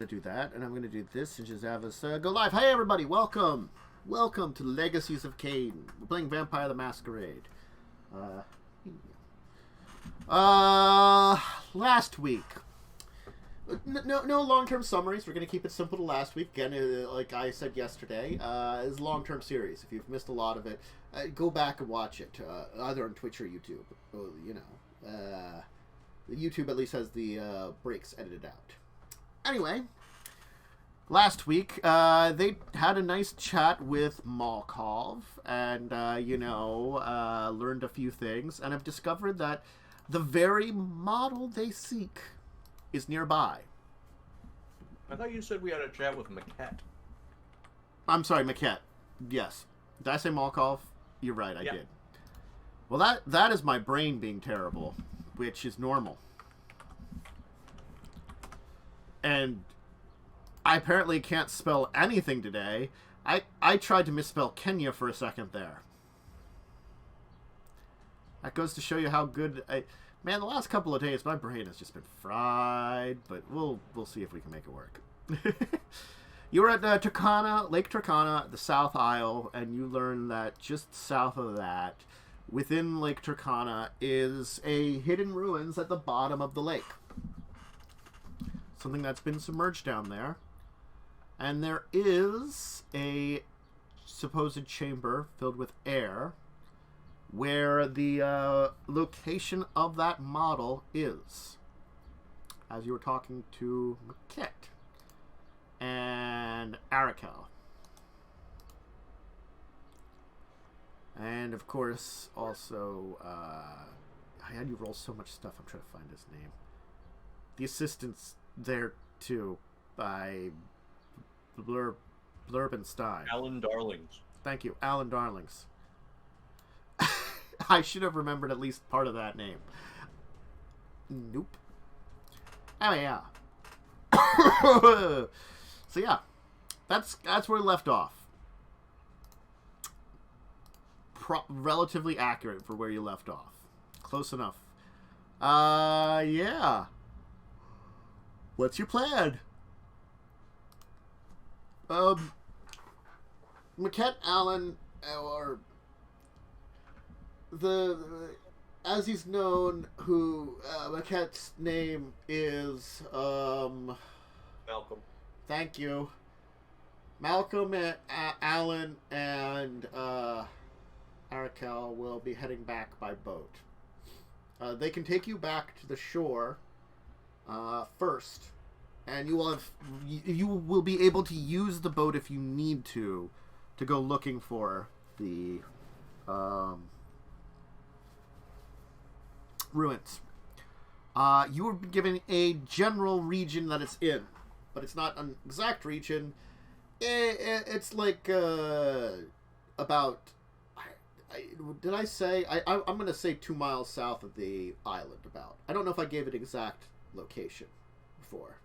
to do that, and I'm going to do this and just have us go live. Hey, everybody, welcome. Welcome to Legacies of Caine. We're playing Vampire the Masquerade. Last week. No long-term summaries. We're going to keep it simple to last week. Again, like I said yesterday, it's a long-term series. If you've missed a lot of it, go back and watch it, either on Twitch or YouTube. You know, YouTube at least has the breaks edited out. Anyway, last week, they had a nice chat with Malkov and, learned a few things, and have discovered that the very model they seek is nearby. I thought you said we had a chat with Maquette. I'm sorry, Maquette. Yes. Did I say Malkov? You're right, I did. Well, that is my brain being terrible, which is normal. And I apparently can't spell anything today. I tried to misspell Kenya for a second there. That goes to show you how good man, the last couple of days my brain has just been fried, but we'll see if we can make it work. You were at Lake Turkana, the South Isle, and you learned that just south of that, within Lake Turkana, is a hidden ruins at the bottom of the lake. Something that's been submerged down there. And there is a supposed chamber filled with air where the location of that model is. As you were talking to Maquette and Arakel. And of course, also, I had you roll so much stuff, I'm trying to find his name. The assistant's there too, by Blurbenstein. Alan Darlings. Thank you, Alan Darlings. I should have remembered at least part of that name. Nope. Oh yeah. So yeah, that's where we left off. Relatively accurate for where you left off. Close enough. Yeah. What's your plan? Maquette, Allen, or as he's known, who Maquette's name is Malcolm. Thank you. Malcolm and Allen and Arakel will be heading back by boat. They can take you back to the shore first, and you will be able to use the boat if you need to go looking for the ruins. You were given a general region that it's in, but it's not an exact region. It's like about. Did I say? I'm going to say 2 miles south of the island. About. I don't know if I gave it exact location before.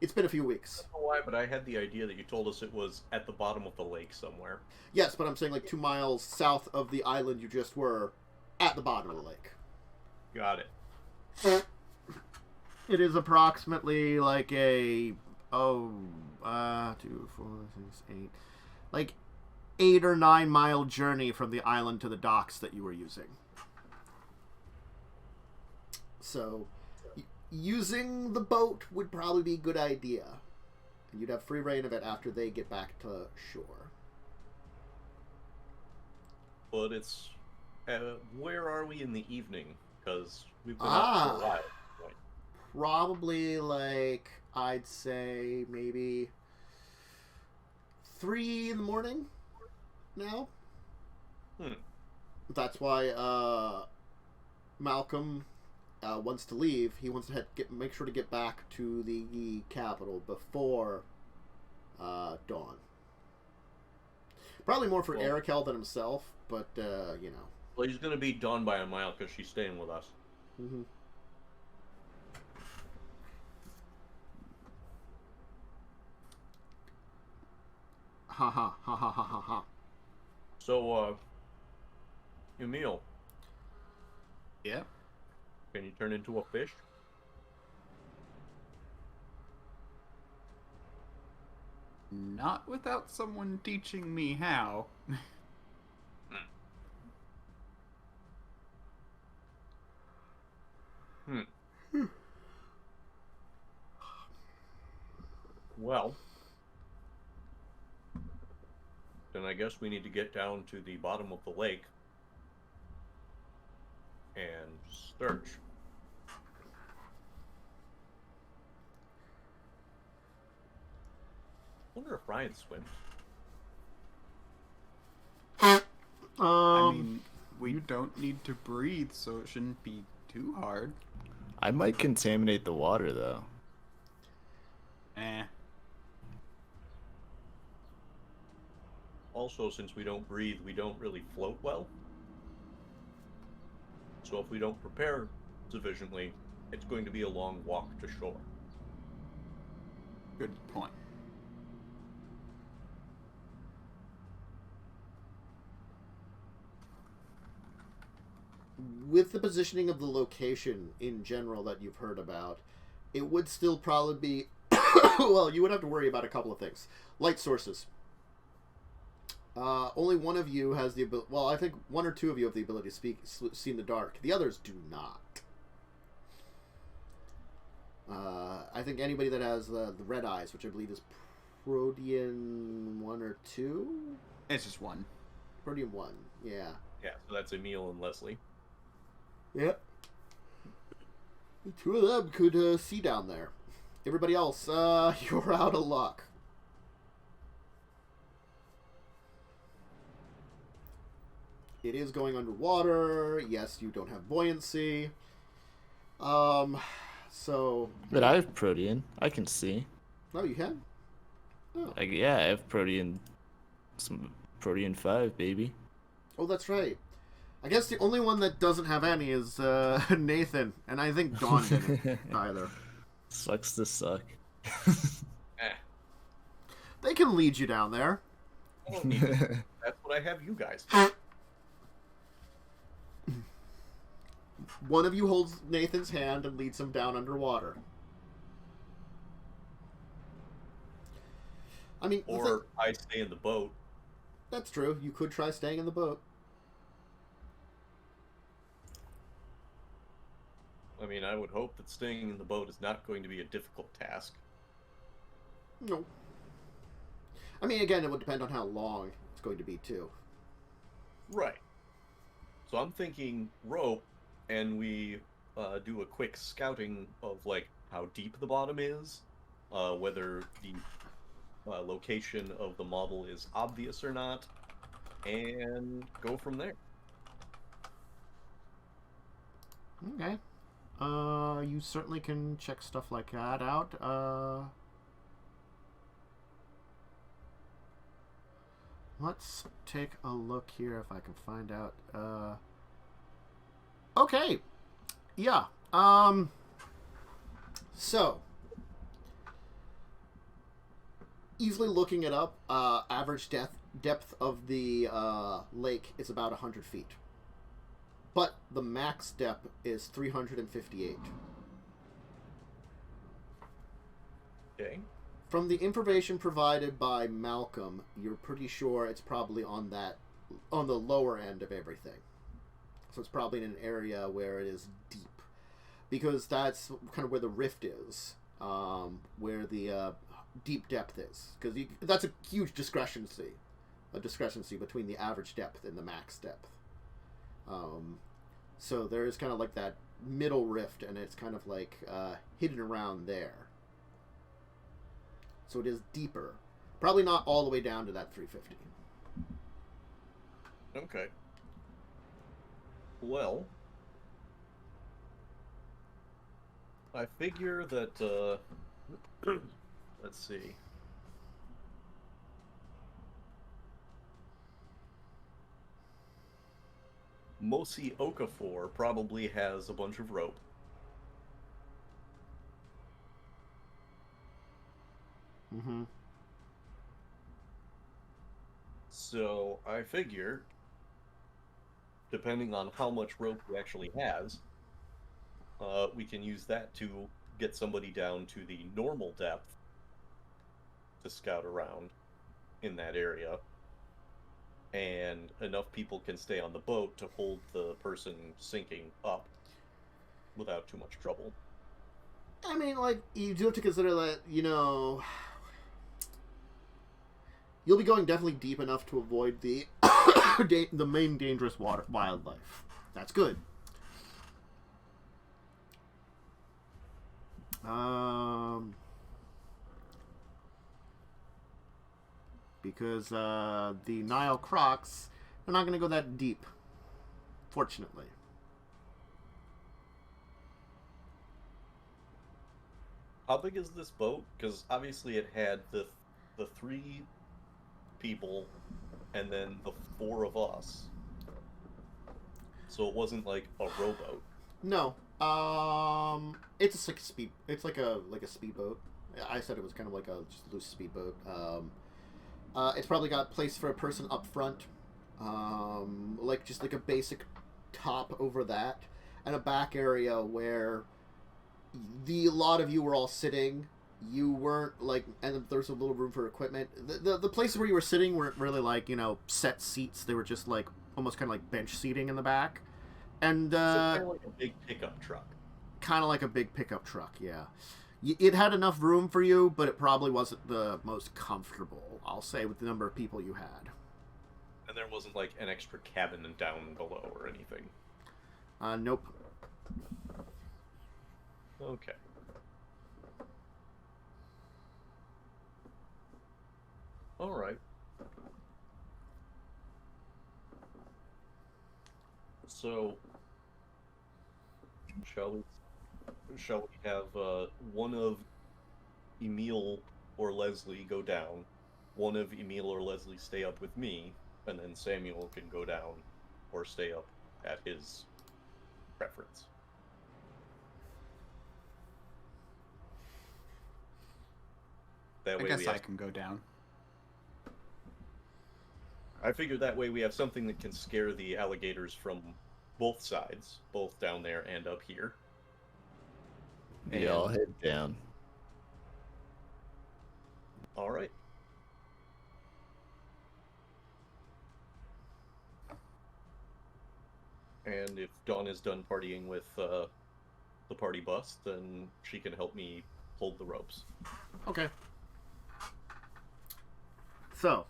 It's been a few weeks. I don't know why, but I had the idea that you told us it was at the bottom of the lake somewhere. Yes, but I'm saying like 2 miles south of the island you just were, at the bottom of the lake. Got it. It is approximately like a 2, 4, 6, 8, like 8 or 9 mile journey from the island to the docks that you were using. So, using the boat would probably be a good idea. And you'd have free reign of it after they get back to shore. But it's... where are we in the evening? Because we've been out for a while. Right? Probably like, I'd say maybe 3 in the morning now. That's why Malcolm wants to leave. He wants to make sure to get back to the capital before dawn. Probably more for Arakel than himself, but you know. Well, he's going to be done by a mile because she's staying with us. Mm-hmm. Ha ha ha ha ha ha ha. So, Emil. Yeah? Can you turn into a fish? Not without someone teaching me how. Well, then I guess we need to get down to the bottom of the lake and search. I wonder if Ryan swims. I mean, we don't need to breathe, so it shouldn't be too hard. I might contaminate the water, though. Also, since we don't breathe, we don't really float well. So if we don't prepare sufficiently, it's going to be a long walk to shore. Good point. With the positioning of the location in general that you've heard about, it would still probably be... well, you would have to worry about a couple of things. Light sources. Only one of you has the ability... Well, I think one or two of you have the ability to see in the dark. The others do not. I think anybody that has the red eyes, which I believe is Protean 1 or 2? It's just one. Protean 1, yeah. Yeah, so that's Emil and Leslie. Yep. The two of them could see down there. Everybody else, you're out of luck. It is going underwater. Yes, you don't have buoyancy. So... But I have Protean. I can see. No, you can? Oh. Yeah, I have Protean. Some Protean 5, baby. Oh, that's right. I guess the only one that doesn't have any is Nathan, and I think Dawn didn't either. Sucks to suck. They can lead you down there. I don't need it. That's what I have you guys. One of you holds Nathan's hand and leads him down underwater. I mean, or I stay in the boat. That's true. You could try staying in the boat. I mean, I would hope that staying in the boat is not going to be a difficult task. No. I mean, again, it would depend on how long it's going to be, too. Right. So I'm thinking rope, and we do a quick scouting of, like, how deep the bottom is, whether the location of the model is obvious or not, and go from there. Okay. You certainly can check stuff like that out. Let's take a look here if I can find out. Okay. Yeah. So, easily looking it up, average depth of the lake is about 100 feet. But the max depth is 358. Okay. From the information provided by Malcolm, you're pretty sure it's probably on the lower end of everything. So it's probably in an area where it is deep. Because that's kind of where the rift is, where the deep depth is. Because that's a huge discrepancy between the average depth and the max depth. So there is kind of like that middle rift, and it's kind of like hidden around there. So it is deeper. Probably not all the way down to that 350. Okay. Well, I figure that, let's see. Mosi Okafor probably has a bunch of rope. Mm-hmm. So I figure, depending on how much rope he actually has, we can use that to get somebody down to the normal depth to scout around in that area, and enough people can stay on the boat to hold the person sinking up without too much trouble. I mean, like, you do have to consider that, you know, you'll be going definitely deep enough to avoid the the main dangerous wildlife. That's good. Because the Nile crocs, they're not going to go that deep, fortunately. How big is this boat? Because obviously it had the 3 people and then the 4 of us. So it wasn't like a rowboat. No. It's like a speed. It's like a speedboat. I said it was kind of like a just loose speedboat. It's probably got place for a person up front, like just like a basic top over that, and a back area where a lot of you were all sitting. You weren't like, and there's a little room for equipment. The places where you were sitting weren't really like, you know, set seats. They were just like almost kind of like bench seating in the back, and So kind of like a big pickup truck. Kind of like a big pickup truck, yeah. It had enough room for you, but it probably wasn't the most comfortable, I'll say, with the number of people you had. And there wasn't like an extra cabin down below or anything. Nope. Okay. All right. So, shall we have one of Emil or Leslie go down, one of Emil or Leslie stay up with me, and then Samuel can go down or stay up at his preference. That I way guess I can go down. I figured that way we have something that can scare the alligators from both sides, both down there and up here. Yeah, I'll head down. All right. And if Dawn is done partying with the party bus, then she can help me hold the ropes. Okay. So,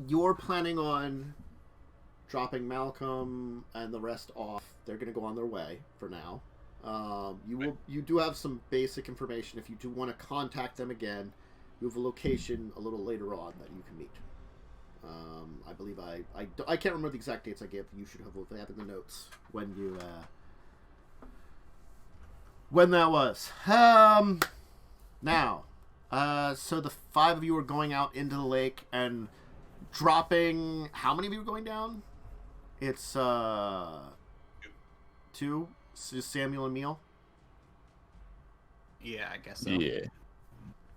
you're planning on dropping Malcolm and the rest off. They're going to go on their way for now. You do have some basic information. If you do want to contact them again, you have a location a little later on that you can meet. I believe I can't remember the exact dates I gave. You should have looked at in the notes when you when that was. Now, so the 5 of you are going out into the lake and dropping. How many of you are going down? It's 2. So just Samuel and Emil. Yeah, I guess so. Yeah.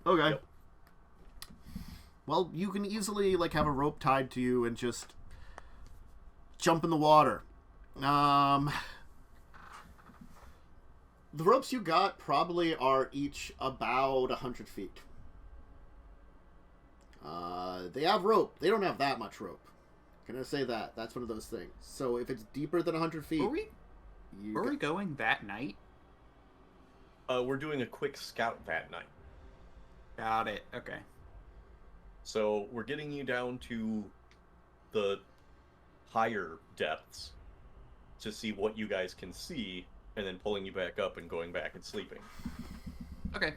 Okay. Yep. Well, you can easily like have a rope tied to you and just jump in the water. The ropes you got probably are each about 100 feet. They have rope. They don't have that much rope. Can I say that? That's one of those things. So if it's deeper than 100 feet... Were we going that night? We're doing a quick scout that night. Got it. Okay. So we're getting you down to the higher depths to see what you guys can see, and then pulling you back up and going back and sleeping. Okay.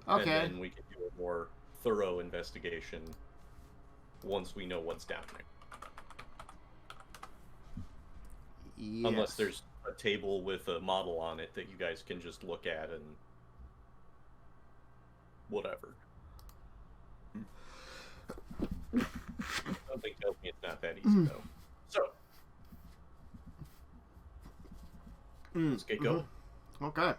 Okay. And then we can do a more thorough investigation once we know what's down there. Yes. Unless there's a table with a model on it that you guys can just look at and whatever. Something tells me it's not that easy, though. So, let's get going. Okay.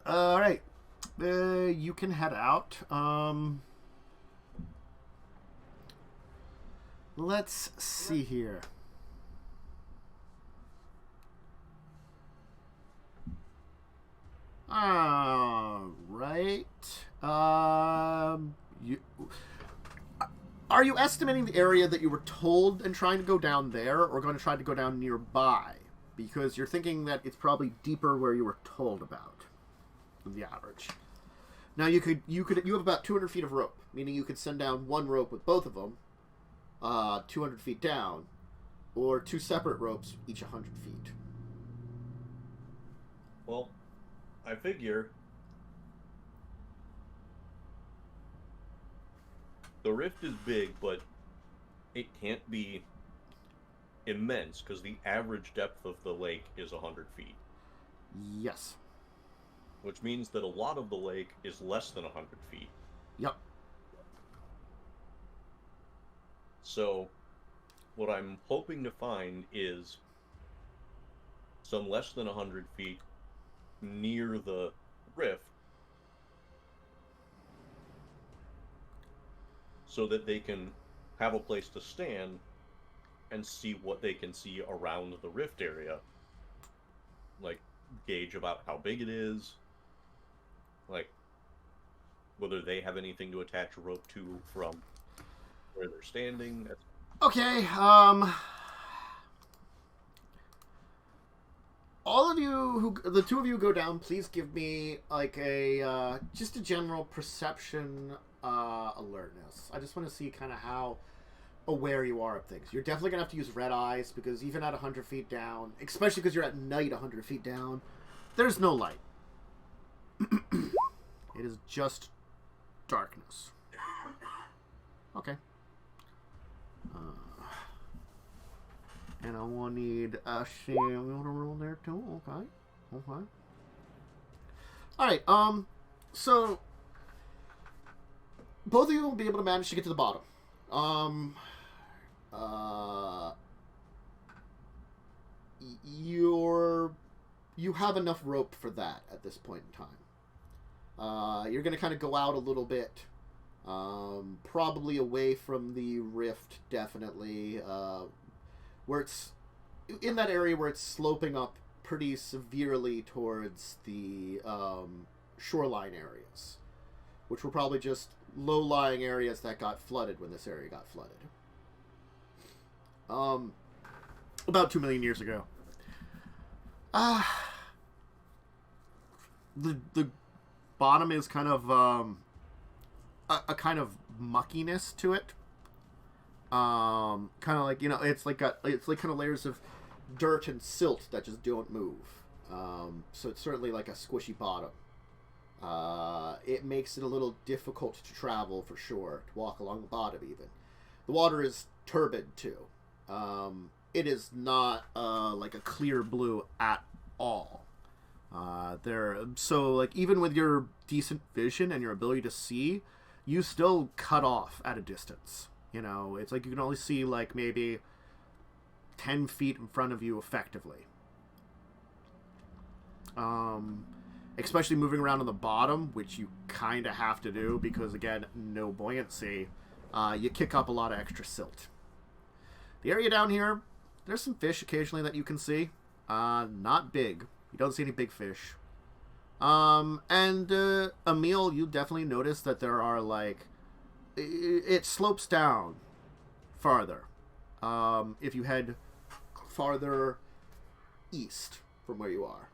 All right. You can head out. Let's see here. Right. Are you estimating the area that you were told and trying to go down there, or going to try to go down nearby? Because you're thinking that it's probably deeper where you were told about than the average. Now you have about 200 feet of rope, meaning you could send down one rope with both of them, 200 feet down, or two separate ropes, each 100 feet. Well, I figure the rift is big, but it can't be immense because the average depth of the lake is 100 feet. Yes. Which means that a lot of the lake is less than 100 feet. Yep. So, what I'm hoping to find is some less than 100 feet near the rift so that they can have a place to stand and see what they can see around the rift area. Like, gauge about how big it is. Like, whether they have anything to attach a rope to from where they're standing. Okay, all of you the two of you go down, please give me, like, just a general perception, alertness. I just want to see kind of how aware you are of things. You're definitely going to have to use red eyes, because even at 100 feet down, especially because you're at night 100 feet down, there's no light. It is just darkness. Okay. And I will need a Samuel to roll there too. Okay. Okay. Alright, so both of you will be able to manage to get to the bottom. You have enough rope for that at this point in time. You're going to kind of go out a little bit, probably away from the rift, definitely, where it's in that area where it's sloping up pretty severely towards the shoreline areas, which were probably just low-lying areas that got flooded when this area got flooded. About 2 million years ago. The bottom is kind of a kind of muckiness to it. Kind of like, it's like kind of layers of dirt and silt that just don't move. So it's certainly like a squishy bottom. It makes it a little difficult to travel for sure, to walk along the bottom even. The water is turbid too. It is not like a clear blue at all. So like even with your decent vision and your ability to see, you still cut off at a distance. It's like you can only see like maybe 10 feet in front of you effectively. Especially moving around on the bottom, which you kind of have to do because, again, no buoyancy. You kick up a lot of extra silt. The area down here, there's some fish occasionally that you can see. Not big. You don't see any big fish. And Emil, you definitely notice that there are, like, it slopes down farther. If you head farther east from where you are.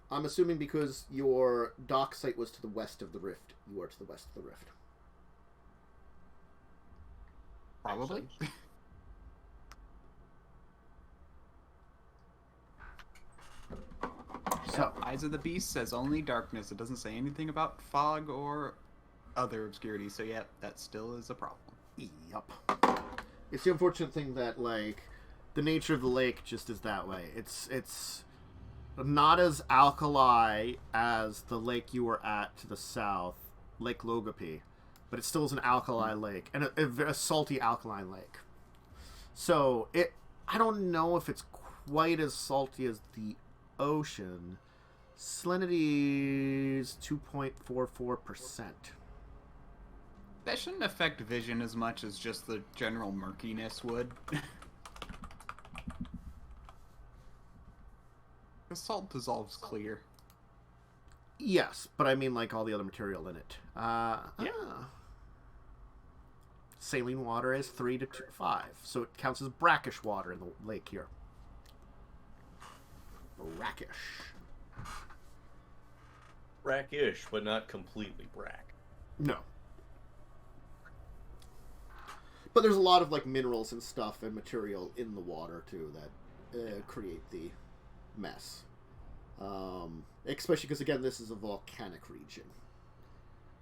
I'm assuming because your dock site was to the west of the rift, you are to the west of the rift. Probably. So, Eyes of the Beast says only darkness. It doesn't say anything about fog or other obscurity. So yeah, that still is a problem. yep. It's the unfortunate thing that, like, the nature of the lake just is that way. It's not as alkali as the lake you were at to the south, Lake Logipi, but it still is an alkali lake, and a salty alkaline lake. So I don't know if it's quite as salty as the ocean. Salinity is 2.44%. That shouldn't affect vision as much as just the general murkiness would. The salt dissolves clear. Yes, but I mean like all the other material in it. Saline water is 3 to 5, so it counts as brackish water in the lake here. Brackish. Brackish, but not completely brack. No. But there's a lot of like minerals and stuff and material in the water too that create the mess. Especially because again, this is a volcanic region,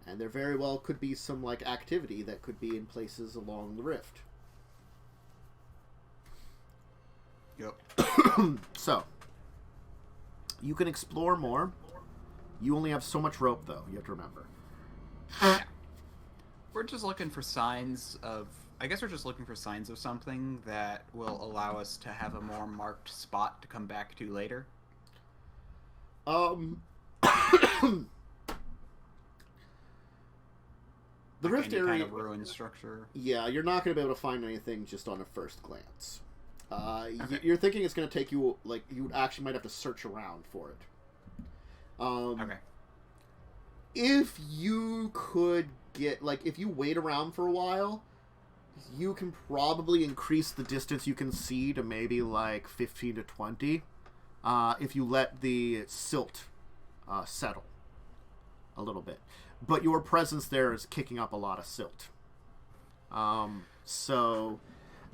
and there very well could be some like activity that could be in places along the rift. Yep. So you can explore more. You only have so much rope, though. You have to remember. Yeah. We're just looking for signs of... I guess we're just looking for signs of something that will allow us to have a more marked spot to come back to later. The rift any area... kind of ruined structure. Yeah, you're not going to be able to find anything just on a first glance. Okay. You're thinking it's going to take you... Like, you actually might have to search around for it. Okay. If you could get... Like, if you wait around for a while... You can probably increase the distance you can see to maybe like 15 to 20 if you let the silt settle a little bit. But your presence there is kicking up a lot of silt. So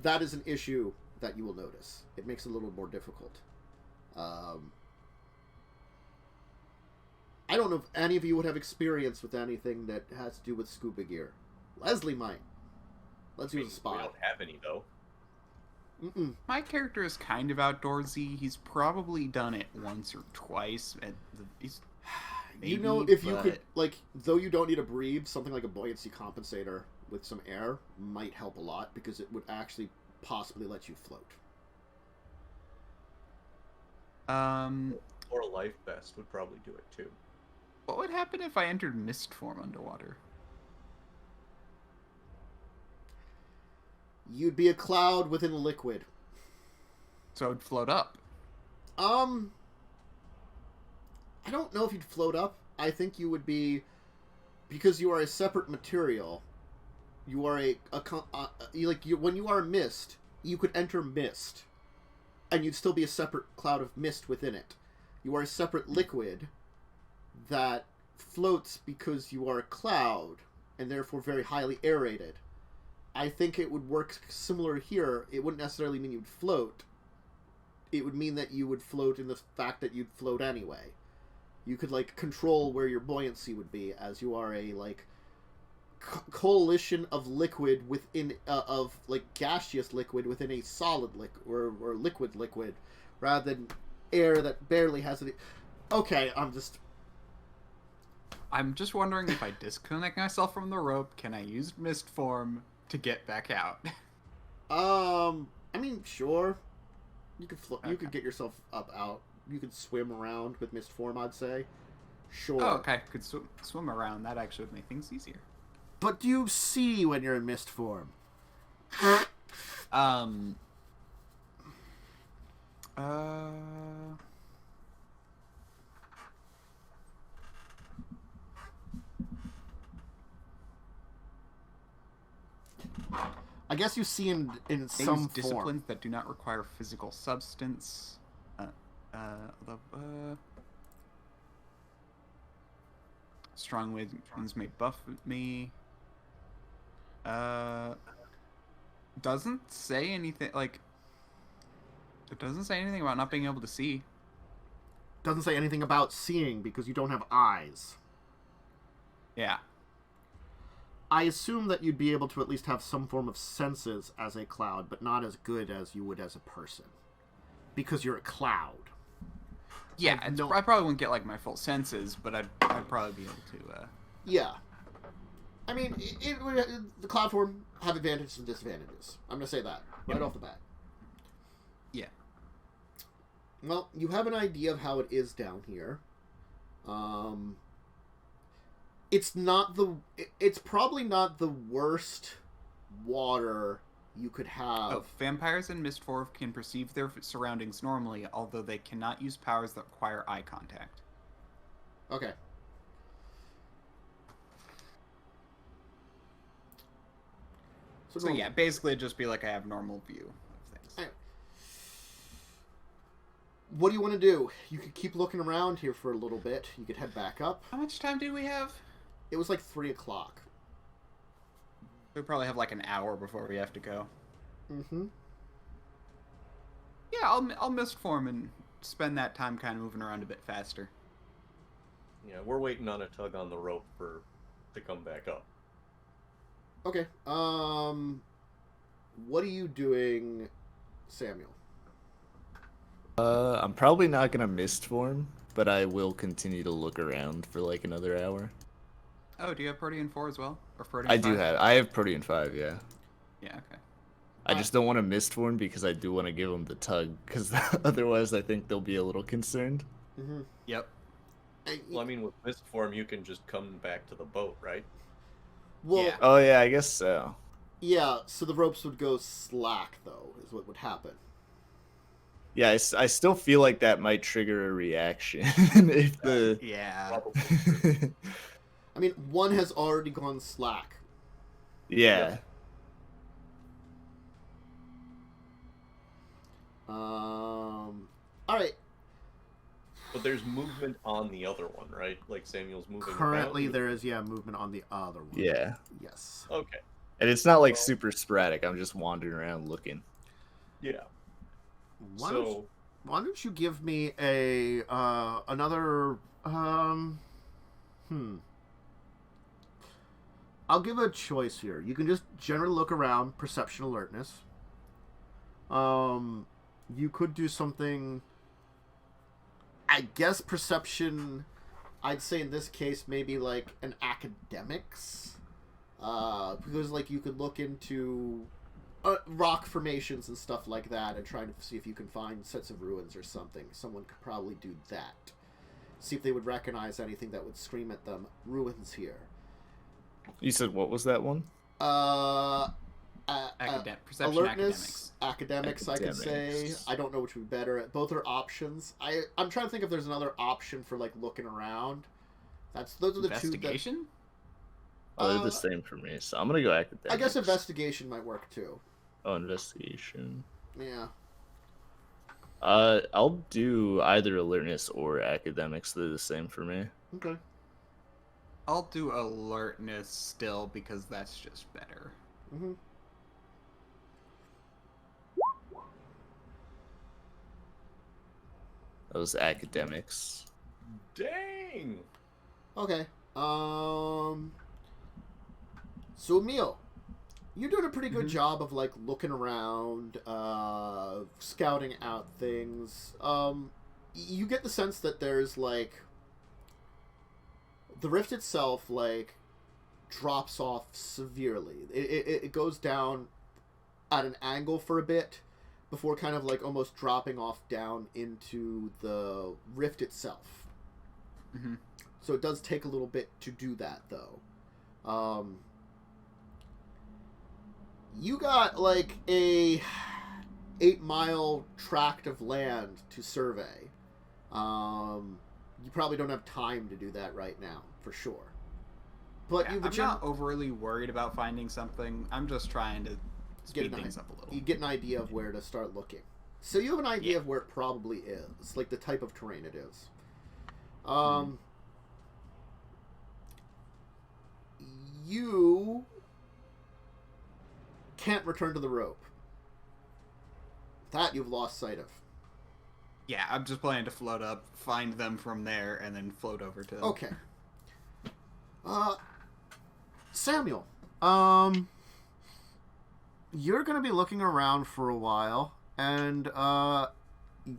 that is an issue that you will notice. It makes it a little more difficult. I don't know if any of you would have experience with anything that has to do with scuba gear. Leslie might. Let's use a spot. We don't have any, though. Mm-mm. My character is kind of outdoorsy. He's probably done it once or twice. You know, if you could, like, though you don't need a breathe, something like a buoyancy compensator with some air might help a lot because it would actually possibly let you float. Or a life vest would probably do it, too. What would happen if I entered mist form underwater? You'd be a cloud within a liquid. So it'd float up. I don't know if you'd float up. I think you would be, because you are a separate material. You are when you are a mist, you could enter mist, and you'd still be a separate cloud of mist within it. You are a separate liquid that floats because you are a cloud, and therefore very highly aerated. I think it would work similar here. It wouldn't necessarily mean you'd float. It would mean that you would float in the fact that you'd float anyway. You could, like, control where your buoyancy would be, as you are a, like, coalition of liquid within, of, like, gaseous liquid within a solid liquid, or liquid, rather than air that barely has any... Okay, I'm just wondering if I disconnect myself from the rope, can I use mist form to get back out? I mean, sure. You could Okay. You could get yourself up out. You could swim around with mist form, I'd say. Sure. Oh, okay. Could swim around. That actually would make things easier. But do you see when you're in mist form? I guess you see in some disciplines form. that do not require physical substance. Strong winds may buff me. Doesn't say anything like. It doesn't say anything about not being able to see. Doesn't say anything about seeing because you don't have eyes. Yeah. I assume that you'd be able to at least have some form of senses as a cloud, but not as good as you would as a person. Because you're a cloud. Yeah, I probably wouldn't get, like, my full senses, but I'd probably be able to, Yeah. I mean, the cloud form have advantages and disadvantages. I'm going to say that right off the bat. Yeah. Well, you have an idea of how it is down here. It's not the. It's probably not the worst water you could have. Oh, vampires in Mistform can perceive their surroundings normally, although they cannot use powers that require eye contact. Okay. So yeah, basically it'd just be like I have normal view of things. Right. What do you want to do? You could keep looking around here for a little bit. You could head back up. How much time do we have? It was like 3 o'clock. We probably have like an hour before we have to go. Mm-hmm. Yeah, I'll Mistform and spend that time kind of moving around a bit faster. Yeah, we're waiting on a tug on the rope to come back up. Okay. What are you doing, Samuel? I'm probably not gonna mist form, but I will continue to look around for like another hour. Oh, do you have Protean 4 as well? Or Protean I 5? do have. I have Protean 5, yeah. Yeah, okay. I just don't want to mist form because I do want to give them the tug, because otherwise I think they'll be a little concerned. Mm-hmm. Yep. Well, I mean, with mist form, you can just come back to the boat, right? Well, Yeah. Oh yeah, I guess so. yeah, so the ropes would go slack, though, is what would happen. Yeah, I still feel like that might trigger a reaction if the. Yeah. Probably. I mean, one has already gone slack. Yeah. Alright. But there's movement on the other one, right? Like Samuel's moving Currently, around. there is, movement on the other one. Yeah. Yes. Okay. And it's not like super sporadic. I'm just wandering around looking. Yeah. Why So, don't you give me a, another, I'll give a choice here. You can just generally look around, perception alertness. You could do something, I guess perception, I'd say in this case maybe like an academics. Because like you could look into rock formations and stuff like that and try to see if you can find sets of ruins or something. Someone could probably do that. See if they would recognize anything that would scream at them, ruins here. You said what was that one? Perception Alertness, academics, I could say. Academics. I don't know which would be better. Both are options. I'm trying to think if there's another option for like looking around. Those are the two. Investigation? Oh, they're the same for me, so I'm gonna go academics. I guess investigation might work too. Oh, investigation. Yeah. I'll do either alertness or academics. They're the same for me. Okay. I'll do alertness still because that's just better. Mm-hmm. That was academics. dang! Okay. So Emil, you're doing a pretty good job of like looking around, scouting out things. You get the sense that there's like the rift itself like drops off severely. It goes down at an angle for a bit before kind of like almost dropping off down into the rift itself. Mm-hmm. So it does take a little bit to do that, though. You got like a 8-mile tract of land to survey. You probably don't have time to do that right now, for sure. But Yeah, I'm not overly worried about finding something. I'm just trying to speed things up a little. You get an idea of where to start looking. So you have an idea of where it probably is, like the type of terrain it is. You can't return to the rope. That you've lost sight of. Yeah, I'm just planning to float up, find them from there, and then float over to them. Okay. Samuel, you're going to be looking around for a while, and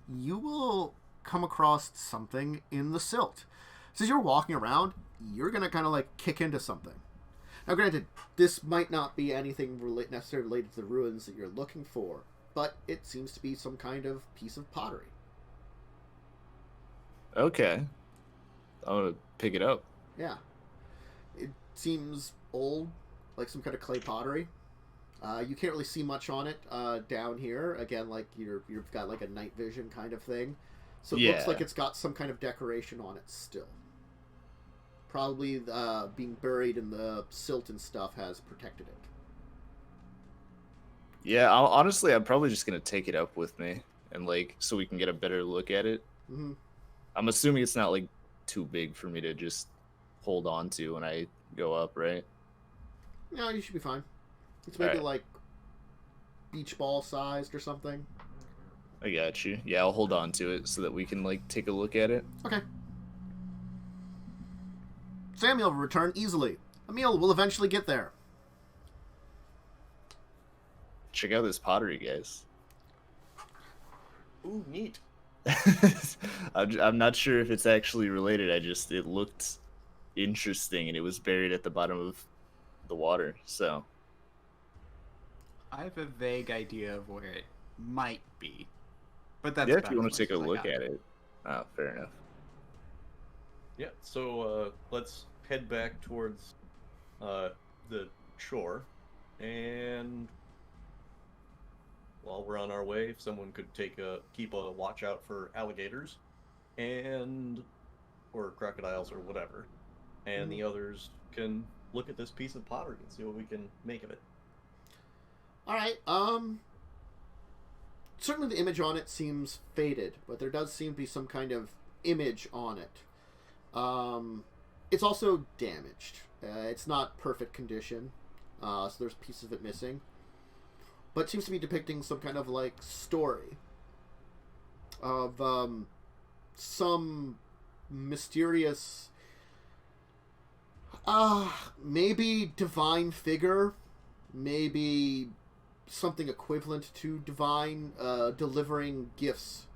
you will come across something in the silt. So as you're walking around, you're going to kind of like kick into something. Now, granted, this might not be anything necessarily related to the ruins that you're looking for, but it seems to be some kind of piece of pottery. Okay. I'm gonna pick it up. Yeah. seems old, like some kind of clay pottery. You can't really see much on it down here. Again, like you've got like a night vision kind of thing. So it looks like it's got some kind of decoration on it still. Probably being buried in the silt and stuff has protected it. Yeah, honestly, I'm probably just gonna take it up with me, and like so we can get a better look at it. Mm-hmm. I'm assuming it's not like too big for me to just hold on to when I go up, right? No, you should be fine. It's maybe Alright. like beach ball sized or something. I got you. Yeah, I'll hold on to it so that we can like take a look at it. Okay. Samuel will return easily. Emil will eventually get there. Check out this pottery, guys. Ooh, neat. I'm not sure if it's actually related. It looked interesting, and it was buried at the bottom of the water. So I have a vague idea of where it might be, but that's yeah, about if you want as to take a much as I look got. at it. Oh, fair enough. Yeah, so let's head back towards the shore, and while we're on our way, if someone could keep a watch out for alligators, or crocodiles or whatever, and the others can look at this piece of pottery and see what we can make of it. All right. Certainly the image on it seems faded, but there does seem to be some kind of image on it. It's also damaged. It's not perfect condition, so there's pieces of it missing. But it seems to be depicting some kind of like story of some mysterious, maybe divine figure, maybe something equivalent to divine, delivering gifts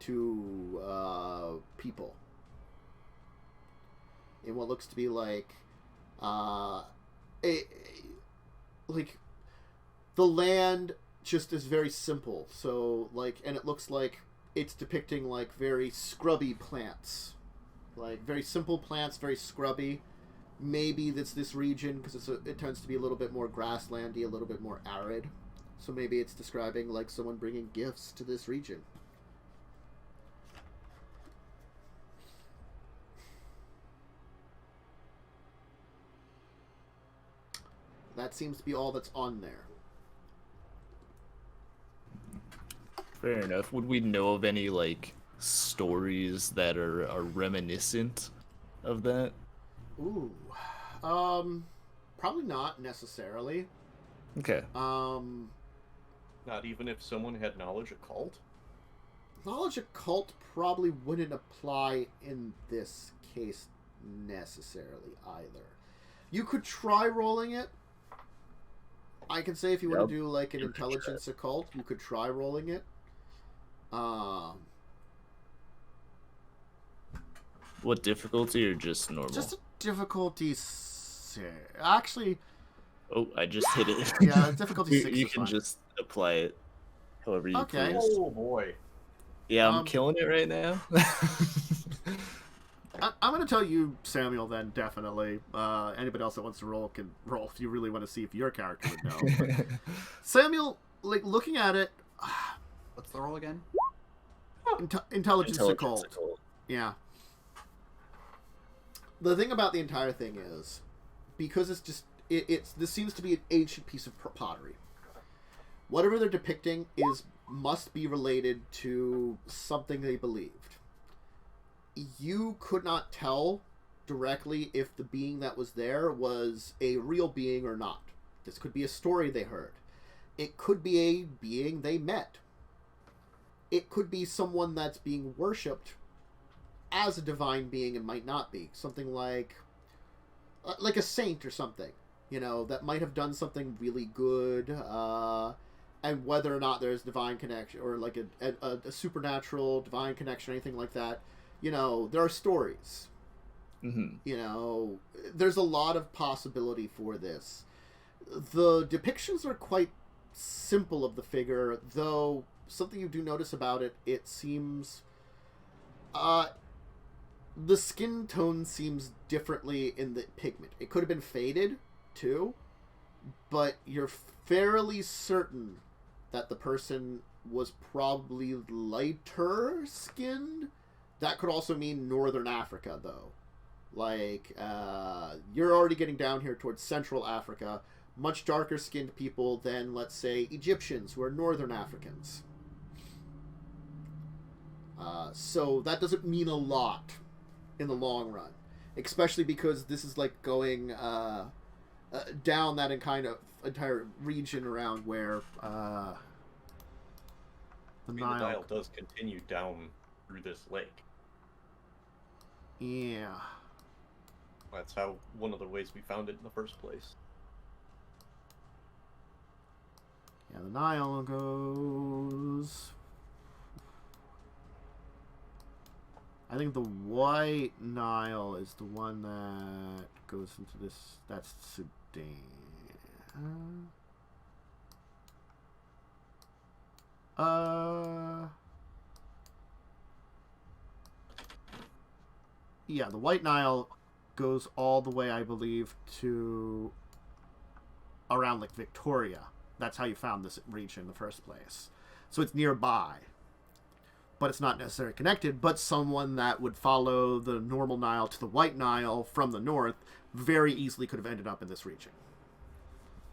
to people in what looks to be like like the land just is very simple. So like, and it looks like it's depicting like very scrubby plants, like very simple plants, very scrubby. Maybe that's this region because it tends to be a little bit more grasslandy, a little bit more arid. So maybe it's describing like someone bringing gifts to this region. That seems to be all that's on there. Fair enough. Would we know of any like stories that are reminiscent of that? Ooh. Probably not necessarily. Okay. Not even if someone had knowledge occult? Knowledge occult probably wouldn't apply in this case necessarily either. You could try rolling it. I can say if you want to do like an intelligence occult, you could try rolling it. What difficulty or just normal? Just a difficulty. Actually, oh, I just hit it. yeah, difficulty 6 You is can fine. just apply it however you Okay. please. Oh boy. Yeah, I'm killing it right now. I'm going to tell you, Samuel, then, definitely. Anybody else that wants to roll can roll if you really want to see if your character would know. But Samuel, like, looking at it... What's the roll again? Intelligence occult. Yeah. The thing about the entire thing is, because it's just... this seems to be an ancient piece of pottery. Whatever they're depicting must be related to something they believed. You could not tell directly if the being that was there was a real being or not. This could be a story they heard. It could be a being they met. It could be someone that's being worshipped as a divine being and might not be. Something like a saint or something, you know, that might have done something really good, and whether or not there's divine connection or like a supernatural divine connection or anything like that. You know, there are stories. Mm-hmm. You know, there's a lot of possibility for this. The depictions are quite simple of the figure, though something you do notice about it, it seems... the skin tone seems differently in the pigment. It could have been faded, too, but you're fairly certain that the person was probably lighter skinned. That could also mean Northern Africa, though. Like, you're already getting down here towards Central Africa. Much darker skinned people than, let's say, Egyptians, who are Northern Africans. So that doesn't mean a lot in the long run. Especially because this is like going down that kind of entire region around where the Nile... the Nile does continue down through this lake. Yeah. That's how one of the ways we found it in the first place. Yeah, the Nile goes... I think the White Nile is the one that goes into this... That's Sudan. Yeah, the White Nile goes all the way, I believe, to around Lake Victoria. That's how you found this region in the first place. So it's nearby. But it's not necessarily connected, but someone that would follow the normal Nile to the White Nile from the north very easily could have ended up in this region.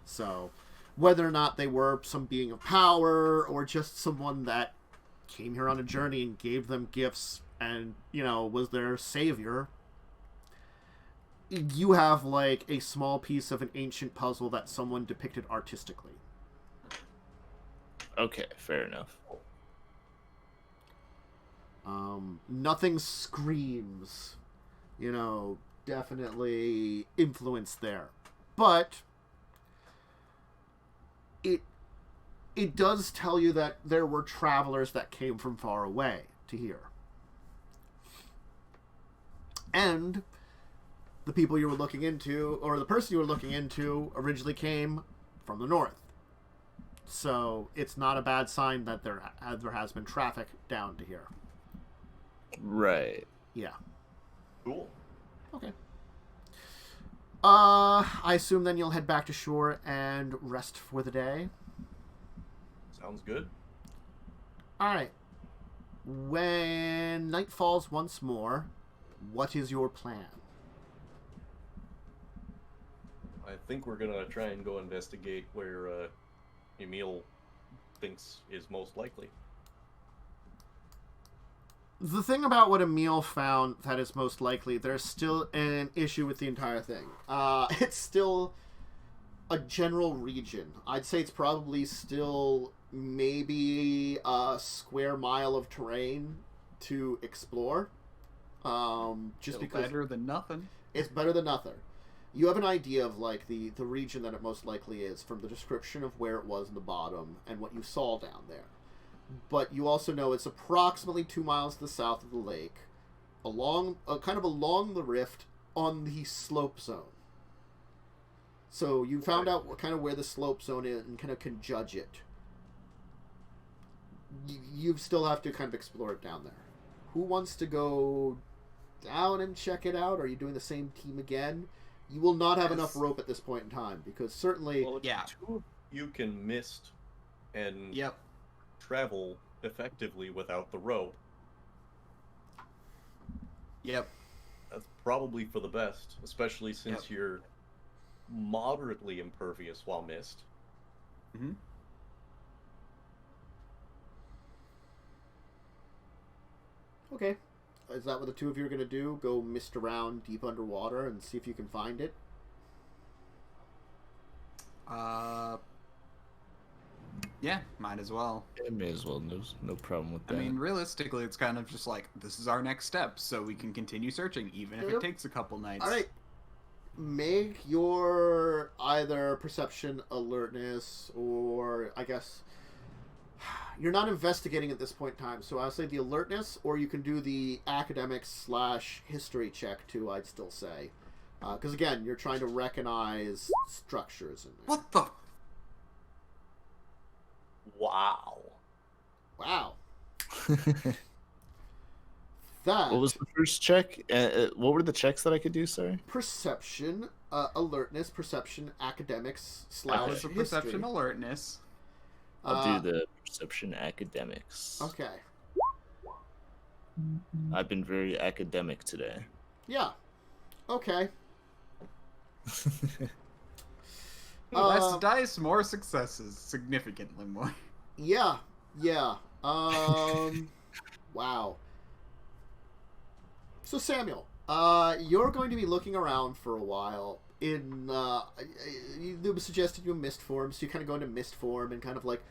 So, whether or not they were some being of power, or just someone that came here on a journey and gave them gifts and, you know, was their savior, you have, like, a small piece of an ancient puzzle that someone depicted artistically. Okay, fair enough. Nothing screams, you know, definitely influence there. But it does tell you that there were travelers that came from far away to here. And the people you were looking into, or the person you were looking into, originally came from the north. So it's not a bad sign that there has been traffic down to here. Right. Yeah. Cool. Okay. I assume then you'll head back to shore and rest for the day. Sounds good. Alright. When night falls once more, what is your plan? I think we're gonna try and go investigate where Emil thinks is most likely. The thing about what Emil found that is most likely, there's still an issue with the entire thing. It's still a general region. I'd say it's probably still maybe a square mile of terrain to explore. Just Still because better than nothing. it's better than nothing. You have an idea of like the region that it most likely is from the description of where it was in the bottom and what you saw down there. But you also know it's approximately 2 miles to the south of the lake, along along the rift on the slope zone. So you found out kind of where the slope zone is and kind of can judge it. You still have to kind of explore it down there. Who wants to go down and check it out? Are you doing the same team again? You will not have enough rope at this point in time because certainly... Well, Yeah. two of you can mist and Yep. travel effectively without the rope. Yep. That's probably for the best, especially since Yep. you're moderately impervious while mist. Mm-hmm. Okay. Is that what the two of you are going to do? Go mist around deep underwater and see if you can find it? Yeah, might as well. Yeah, may as well. No problem with I that. mean, realistically, it's kind of just like, this is our next step, so we can continue searching, even if Yep. it takes a couple nights. All right. Make your either perception, alertness, or I guess you're not investigating at this point in time. So I'll say the alertness, or you can do the academics/history check too. I'd still say, because again, you're trying to recognize structures in there. What the? Wow. Wow. that, What was the first check? What were the checks that I could do? Sorry. perception, alertness, perception, academics / That was a history. perception alertness. I'll do the perception academics. Okay. I've been very academic today. Yeah. Okay. Less dice, more successes. Significantly more. Yeah. Yeah. Wow. So Samuel, you're going to be looking around for a while. It was suggested you mist form, so you kind of go into mist form and kind of like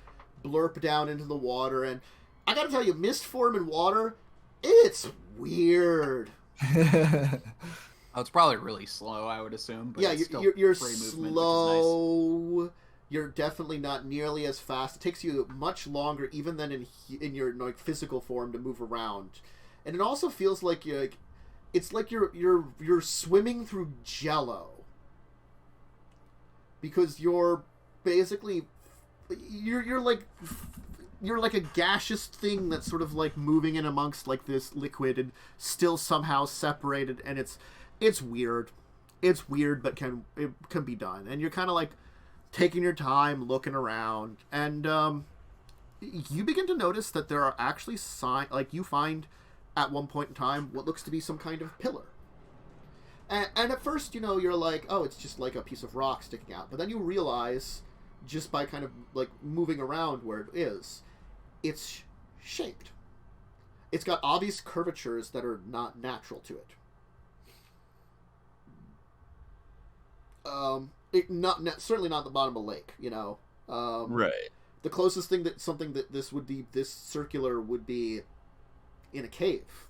blurp down into the water. And I gotta tell you, mist form in water, it's weird. Oh, it's probably really slow, I would assume. But Yeah, it's still you're free movement, which is nice. slow. You're definitely not nearly as fast. It takes you much longer, even than in your like physical form, to move around. And it also feels like it's like you're swimming through Jello, because you're basically you're like a gaseous thing that's sort of like moving in amongst like this liquid and still somehow separated, and it's weird. It's weird, but it can be done. And you're kind of like taking your time, looking around, and you begin to notice that there are actually like you find at one point in time what looks to be some kind of pillar. And at first, you're like, oh, it's just like a piece of rock sticking out. But then you realize, just by kind of like moving around where it is, it's shaped. It's got obvious curvatures that are not natural to it. Certainly not the bottom of a lake, Right. The closest thing that something that this circular would be in a cave,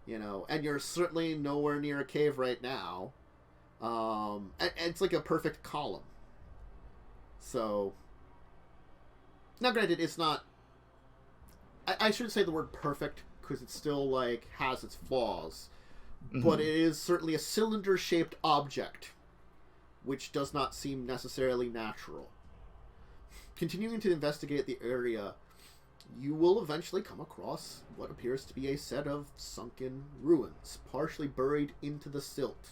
and you're certainly nowhere near a cave right now. And it's like a perfect column. So, now granted, it's not. I shouldn't say the word perfect, because it still like has its flaws, but it is certainly a cylinder-shaped object, which does not seem necessarily natural. Continuing to investigate the area, you will eventually come across what appears to be a set of sunken ruins, partially buried into the silt.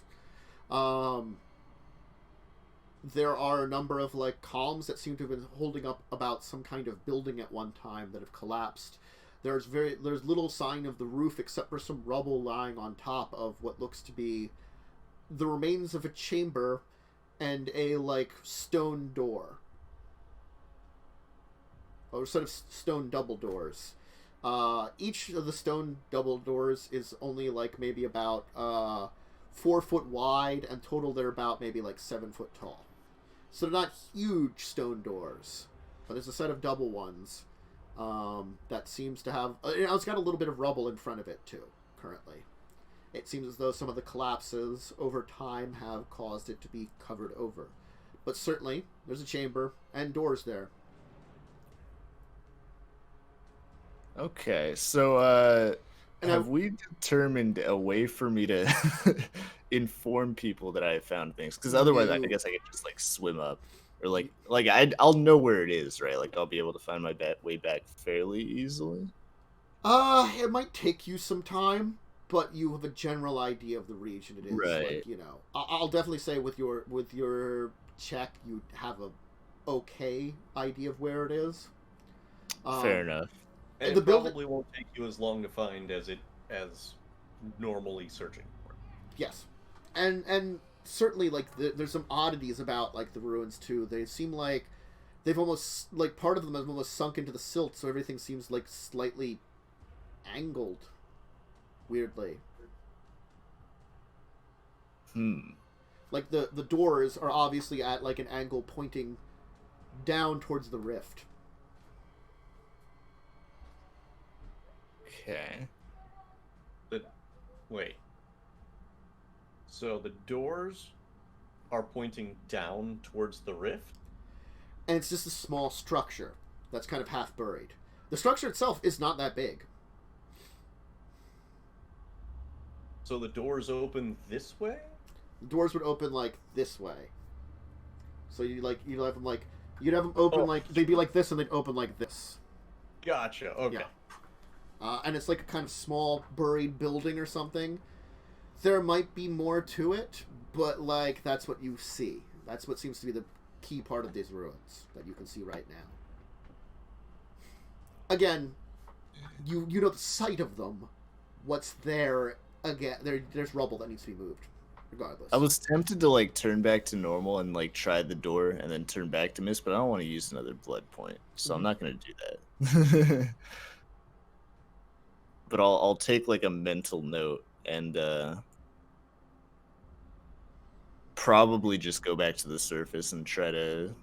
There are a number of like columns that seem to have been holding up about some kind of building at one time that have collapsed. There's little sign of the roof except for some rubble lying on top of what looks to be the remains of a chamber and a like stone door. Or a set of stone double doors. Each of the stone double doors is only like maybe about 4 foot wide, and total they're about maybe like 7 foot tall. So they're not huge stone doors, but there's a set of double ones that seems to have. It's got a little bit of rubble in front of it too. Currently, it seems as though some of the collapses over time have caused it to be covered over. But certainly, there's a chamber and doors there. Okay, so And have we determined a way for me to inform people that I have found things? Because otherwise, I guess I could just like swim up, or I'll know where it is, right? Like I'll be able to find my way back fairly easily. It might take you some time, but you have a general idea of the region it is. Right. Like, I'll definitely say with your check, you have a okay idea of where it is. Fair enough. And The it building- probably won't take you as long to find as normally searching for it. Yes, and certainly like there's some oddities about like the ruins too. They seem like they've almost like part of them have almost sunk into the silt, so everything seems like slightly angled, weirdly. Like the doors are obviously at like an angle pointing down towards the rift. Okay. Wait. So the doors are pointing down towards the rift? And it's just a small structure that's kind of half buried. The structure itself is not that big. So the doors open this way? The doors would open like this way. So you'd have them open like they'd be like this, and they'd open like this. Gotcha. Okay. Yeah. and it's like a kind of small buried building or something. There might be more to it, but like that's what you see. That's what seems to be the key part of these ruins that you can see right now. Again, you know the sight of them. What's there again? There's rubble that needs to be moved, regardless. I was tempted to like turn back to normal and like try the door and then turn back to mist, but I don't want to use another blood point, so I'm not gonna do that. But I'll take like a mental note and probably just go back to the surface and try to.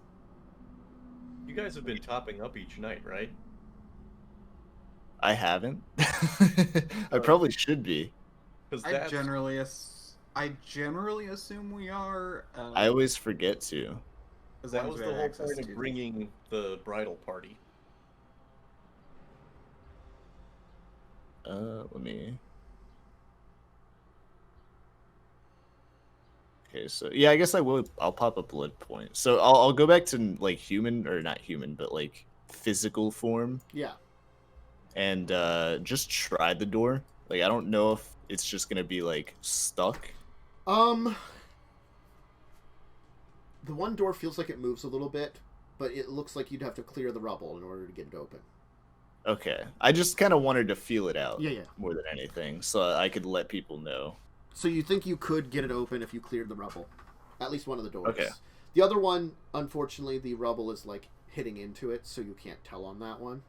You guys have been topping up each night, right? I haven't. I probably should be. I generally assume we are. I always forget to. That was the whole point of bringing the bridal party. Let me. Okay, so yeah, I guess I'll pop a blood point. So I'll go back to like human, or not human, but like physical form. Yeah. And just try the door. Like I don't know if it's just gonna be like stuck. The one door feels like it moves a little bit, but it looks like you'd have to clear the rubble in order to get it open. Okay. I just kind of wanted to feel it out. Yeah. More than anything, so I could let people know. So you think you could get it open if you cleared the rubble? At least one of the doors. Okay. The other one, unfortunately, the rubble is like hitting into it, so you can't tell on that one.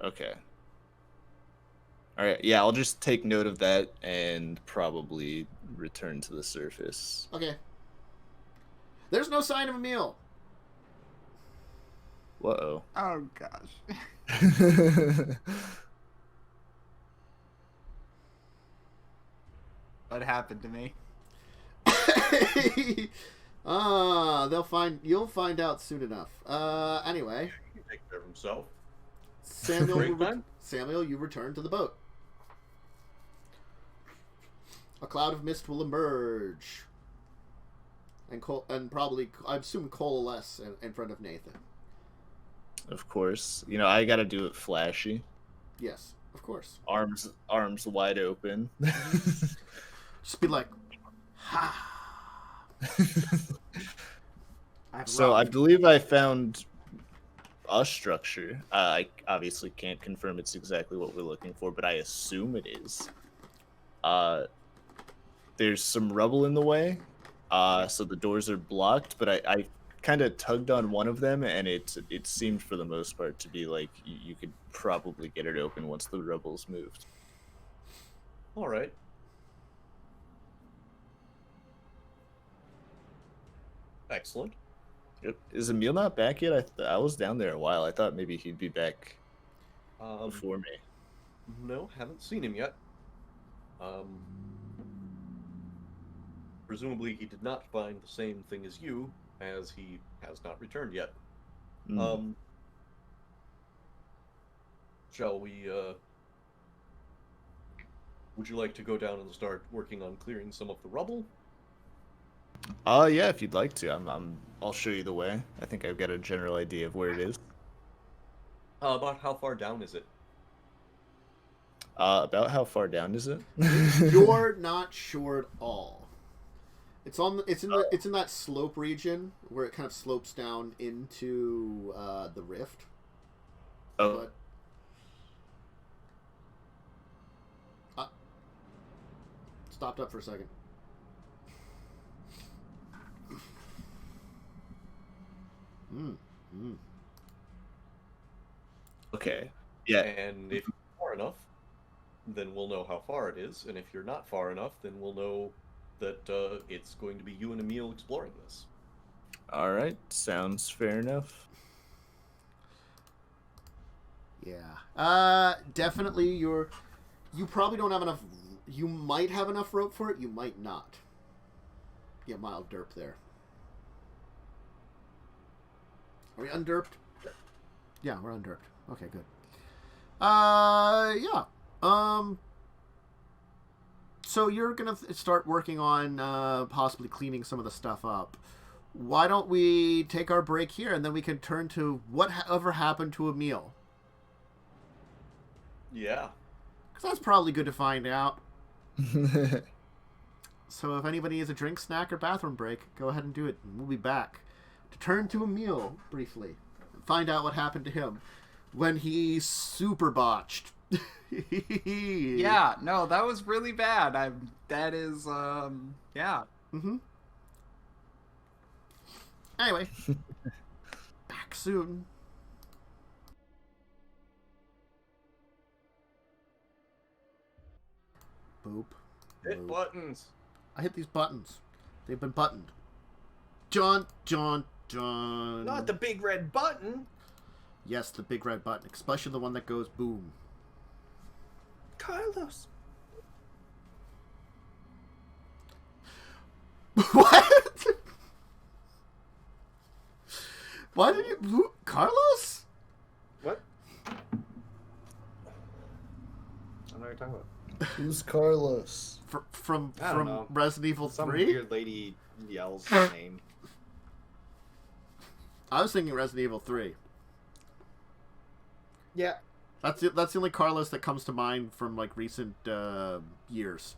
Okay. Alright, yeah, I'll just take note of that and probably return to the surface. Okay. There's no sign of Emil. Whoa. Oh gosh. What happened to me? You'll find out soon enough. Anyway. He can take care of himself. Samuel, you return to the boat. A cloud of mist will emerge. And probably, I assume, coalesce in front of Nathan. Of course. You know, I gotta do it flashy. Yes, of course. Arms wide open. Just be like, ha. So I believe I found a structure. I obviously can't confirm it's exactly what we're looking for, but I assume it is. There's some rubble in the way, so the doors are blocked, but I kind of tugged on one of them, and it seemed for the most part to be like you could probably get it open once the rubble's moved. All right. Excellent. Yep. Is Emil not back yet? I was down there a while. I thought maybe he'd be back before me. No, haven't seen him yet. Presumably he did not find the same thing as you, as he has not returned yet. Shall we, would you like to go down and start working on clearing some of the rubble? Yeah, if you'd like to. I'll show you the way. I think I've got a general idea of where it is. About how far down is it? About how far down is it? You're not sure at all. It's in that slope region where it kind of slopes down into the rift. Oh. But, stopped up for a second. Okay. Yeah. And if you're far enough, then we'll know how far it is. And if you're not far enough, then we'll know that it's going to be you and Emil exploring this. All right. Sounds fair enough. Yeah. Definitely you probably don't have enough. You might have enough rope for it. You might not. Yeah, mild derp there. Are we underped? Yeah, we're underped. Okay, good. Yeah. So you're gonna start working on possibly cleaning some of the stuff up. Why don't we take our break here and then we can turn to whatever happened to Emil? Yeah. Because that's probably good to find out. So if anybody needs a drink, snack, or bathroom break, go ahead and do it. And we'll be back to turn to Emil briefly and find out what happened to him when he super botched. Yeah, no, that was really bad. Yeah. Mm-hmm. Anyway, back soon. Boop. Hit Boop. buttons. I hit these buttons. They've been buttoned. John. Not the big red button. Yes, the big red button, especially the one that goes boom. Carlos. What? Why did you... Carlos? What? I don't know what you're talking about. Who's Carlos? From I don't know. Resident Evil Some 3? weird lady yells her name. I was thinking Resident Evil 3. Yeah. That's the only Carlos that comes to mind from like recent years.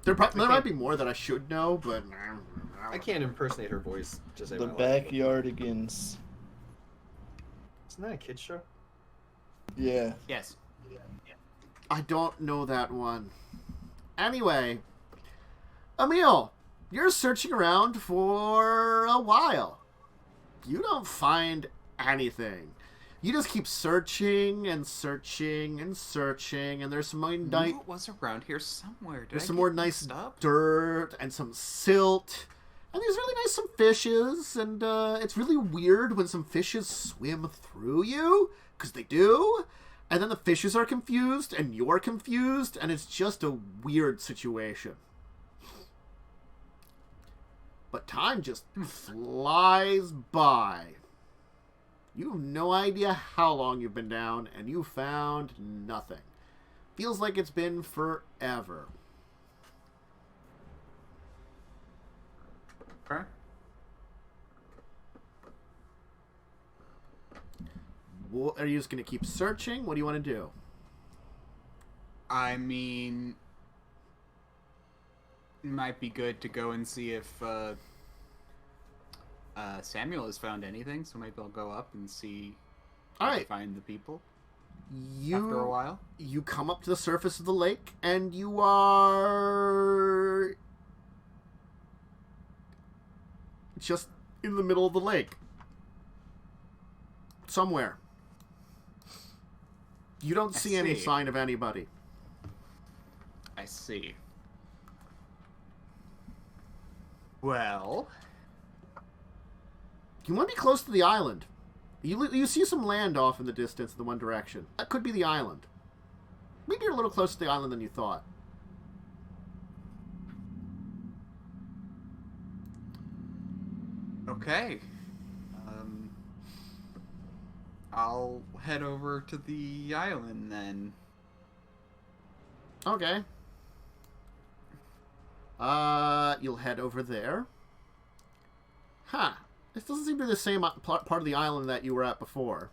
There might be more that I should know, but I can't impersonate her voice. Just The Backyardigans. Isn't that a kid's show? Yeah. Yes. I don't know that one. Anyway, Emil, you're searching around for a while. You don't find anything. You just keep searching and searching and searching, and there's some more nice. It was around here somewhere. There's some more nice dirt and some silt, and there's really nice some fishes, and it's really weird when some fishes swim through you, because they do, and then the fishes are confused, and you're confused, and it's just a weird situation. But time just flies by. You have no idea how long you've been down, and you found nothing. Feels like it's been forever. Okay. Are you just going to keep searching? What do you want to do? I mean, it might be good to go and see if Samuel has found anything, so maybe I'll go up and see if I find the people after a while. You come up to the surface of the lake, and you are just in the middle of the lake. Somewhere. You don't see any sign of anybody. I see. Well, you want to be close to the island. You see some land off in the distance in the one direction. That could be the island. Maybe you're a little closer to the island than you thought. okay. I'll head over to the island then. Okay. You'll head over there. Huh. This doesn't seem to be the same part of the island that you were at before.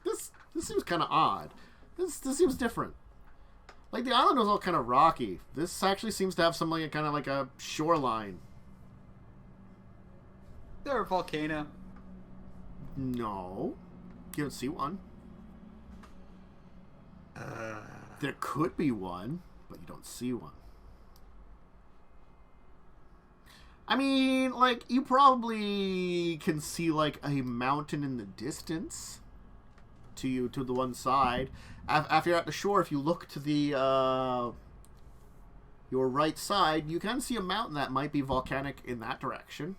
This seems kind of odd. This seems different. Like, the island was all kind of rocky. This actually seems to have some, like, kind of like a shoreline. Is there a volcano? No. You don't see one. There could be one, but you don't see one. I mean, like, you probably can see, like, a mountain in the distance to the one side. After you're at the shore, if you look to the your right side, you can see a mountain that might be volcanic in that direction.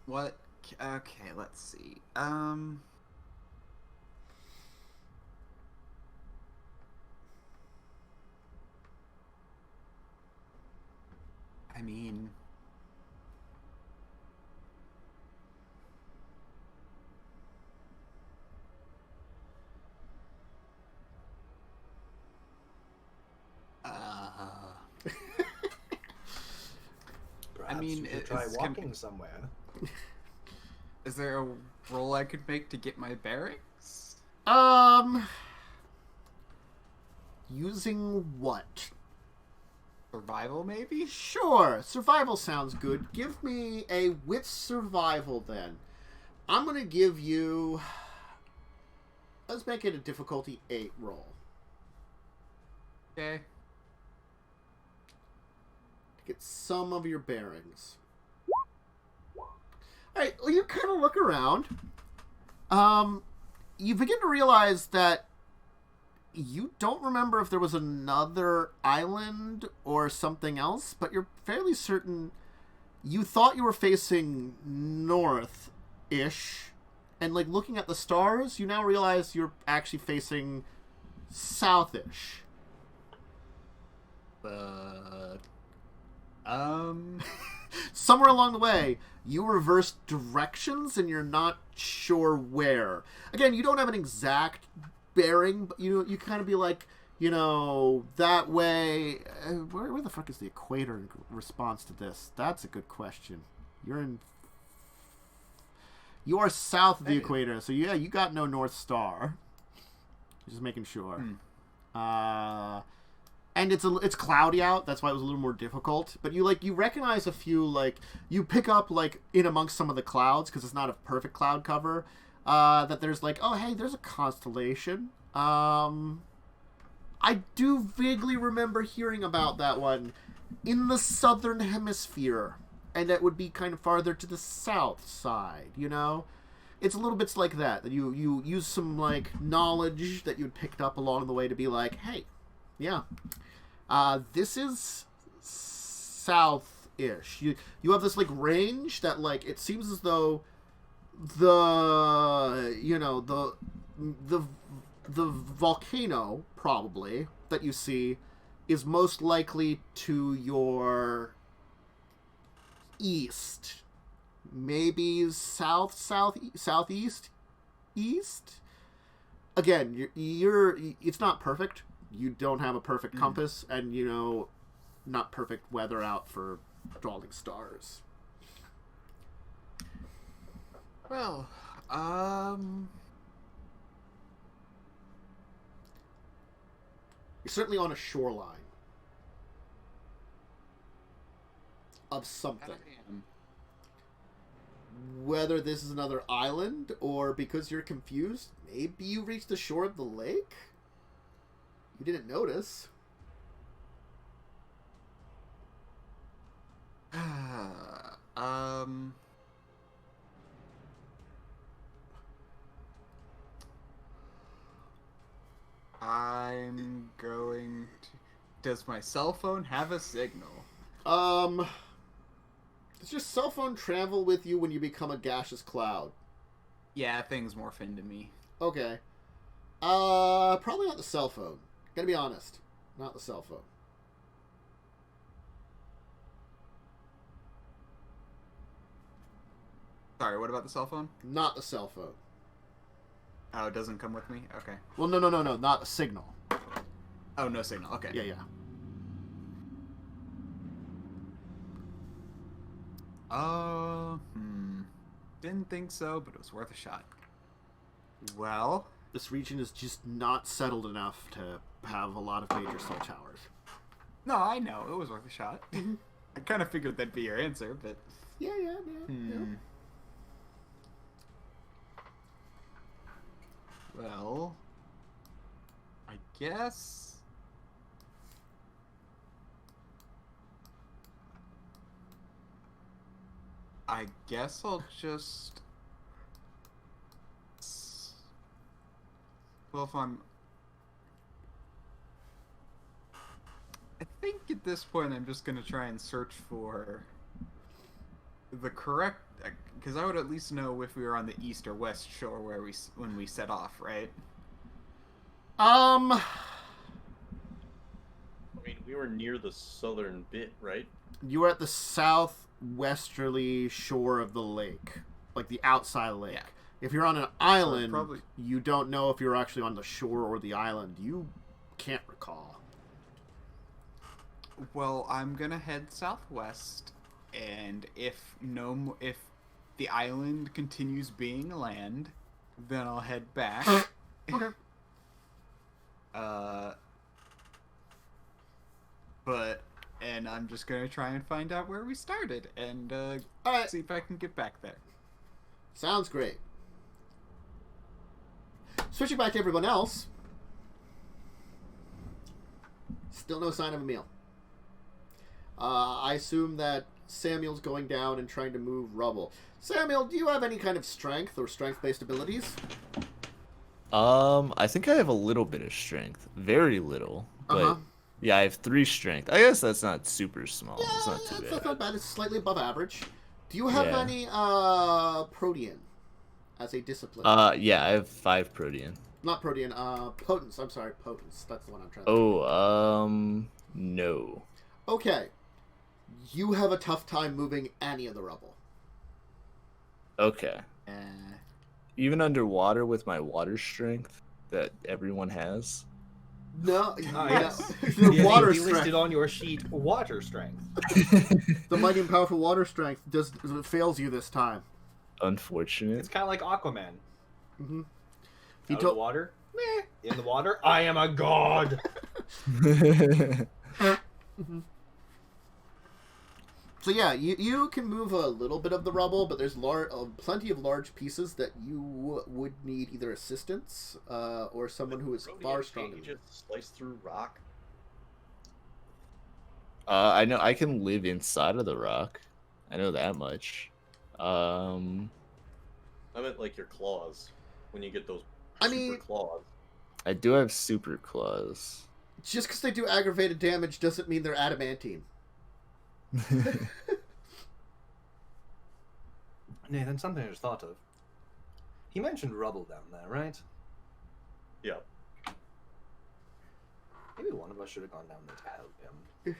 What? Okay, let's see. I mean, mean, you could try it's walking somewhere. Is there a roll I could make to get my bearings? Using what? Survival, maybe? Sure, survival sounds good. Give me a wit survival then. I'm gonna give you... Let's make it a difficulty 8 roll. Okay. To get some of your bearings. Alright, well, you kind of look around. You begin to realize that you don't remember if there was another island or something else, but you're fairly certain you thought you were facing north-ish, and like looking at the stars, you now realize you're actually facing south-ish. Somewhere along the way, you reversed directions and you're not sure where. Again, you don't have an exact bearing, but you kind of be like, that way. Where the fuck is the equator in response to this? That's a good question. You are south of the equator, so yeah, you got no North Star. Just making sure. And it's cloudy out. That's why it was a little more difficult. But you recognize a few, you pick up in amongst some of the clouds, because it's not a perfect cloud cover. That there's oh hey, there's a constellation. I do vaguely remember hearing about that one in the southern hemisphere, and that would be kind of farther to the south side. It's a little bit like that you use some knowledge that you'd picked up along the way to be like, hey, yeah, this is south-ish. You have this range that it seems as though the volcano probably that you see is most likely to your east, maybe southeast. Again, you're it's not perfect. You don't have a perfect compass, and not perfect weather out for drawing stars. Well, You're certainly on a shoreline of something. Whether this is another island, or because you're confused, maybe you reached the shore of the lake? You didn't notice. I'm going to... Does my cell phone have a signal? Does your cell phone travel with you when you become a gaseous cloud? Yeah, things morph into me. Okay. Probably not the cell phone. Gotta be honest. Not the cell phone. Sorry, what about the cell phone? Not the cell phone. Oh, it doesn't come with me? Okay. Well, no, not a signal. Oh, no signal. Okay. Yeah. Didn't think so, but it was worth a shot. Well, This region is just not settled enough to have a lot of major cell towers. no, I know. It was worth a shot. I kind of figured that'd be your answer, but... Yeah. Well, I guess... I'll just... Well, if I'm... I think at this point I'm just going to try and search for the correct... Because I would at least know if we were on the east or west shore when we set off, right? I mean, we were near the southern bit, right? You were at the southwesterly shore of the lake. Like the outside lake. Yeah. If you're on an island, you don't know if you're actually on the shore or the island. You can't recall. Well, I'm going to head southwest and if the island continues being land, then I'll head back. Okay. And I'm just gonna try and find out where we started and Alright. see if I can get back there. Sounds great. Switching back to everyone else. Still no sign of Emil. I assume that Samuel's going down and trying to move rubble. Samuel, do you have any kind of strength or strength-based abilities? I think I have a little bit of strength. Very little. But yeah, I have 3 strength. I guess that's not super small. Yeah, it's not too bad. That's not bad. It's slightly above average. Do you have any protean as a discipline? Yeah, I have 5 protean. Not protean, potence. I'm sorry, potence. That's the one I'm trying to no. Okay. You have a tough time moving any of the rubble. Okay. Even underwater with my water strength that everyone has? No, yes. The water you strength. listed on your sheet water strength. The mighty and powerful water strength fails you this time. Unfortunate. It's kind of like Aquaman. Mm-hmm. Out of the water? Meh. In the water? I am a god! So yeah, you can move a little bit of the rubble, but there's plenty of large pieces that you would need either assistance or someone who is far stronger. You just slice through rock. I know I can live inside of the rock. I know that much. I meant like your claws. When you get those super claws. I do have super claws. Just because they do aggravated damage doesn't mean they're adamantine. Nathan, something I just thought of. He mentioned rubble down there, right? Yeah. Maybe one of us should have gone down there to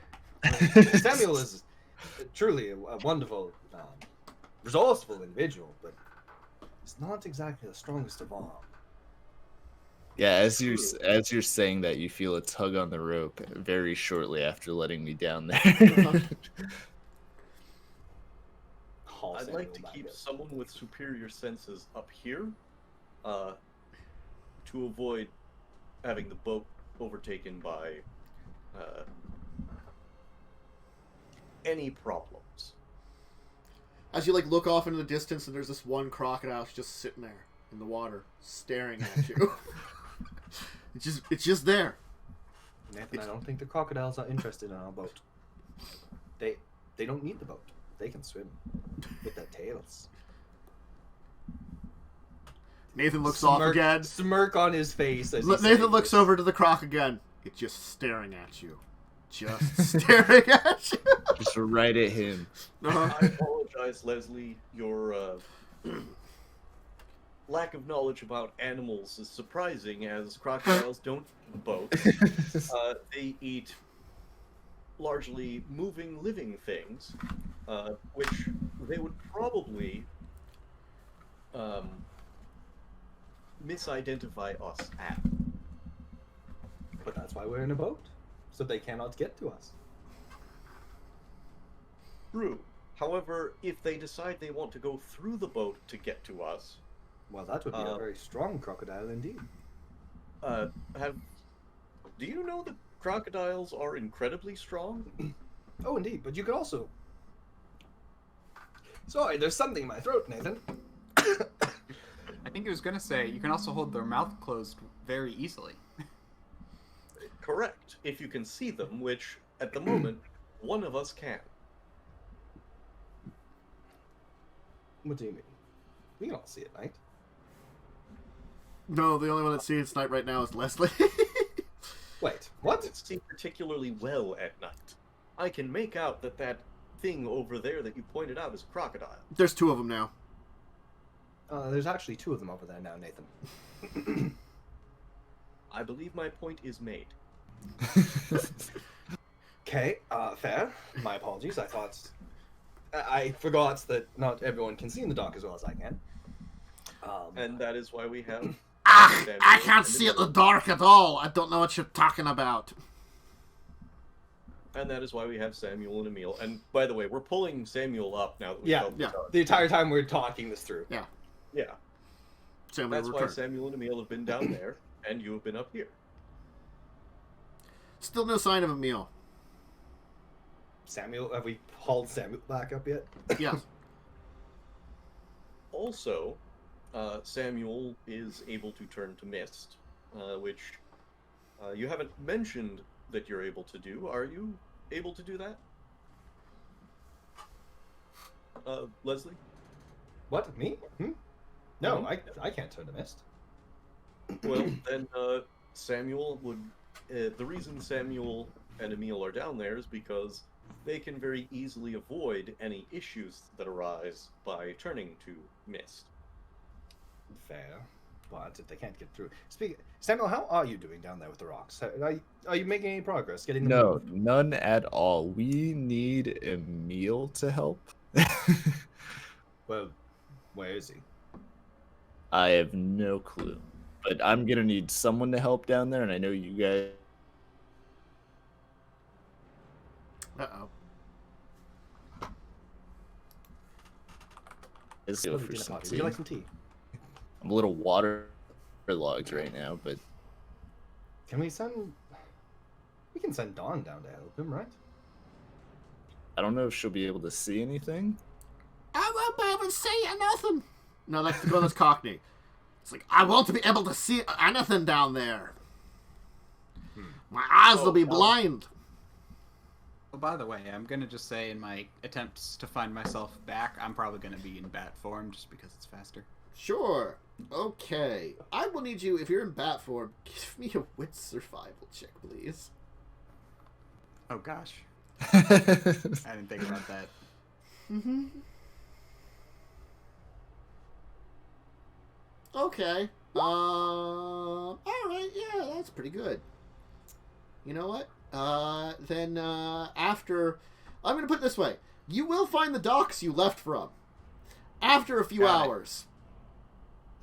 help him. Samuel is truly a wonderful, resourceful individual, but he's not exactly the strongest of all. Yeah, as you're saying that, you feel a tug on the rope very shortly after letting me down there. I'd like to keep someone with superior senses up here, to avoid having the boat overtaken by any problems. As you look off into the distance, and there's this one crocodile just sitting there in the water, staring at you. It's just there. Nathan, I don't think the crocodiles are interested in our boat. They don't need the boat. They can swim with their tails. Nathan looks off again. Smirk on his face. As Nathan looks over to the croc again. It's just staring at you. Just staring at you. Just right at him. Uh-huh. I apologize, Leslie. Your lack of knowledge about animals is surprising, as crocodiles don't eat boats. They eat largely moving, living things, which they would probably misidentify us at. But that's why we're in a boat, so they cannot get to us. True. However, if they decide they want to go through the boat to get to us, Well, that would be a very strong crocodile indeed. do you know that crocodiles are incredibly strong? Oh, indeed, but you could also... Sorry, there's something in my throat, Nathan. I think he was gonna say you can also hold their mouth closed very easily. Correct, if you can see them, which, at the moment, one of us can. What do you mean? We can all see at night. No, the only one that sees night right now is Leslie. Wait, what? It see particularly well at night. I can make out that thing over there that you pointed out is a crocodile. There's 2 of them now. There's actually 2 of them over there now, Nathan. I believe my point is made. Okay, fair. My apologies. I forgot that not everyone can see in the dark as well as I can. And that is why we have... I can't see in the dark at all. I don't know what you're talking about. And that is why we have Samuel and Emil. And by the way, we're pulling Samuel up now that we've Yeah, helped yeah. Doug. The entire time we're talking this through. Yeah. Yeah. Samuel That's why returned. Samuel and Emil have been down there, and you have been up here. Still no sign of Emil. Samuel, have we hauled Samuel back up yet? Yes. Also, Samuel is able to turn to mist, which you haven't mentioned that you're able to do. Are you able to do that? Leslie? What? Me? No, I can't turn to mist. Well, then Samuel would... the reason Samuel and Emil are down there is because they can very easily avoid any issues that arise by turning to mist. Fair. But if they can't get through... Samuel, how are you doing down there with the rocks? Are you making any progress getting them No, moved? none at all. We need Emil to help. Well, where is he? I have no clue. But I'm gonna need someone to help down there, and I know you guys. Uh-oh. Let's go Lovely for dinner some party. Would tea. you like some tea? I'm a little waterlogged right now, but Can we send... We can send Dawn down to help him, right? I don't know if she'll be able to see anything. I won't be able to see nothing. No, that's the brother's Cockney. It's like, I won't be able to see anything down there. My eyes will be blind. Oh, by the way, I'm gonna just say in my attempts to find myself back, I'm probably gonna be in bat form just because it's faster. Sure. Okay. I will need you, if you're in bat form, give me a wit survival check, please. Oh gosh, I didn't think about that. Mm-hmm. Okay. Alright, yeah, that's pretty good. You know what? Then, after... I'm gonna put it this way. You will find the docks you left from. After a few Got it. hours.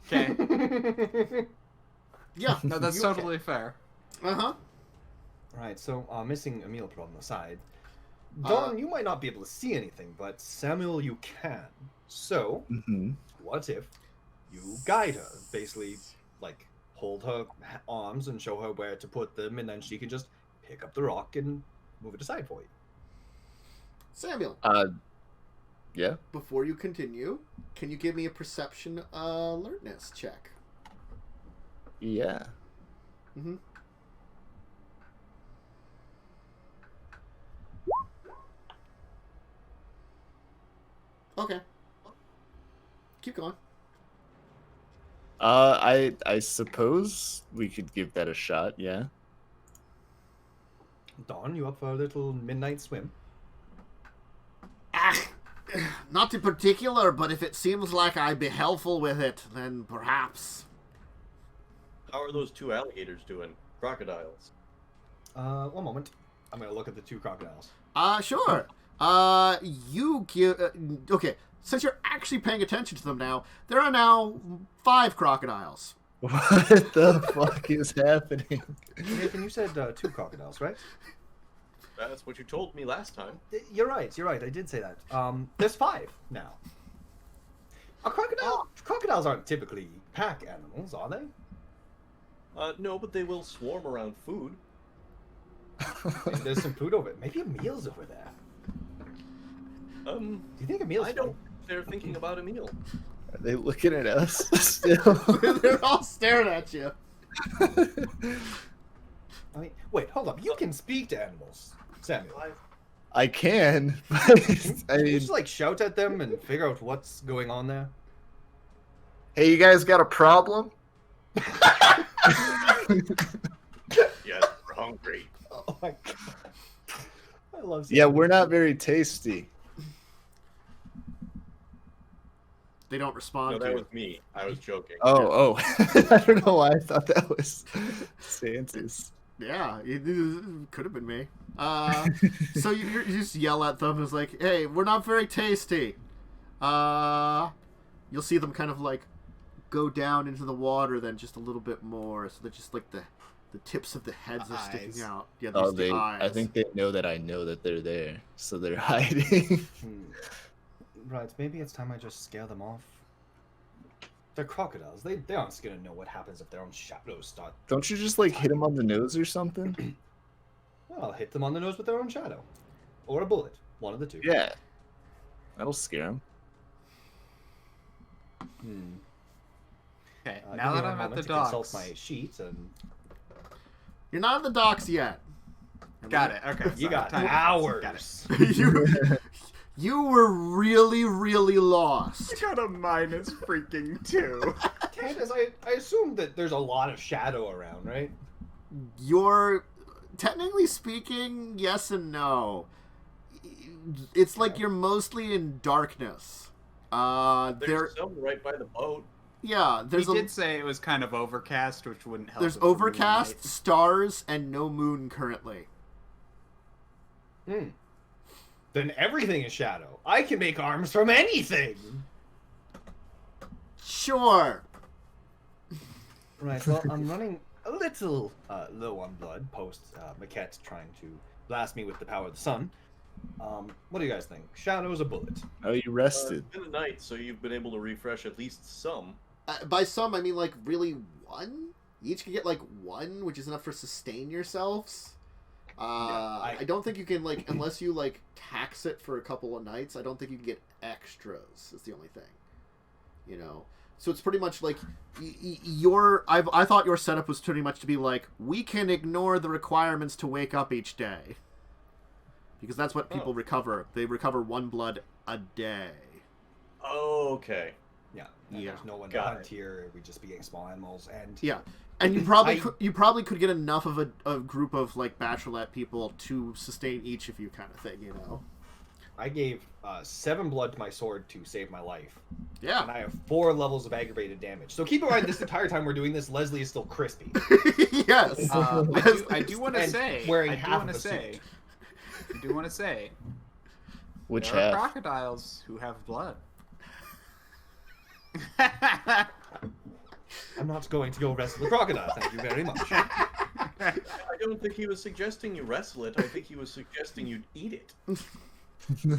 Okay. Yeah. No, that's you- totally fair. Uh-huh. Right, so missing Emil problem aside, Dawn, you might not be able to see anything, but Samuel, you can. So, Mm-hmm. what if you guide her? Basically, like, hold her arms and show her where to put them, and then she can just pick up the rock and move it aside for you. Samuel, Yeah. before you continue, can you give me a perception alertness check? Yeah. Mm-hmm. Okay. Keep going. I suppose we could give that a shot. Yeah. Dawn, you up for a little midnight swim? Ah, not in particular, but if it seems like I'd be helpful with it, then perhaps. How are those two alligators doing? Crocodiles. One moment. I'm gonna look at the two crocodiles. Sure. You give... okay, since you're actually paying attention to them now, there are now 5 crocodiles. What the fuck is happening? Nathan, you said 2 crocodiles, right? That's what you told me last time. You're right, I did say that. There's 5 now. Crocodiles aren't typically pack animals, are they? No, but they will swarm around food. There's some food over it. Maybe Emil's over there. Do you think Emil's I don't think they're thinking about Emil. Are they looking at us still? They're all staring at you. I mean, wait, hold up. You can speak to animals, Samuel. I can. Can I you mean, just like shout at them and figure out what's going on there? hey, you guys got a problem? Yes, we're hungry. Oh my god. I love Yeah, Samuel. we're not very tasty. They don't No, respond to that you. was me. I was joking. Oh. I don't know why I thought that was Santa's. Yeah, it could have been me. So you just yell at them. It's like, hey, we're not very tasty. You'll see them kind of like go down into the water then just a little bit more. So they're just like the The tips of the heads are sticking Eyes. out. Yeah, Oh, there's the eyes. I think they know that they're there, so they're hiding. Right, maybe it's time I just scare them off. They're crocodiles. They aren't gonna know what happens if their own shadows start. Don't you just like hit them on the nose or something? Well, I'll hit them on the nose with their own shadow. Or a bullet. One of the two. Yeah, that'll scare them. Okay, Give now me that one I'm at moment the to consult docks. my sheet and You're not at the docks yet. Got it. Okay. you sorry, got time hours. difference. Got it. you were really, really lost. I got a minus freaking 2. Candace, I assume that there's a lot of shadow around, right? You're, technically speaking, yes and no. It's like you're mostly in darkness. There's some right by the boat. Yeah, He there's did say it was kind of overcast, which wouldn't help. there's with the moon overcast, light. stars, and no moon currently. Then everything is shadow. I can make arms from anything. Sure. Right, well, I'm running a little low on blood post Maquette trying to blast me with the power of the sun. What do you guys think? Shadows, a bullet? Oh, you rested. It's been a night, so you've been able to refresh at least some. By some, I mean like really one. You each can get like one, which is enough for sustain yourselves. I don't think you can like unless you like tax it for a couple of nights. I don't think you can get extras. Is the only thing, you know. So it's pretty much like I thought your setup was pretty much to be like we can ignore the requirements to wake up each day, because that's what people recover. They recover 1 blood a day. Oh, okay. Yeah. Yeah. There's no one to Got hunt it. here. We just be small animals and Yeah. And you probably could get enough of a group of like bachelorette people to sustain each of you, kind of thing, you know. I gave 7 blood to my sword to save my life. Yeah. And I have 4 levels of aggravated damage. So keep in mind, this entire time we're doing this, Leslie is still crispy. Yes. I do want to And say. wearing I do half want of to a say. suit. I do want to say. Which There are half? crocodiles who have blood. I'm not going to go wrestle the crocodile, thank you very much. I don't think he was suggesting you wrestle it. I think he was suggesting you eat it.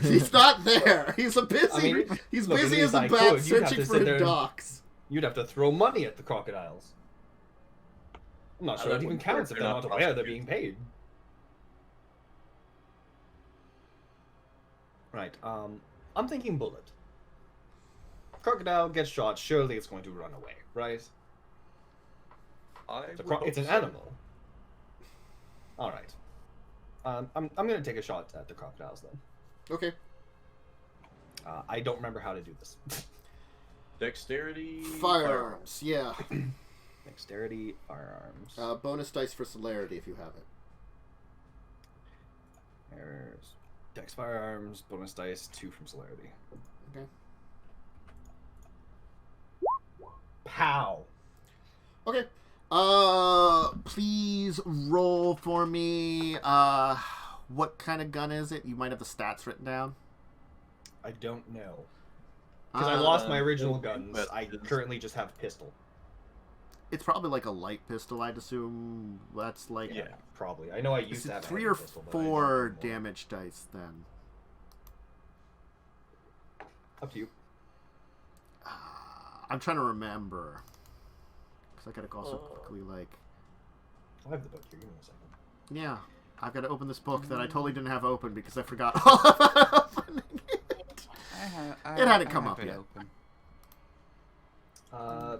He's not there. He's busy. I mean, he's look, busy at as a least I bat could. You'd have searching to for sit his there and- docks. You'd have to throw money at the crocodiles. I'm not sure that it even wouldn't counts work. if they're not They're aware not they're being paid. Right, I'm thinking bullet. Crocodile gets shot, surely it's going to run away, right? It's an animal. Alright. I'm gonna take a shot at the crocodiles then. Okay. I don't remember how to do this. Dexterity. Firearms. Yeah. Dexterity, firearms. Bonus dice for celerity if you have it. There's Dex firearms, bonus dice, 2 from celerity. Okay. Pow! Okay. Please roll for me. What kind of gun is it? You might have the stats written down. I don't know. Because I lost my original okay, guns. but I it's- currently just have pistol. It's probably like a light pistol, I'd assume. That's like Yeah, probably. I know I Is used to it have a 3 heavy or pistol, but I don't 4 anymore. damage dice then? Up to you. I'm trying to remember. Because I gotta also quickly, like... I have the book here. Give me a second. Yeah, I've got to open this book that I totally didn't have open because I forgot all about opening it. It hadn't come up yet.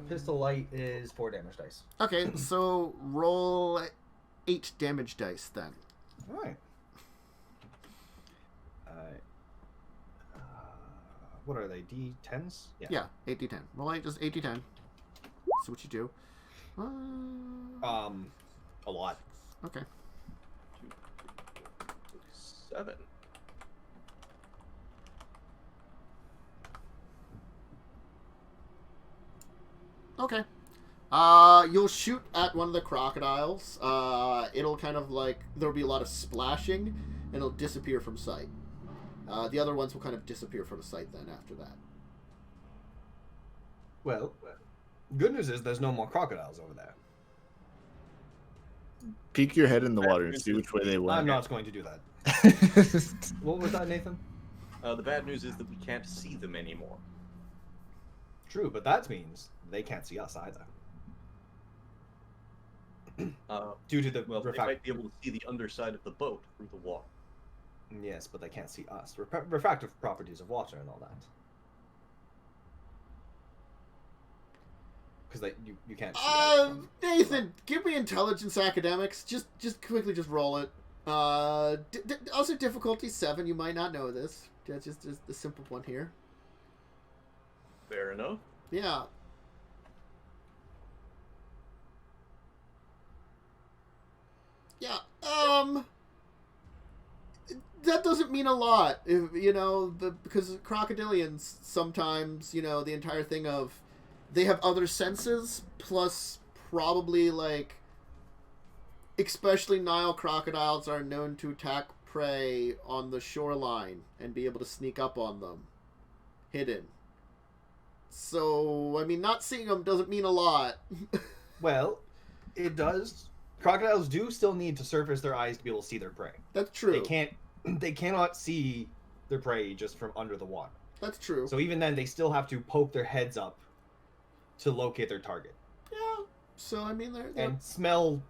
Pistol light is 4 damage dice. Okay, so roll 8 damage dice then. Alright. What are they? D10s? Yeah, 8d10. Roll 8, just 8d10. See what you do. A lot. Okay. 7. Okay. You'll shoot at one of the crocodiles. It'll kind of like, there'll be a lot of splashing, and it'll disappear from sight. The other ones will kind of disappear from sight then after that. Well, good news is there's no more crocodiles over there. peek your head in the Bad water and news see is which way they went. I'm not going to do that. What was that, Nathan? The bad news is that we can't see them anymore. True, but that means they can't see us either. Due to the Well, they might be able to see the underside of the boat through the water. Yes, but they can't see us. Refractive properties of water and all that. Because you can't see us from- Nathan, give me intelligence academics. Just quickly, just roll it. Also difficulty 7. You might not know this. Just the simple one here. Fair enough. Yeah. Yeah. That doesn't mean a lot, if, because crocodilians sometimes, the entire thing of they have other senses, plus probably especially Nile crocodiles are known to attack prey on the shoreline and be able to sneak up on them, hidden. So, I mean, not seeing them doesn't mean a lot. Well, it does. Crocodiles do still need to surface their eyes to be able to see their prey. That's true. They cannot see their prey just from under the water. That's true. So even then, they still have to poke their heads up to locate their target. Yeah. So, I mean, they're And smell,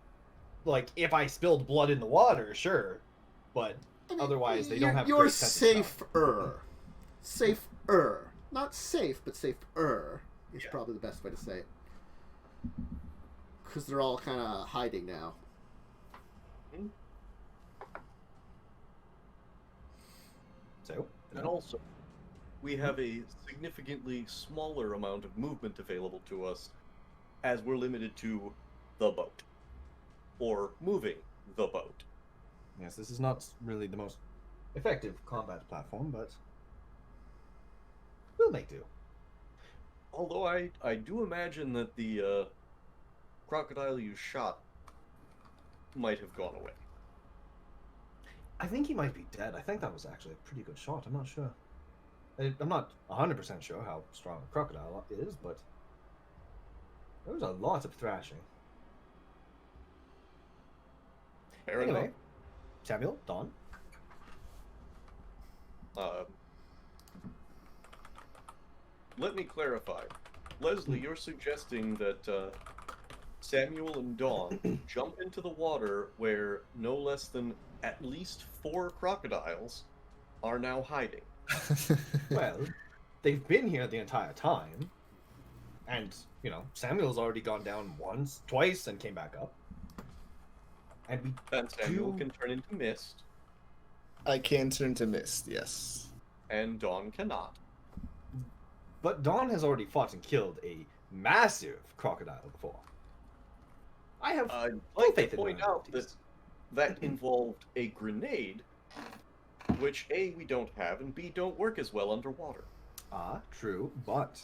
if I spilled blood in the water, sure. But otherwise, they don't have You're great sense of smell. Safer. Not safe, but safer is probably the best way to say it. Because they're all kind of hiding now. So, And also, we have a significantly smaller amount of movement available to us as we're limited to the boat. Or moving the boat. yes, this is not really the most effective combat platform, but we'll make do. Although I do imagine that the crocodile you shot might have gone away. I think he might be dead. I think that was actually a pretty good shot. I'm not sure. I'm not 100% sure how strong a crocodile is, but there was a lot of thrashing. Fair Anyway, enough. Samuel, Dawn. Let me clarify. Leslie, you're suggesting that Samuel and Dawn jump into the water where no less than at least 4 crocodiles are now hiding. Well, they've been here the entire time, and Samuel's already gone down once, twice, and came back up. And And Samuel can turn into mist, I can turn to mist, yes. and Dawn cannot. But Dawn has already fought and killed a massive crocodile before. I have I'd full like to faith in point Dawn's out that abilities. that involved a grenade, which A, we don't have, and B, don't work as well underwater. Ah, true, but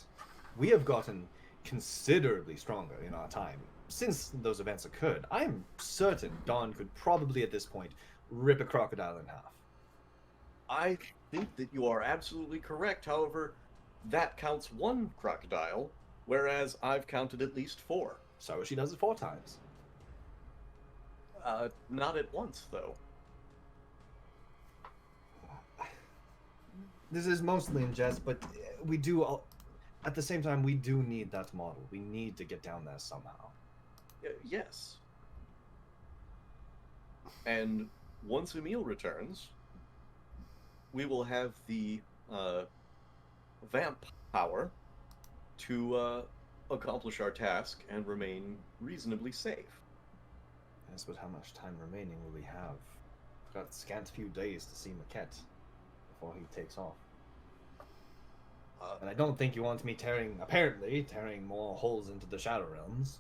we have gotten considerably stronger in our time. Since those events occurred, I am certain Dawn could probably at this point rip a crocodile in half. I think that you are absolutely correct. However, that counts 1 crocodile, whereas I've counted at least 4. So she does it 4 times. Not at once, though. This is mostly in jest, but we do, at the same time, we do need that model. We need to get down there somehow. Yes. And once Emil returns, we will have the vamp power to accomplish our task and remain reasonably safe. Yes, but how much time remaining will we have? We've got scant few days to see Maquette before he takes off. And I don't think you want me tearing more holes into the Shadow Realms.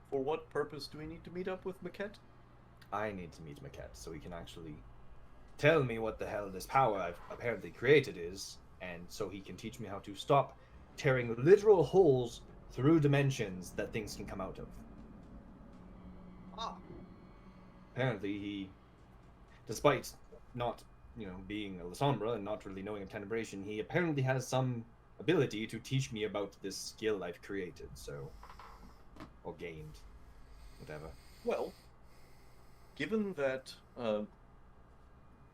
For what purpose do we need to meet up with Maquette? I need to meet Maquette so he can actually tell me what the hell this power I've apparently created is, and so he can teach me how to stop tearing literal holes through dimensions that things can come out of. Apparently he, despite not, being a Lasombra and not really knowing of Tenebration, he apparently has some ability to teach me about this skill I've created, or gained, whatever. Well, given that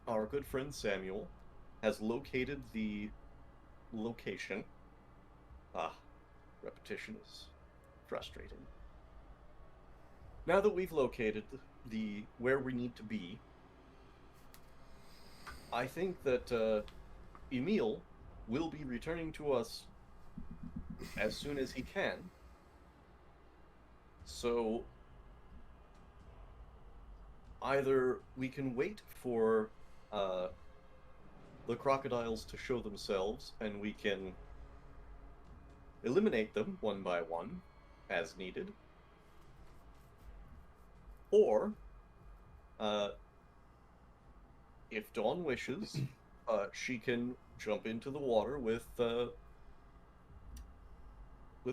our good friend Samuel has located the location. Repetition is frustrating. Now that we've located the where we need to be, I think that Emil will be returning to us as soon as he can. So either we can wait for the crocodiles to show themselves and we can eliminate them one by one as needed, or if Dawn wishes, she can jump into the water with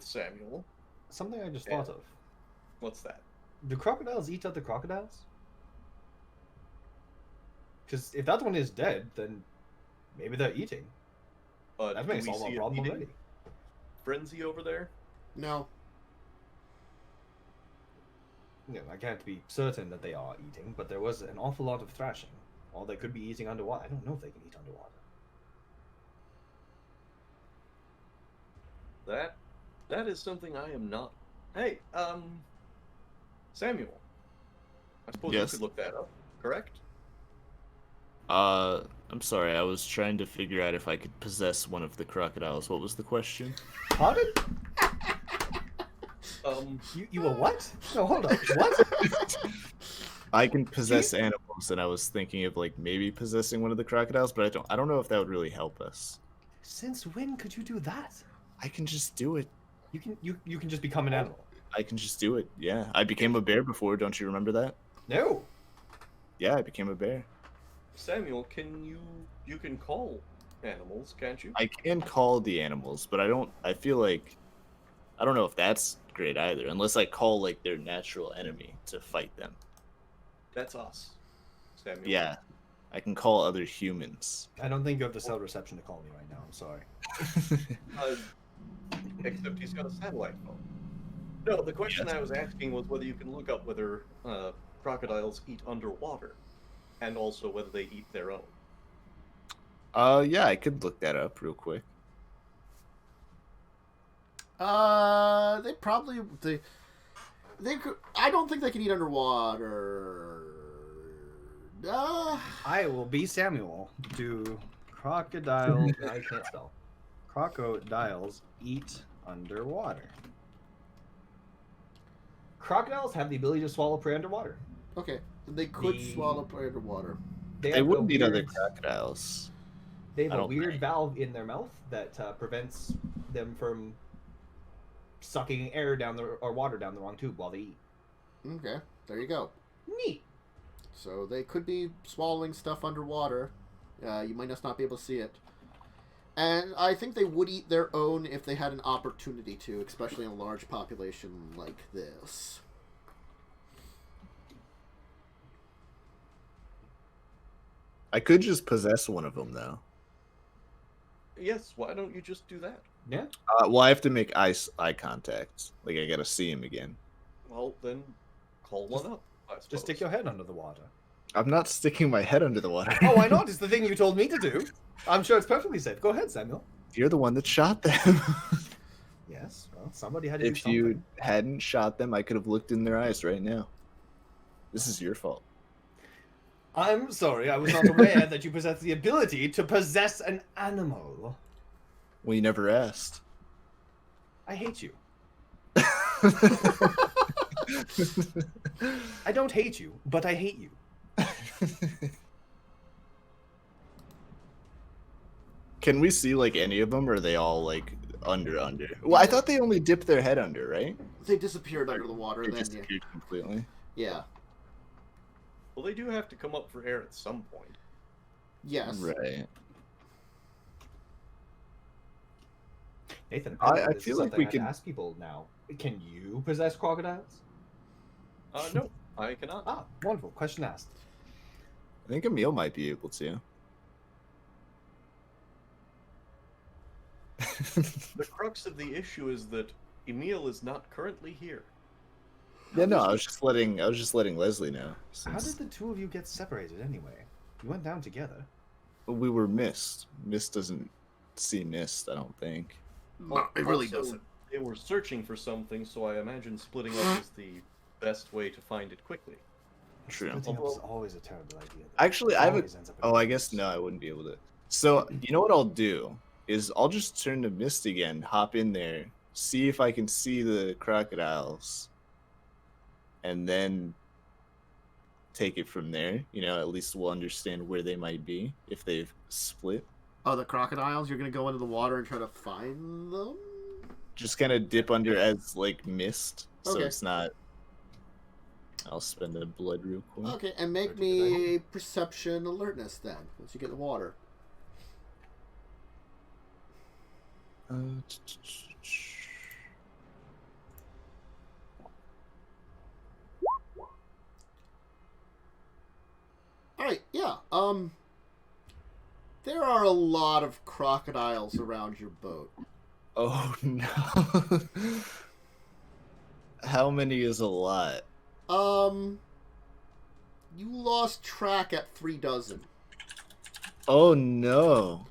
Samuel. Something I just thought of. What's that? Do crocodiles eat other crocodiles? Because if that one is dead, then maybe they're eating. That Do makes we all our see problem eating already. frenzy over there? No. Yeah, I can't be certain that they are eating, but there was an awful lot of thrashing. Or they could be eating underwater. I don't know if they can eat underwater. That is something I am not. Hey, Samuel. I suppose Yes? you could look that up, correct? I'm sorry, I was trying to figure out if I could possess one of the crocodiles. What was the question? Pardon? You were what? No, hold on. What? I can possess animals, and I was thinking of like maybe possessing one of the crocodiles, but I don't know if that would really help us. Since when could you do that? I can just do it. You can just become an animal. I can just do it. Yeah, I became a bear before. Don't you remember that? No. Yeah, I became a bear. Samuel, you can call animals, can't you? I can call the animals, but I feel like I don't know if that's great either, unless I call like their natural enemy to fight them. That's us, Samuel. Yeah, I can call other humans. I don't think you have the cell reception to call me right now. I'm sorry. Except he's got a satellite phone. No, the question I was asking was whether you can look up whether crocodiles eat underwater, and also whether they eat their own. Yeah, I could look that up real quick. They probably they could. I don't think they can eat underwater. I will be Samuel. Do crocodile? I can't spell. Crocodiles eat underwater. Crocodiles have the ability to swallow prey underwater. Okay, they could swallow prey underwater. They wouldn't eat other crocodiles. They have I a don't weird think. valve in their mouth that prevents them from sucking air down or water down the wrong tube while they eat. Okay, there you go. Neat. So they could be swallowing stuff underwater. You might just not be able to see it. And I think they would eat their own if they had an opportunity to, especially in a large population like this. I could just possess one of them though. Yes, why don't you just do that? Yeah. Well, I have to make eye contact. Like I gotta see him again. Well, then call one up, I suppose. Just stick your head under the water. I'm not sticking my head under the water. Oh, why not? It's the thing you told me to do. I'm sure it's perfectly safe. Go ahead, Samuel. You're the one that shot them. Yes. Well, somebody had to do If something. you hadn't shot them, I could have looked in their eyes right now. This is your fault. I'm sorry, I was not aware that you possess the ability to possess an animal. Well, you never asked. I hate you. I don't hate you, but I hate you. Can we see like any of them, or are they all like under? Well, I thought they only dipped their head under, right? They disappeared under the water, They then disappeared completely. yeah. Well, they do have to come up for air at some point. Yes. Right. Nathan, I this is feel like something we I have to could- ask people now. Can you possess crocodiles? No, I cannot. Ah, wonderful. Question asked. I think Emil might be able to. The crux of the issue is that Emil is not currently here. Yeah, no, I was just letting Leslie know. How Since did the two of you get separated anyway? You went down together. we were mist. Mist doesn't see mist, I don't think. No, it really Also, doesn't. They were searching for something, so I imagine splitting up is the best way to find it quickly. True. Splitting up is always a terrible idea. Actually, It I have a. always ends up in Oh, I problems. guess no, I wouldn't be able to. So you know what I'll do is I'll just turn to mist again, hop in there, see if I can see the crocodiles, and then take it from there. You know, at least we'll understand where they might be if they've split. Oh, the crocodiles? You're gonna go into the water and try to find them? Just kind of dip under as like mist, so Okay. it's not. I'll spend a blood real quick. Okay, and make Search me a perception alertness then, once you get in the water. Alright, yeah, there are a lot of crocodiles around your boat. Oh no! How many is a lot? You lost track at 3 dozen. Oh no!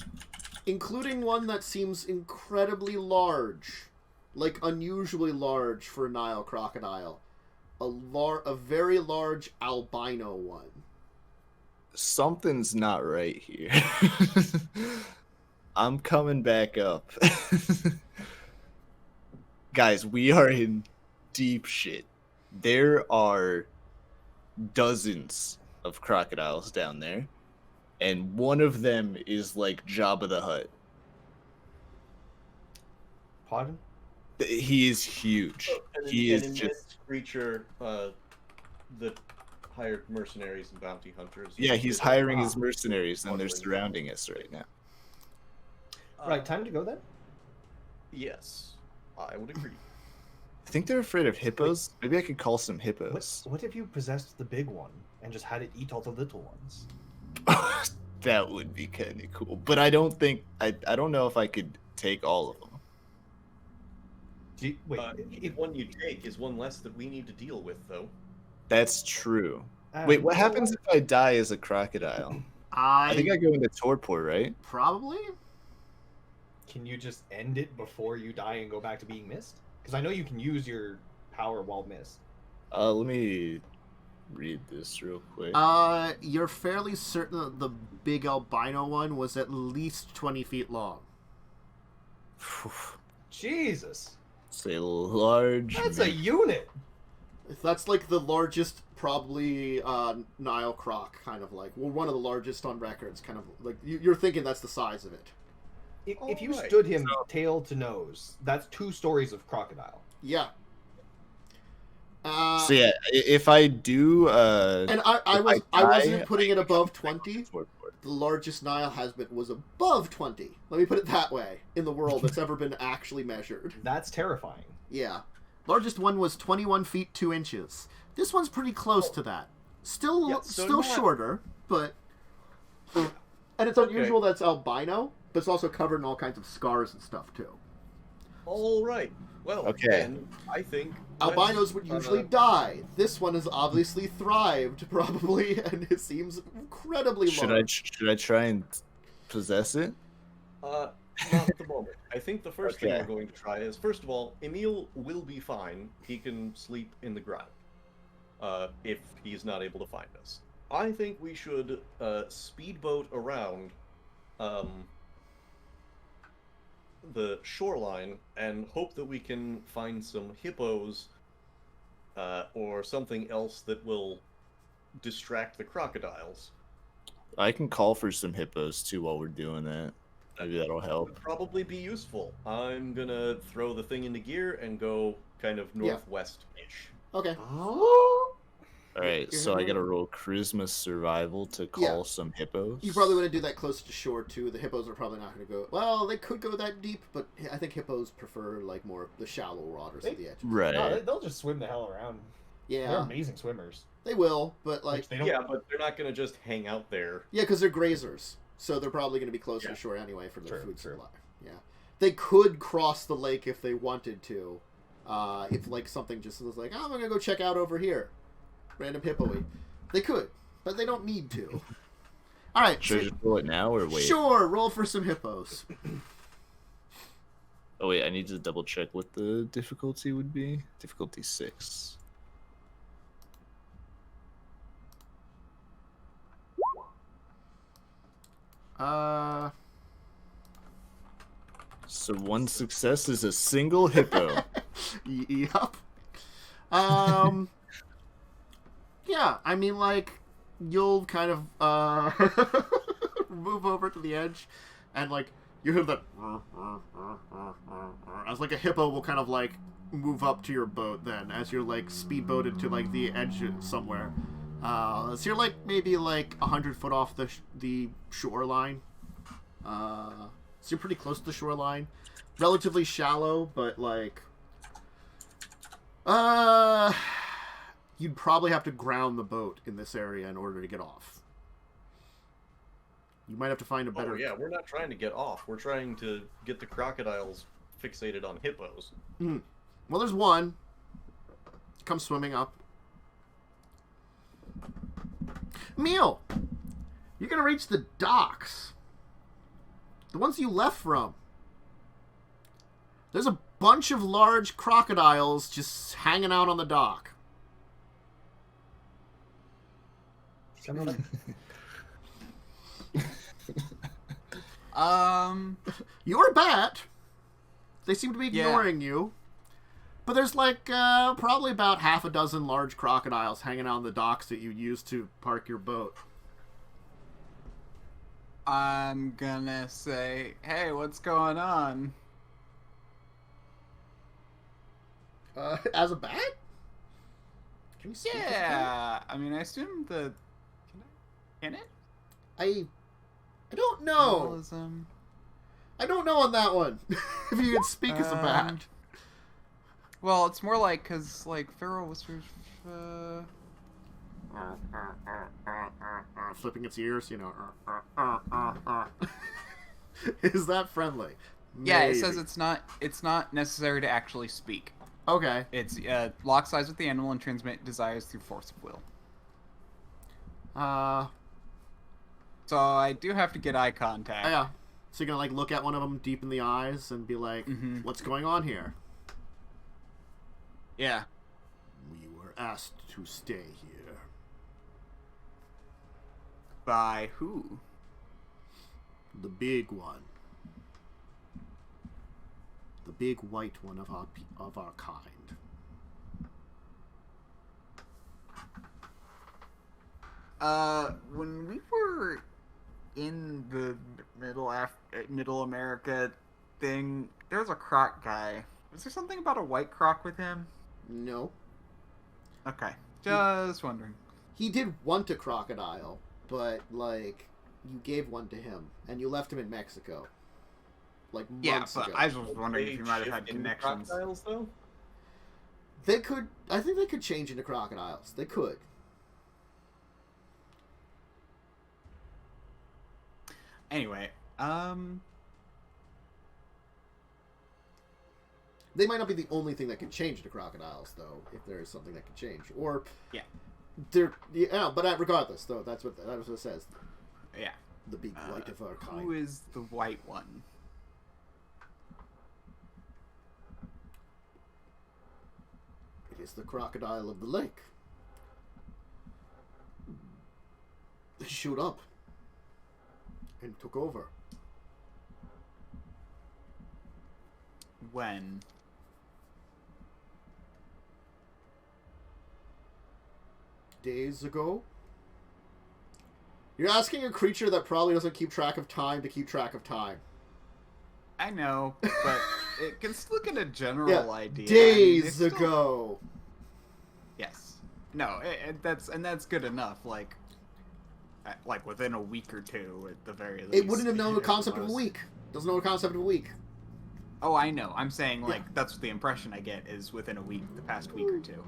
Including one that seems incredibly large. Like, unusually large for a Nile crocodile. A very large albino one. Something's not right here. I'm coming back up. Guys, we are in deep shit. There are dozens of crocodiles down there, and one of them is like Jabba the Hutt. Pardon? He is huge. And He in is this just creature, the hired mercenaries and bounty hunters. yeah. He's hiring his mercenaries, and they're surrounding us right now. Right, time to go then? Yes, I would agree. I think they're afraid of hippos. Maybe I could call some hippos. What if you possessed the big one and just had it eat all the little ones? That would be kind of cool, but I don't think I don't know if I could take all of them. Wait, Each one you take is one less that we need to deal with, though. That's true. Wait, what happens if I die as a crocodile? I think I go into torpor, right? Probably? Can you just end it before you die and go back to being mist? Because I know you can use your power while mist. Let me read this real quick. You're fairly certain that the big albino one was at least 20 feet long. Jesus! Say large. That's a unit! That's like the largest, probably, Nile croc, kind of like. Well, one of the largest on records, kind of like. You're thinking that's the size of it. If you Alright. stood him tail to nose, that's 2 stories of crocodile. Yeah. So yeah, if I do, And I wasn't putting it above 20. Torpor. The largest Nile was above 20. Let me put it that way. In the world that's ever been actually measured. That's terrifying. Yeah. Largest one was 21 feet 2 inches. This one's pretty close to that. Still, Yeah, so still not- shorter, but. And it's unusual that it's albino, but it's also covered in all kinds of scars and stuff too. All right. Well, Okay. then I think Albinos would usually die. This one has obviously thrived, probably, and it seems incredibly Should large. I try and possess it? Not at the moment. I think the first thing Okay. we're going to try is, first of all, Emil will be fine. He can sleep in the ground if he's not able to find us. I think we should speedboat around the shoreline and hope that we can find some hippos or something else that will distract the crocodiles. I can call for some hippos too while we're doing that. Maybe that'll help. Would probably be useful. I'm gonna throw the thing into gear and go kind of northwest-ish. Okay. All right, so I gotta roll charisma survival to call some hippos. You probably want to do that closer to shore too. The hippos are probably not going to go. Well, they could go that deep, but I think hippos prefer like more the shallow waters at the edge. Right. No, they'll just swim the hell around. They're Yeah, amazing swimmers. they will, but like Which they don't. Yeah, but they're not gonna just hang out there. yeah, because they're grazers, so they're probably going to be closer Yeah. to shore anyway for their True, food true. supply. Yeah, they could cross the lake if they wanted to, If like something just was like, oh, I'm gonna go check out over here, random hippo-y. They could, but they don't need to. All right, Should I just roll it now or wait? Sure, roll for some hippos. Oh wait, I need to double check what the difficulty would be. Difficulty 6. So one success is a single hippo. Yep. Yeah, I mean, like, you'll kind of move over to the edge, and like you hear that as like a hippo will kind of like move up to your boat. Then as you're like speedboated to like the edge somewhere, so you're like maybe like 100 foot off the shoreline. So you're pretty close to the shoreline, relatively shallow, but like you'd probably have to ground the boat in this area in order to get off. You might have to find a better... Oh, yeah, we're not trying to get off. We're trying to get the crocodiles fixated on hippos. Mm. Well, there's one. Come swimming up. Emil! You're going to reach the docks. The ones you left from. There's a bunch of large crocodiles just hanging out on the dock. You're a bat. They seem to be ignoring you. But there's like probably about half a dozen large crocodiles hanging out on the docks that you use to park your boat. I'm gonna say, hey, what's going on? As a bat? Can you speak as a bat? Yeah, I mean, I assume the... Can it? I don't know. Journalism. I don't know on that one. If you can speak as a bat. Well, it's more like, because, like, feral whispers... Flipping its ears, you know. Is that friendly? Yeah, it Maybe. says it's not necessary to actually speak. Okay. It's locks eyes with the animal and transmit desires through force of will. So I do have to get eye contact. Yeah. So you're gonna like look at one of them deep in the eyes and be like, "What's going on here?" Yeah. We were asked to stay here. By who? The big one. The big white one of our kind. When we were in the Middle America thing, there was a croc guy. Was there something about a white croc with him? No. Okay. Just wondering. He did want a crocodile, but like you gave one to him and you left him in Mexico. Like months but ago. I was wondering if you might have had connections. Crocodiles, though? They could. I think they could change into crocodiles. They could. Anyway, They might not be the only thing that can change into crocodiles, though. If there is something that can change, or they're but regardless, though, that's what it says. Yeah. The big white of our kind. Who is the white one? It is the crocodile of the lake. They showed up and took over. When? Days ago. You're asking a creature that probably doesn't keep track of time to keep track of time. I know, but it can still get a general idea. Days I mean, ago. Yes. No, that's good enough. Like within a week or two, at the very least. It wouldn't have known the concept of a week. Doesn't know the concept of a week. Oh, I know. I'm saying that's the impression I get is within a week, the past week or two.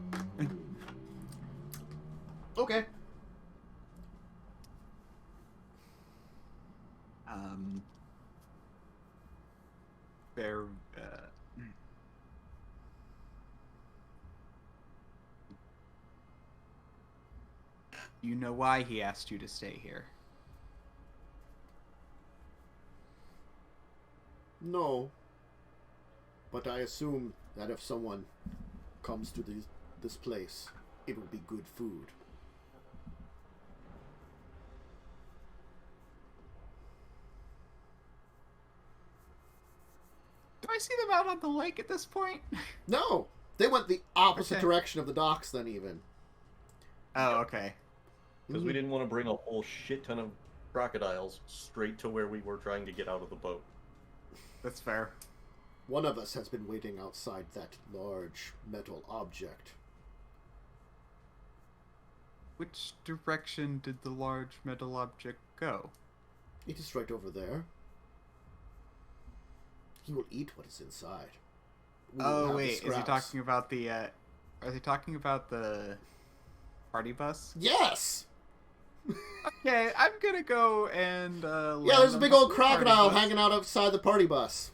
Okay. They're You know why he asked you to stay here? No. But I assume that if someone comes to this place, it will be good food. Do I see them out on the lake at this point? No! They went the opposite Okay. direction of the docks then even. Oh, okay. Because we didn't want to bring a whole shit ton of crocodiles straight to where we were trying to get out of the boat. That's fair. One of us has been waiting outside that large metal object. Which direction did the large metal object go? It is right over there. He will eat what is inside. We will Oh have the wait, is he scraps. talking about the? Are they talking about the party bus? Yes! Okay, I'm gonna go and. Yeah, there's a big old crocodile hanging out outside the party bus.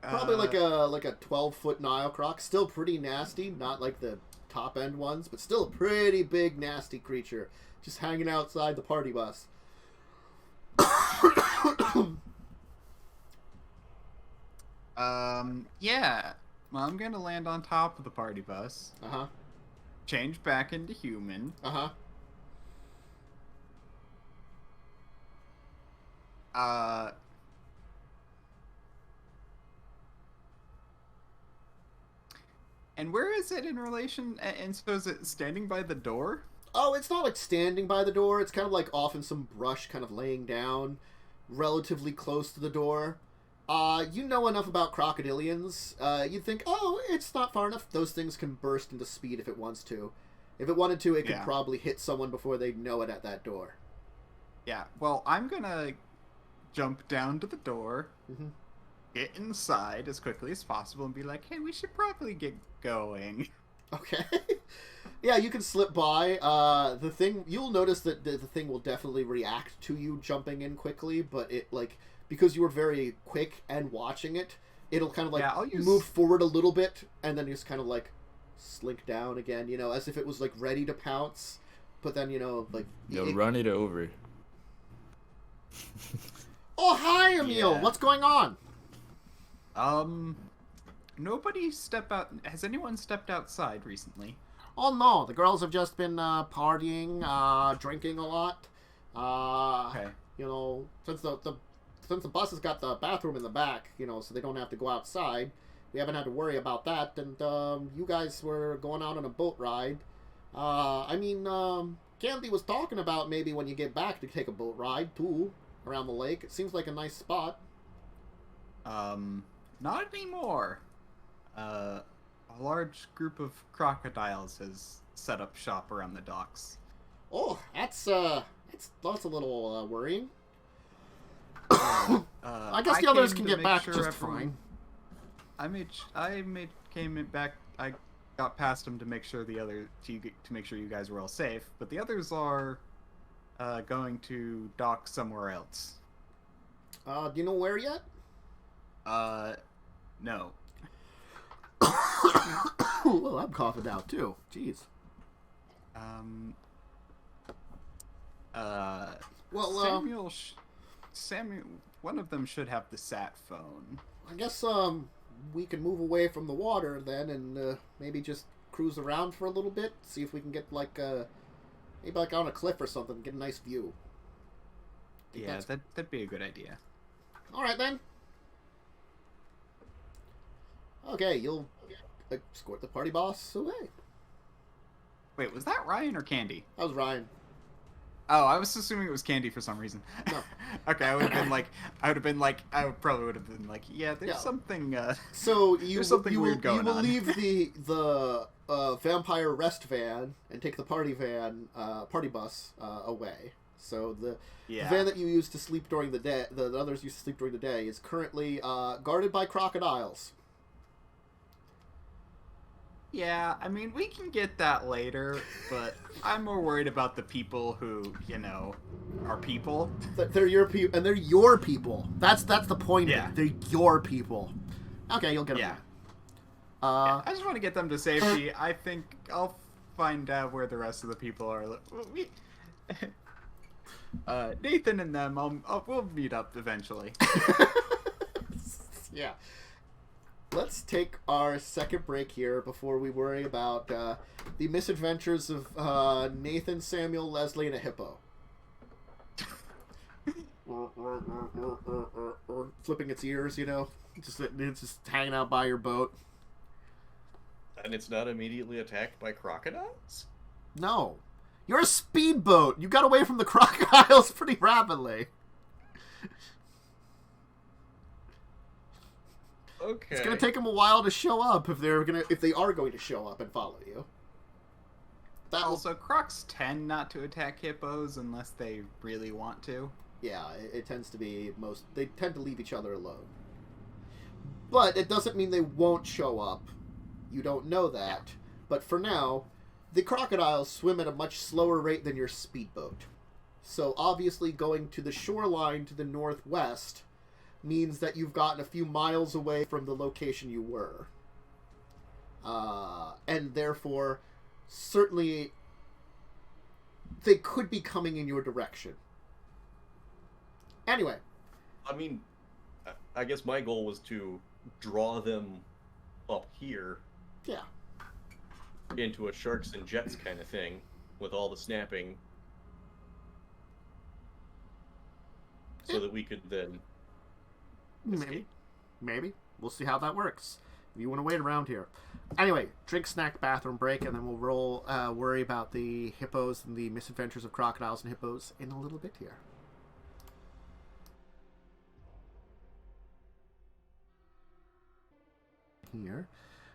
Probably like a 12-foot Nile croc. Still pretty nasty, not like the top end ones, but still a pretty big nasty creature, just hanging outside the party bus. Yeah. Well, I'm gonna land on top of the party bus. Uh-huh. Change back into human. Uh-huh. And where is it in relation? And so is it standing by the door? Oh, it's not like standing by the door. It's kind of like off in some brush, kind of laying down, relatively close to the door. You know enough about crocodilians. You'd think, oh, it's not far enough. Those things can burst into speed if it wants to. If it wanted to, it could Yeah. probably hit someone before they'd know it at that door. Yeah. Well, I'm gonna jump down to the door, Mm-hmm. get inside as quickly as possible, and be like, "Hey, we should probably get going." Okay. Yeah, you can slip by. The thing, you'll notice that the thing will definitely react to you jumping in quickly, but it, like, because you were very quick and watching it, it'll kind of, like, Yeah, I'll use- move forward a little bit, and then just kind of, like, slink down again, you know, as if it was, like, ready to pounce, but then, you know, like... Yo, run it over. Oh, hi, Emil! Yeah. What's going on? Nobody step out. Has anyone stepped outside recently? Oh, no, the girls have just been, partying, drinking a lot. Okay. You know, since the bus has got the bathroom in the back, you know, so they don't have to go outside. We haven't had to worry about that. And you guys were going out on a boat ride. Candy was talking about maybe when you get back to take a boat ride too around the lake. It seems like a nice spot. Not anymore. A large group of crocodiles has set up shop around the docks. Oh, that's a little worrying. I guess the others can came to get make back sure just everyone- fine. Came back. I got past them to make sure to make sure you guys were all safe. But the others are going to dock somewhere else. Do you know where yet? No. Well, I'm coughing out too. Jeez. Well, Samuel, one of them should have the sat phone. I guess we can move away from the water then, and maybe just cruise around for a little bit. See if we can get maybe like on a cliff or something, get a nice view. Think Yeah, that's- that'd be a good idea. All right then. Okay, you'll escort the party boss away. Wait, was that Ryan or Candy? That was Ryan. Oh, I was assuming it was Candy for some reason. No. Okay, I probably would have been like, yeah, there's Yeah. something. So you There's something you weird will, going you will on. leave the vampire rest van and take the party bus away. So the van that you used to sleep during the day, the others used to sleep during the day, is currently guarded by crocodiles. Yeah, I mean, we can get that later, but I'm more worried about the people who, are people. They're your people, and they're your people. That's the point. Yeah. Of it. They're your people. Okay, you'll get them. Yeah. Yeah. I just want to get them to safety. I think I'll find out where the rest of the people are. Nathan and them, we'll meet up eventually. Yeah. Let's take our second break here before we worry about the misadventures of Nathan, Samuel, Leslie, and a hippo. Flipping its ears, you know, it's just hanging out by your boat. And it's not immediately attacked by crocodiles? No, you're a speedboat. You got away from the crocodiles pretty rapidly. Okay. It's gonna take them a while to show up if they are going to show up and follow you. Also, crocs tend not to attack hippos unless they really want to. Yeah, it tends to be they tend to leave each other alone. But it doesn't mean they won't show up. You don't know that. But for now, the crocodiles swim at a much slower rate than your speedboat. So obviously going to the shoreline to the northwest means that you've gotten a few miles away from the location you were. And therefore, certainly, they could be coming in your direction. Anyway. I mean, I guess my goal was to draw them up here. Yeah. Into a sharks and jets kind of thing, with all the snapping. So that we could then... Maybe. We'll see how that works. If you want to wait around here. Anyway, drink, snack, bathroom break, and then we'll worry about the hippos and the misadventures of crocodiles and hippos in a little bit here. Here,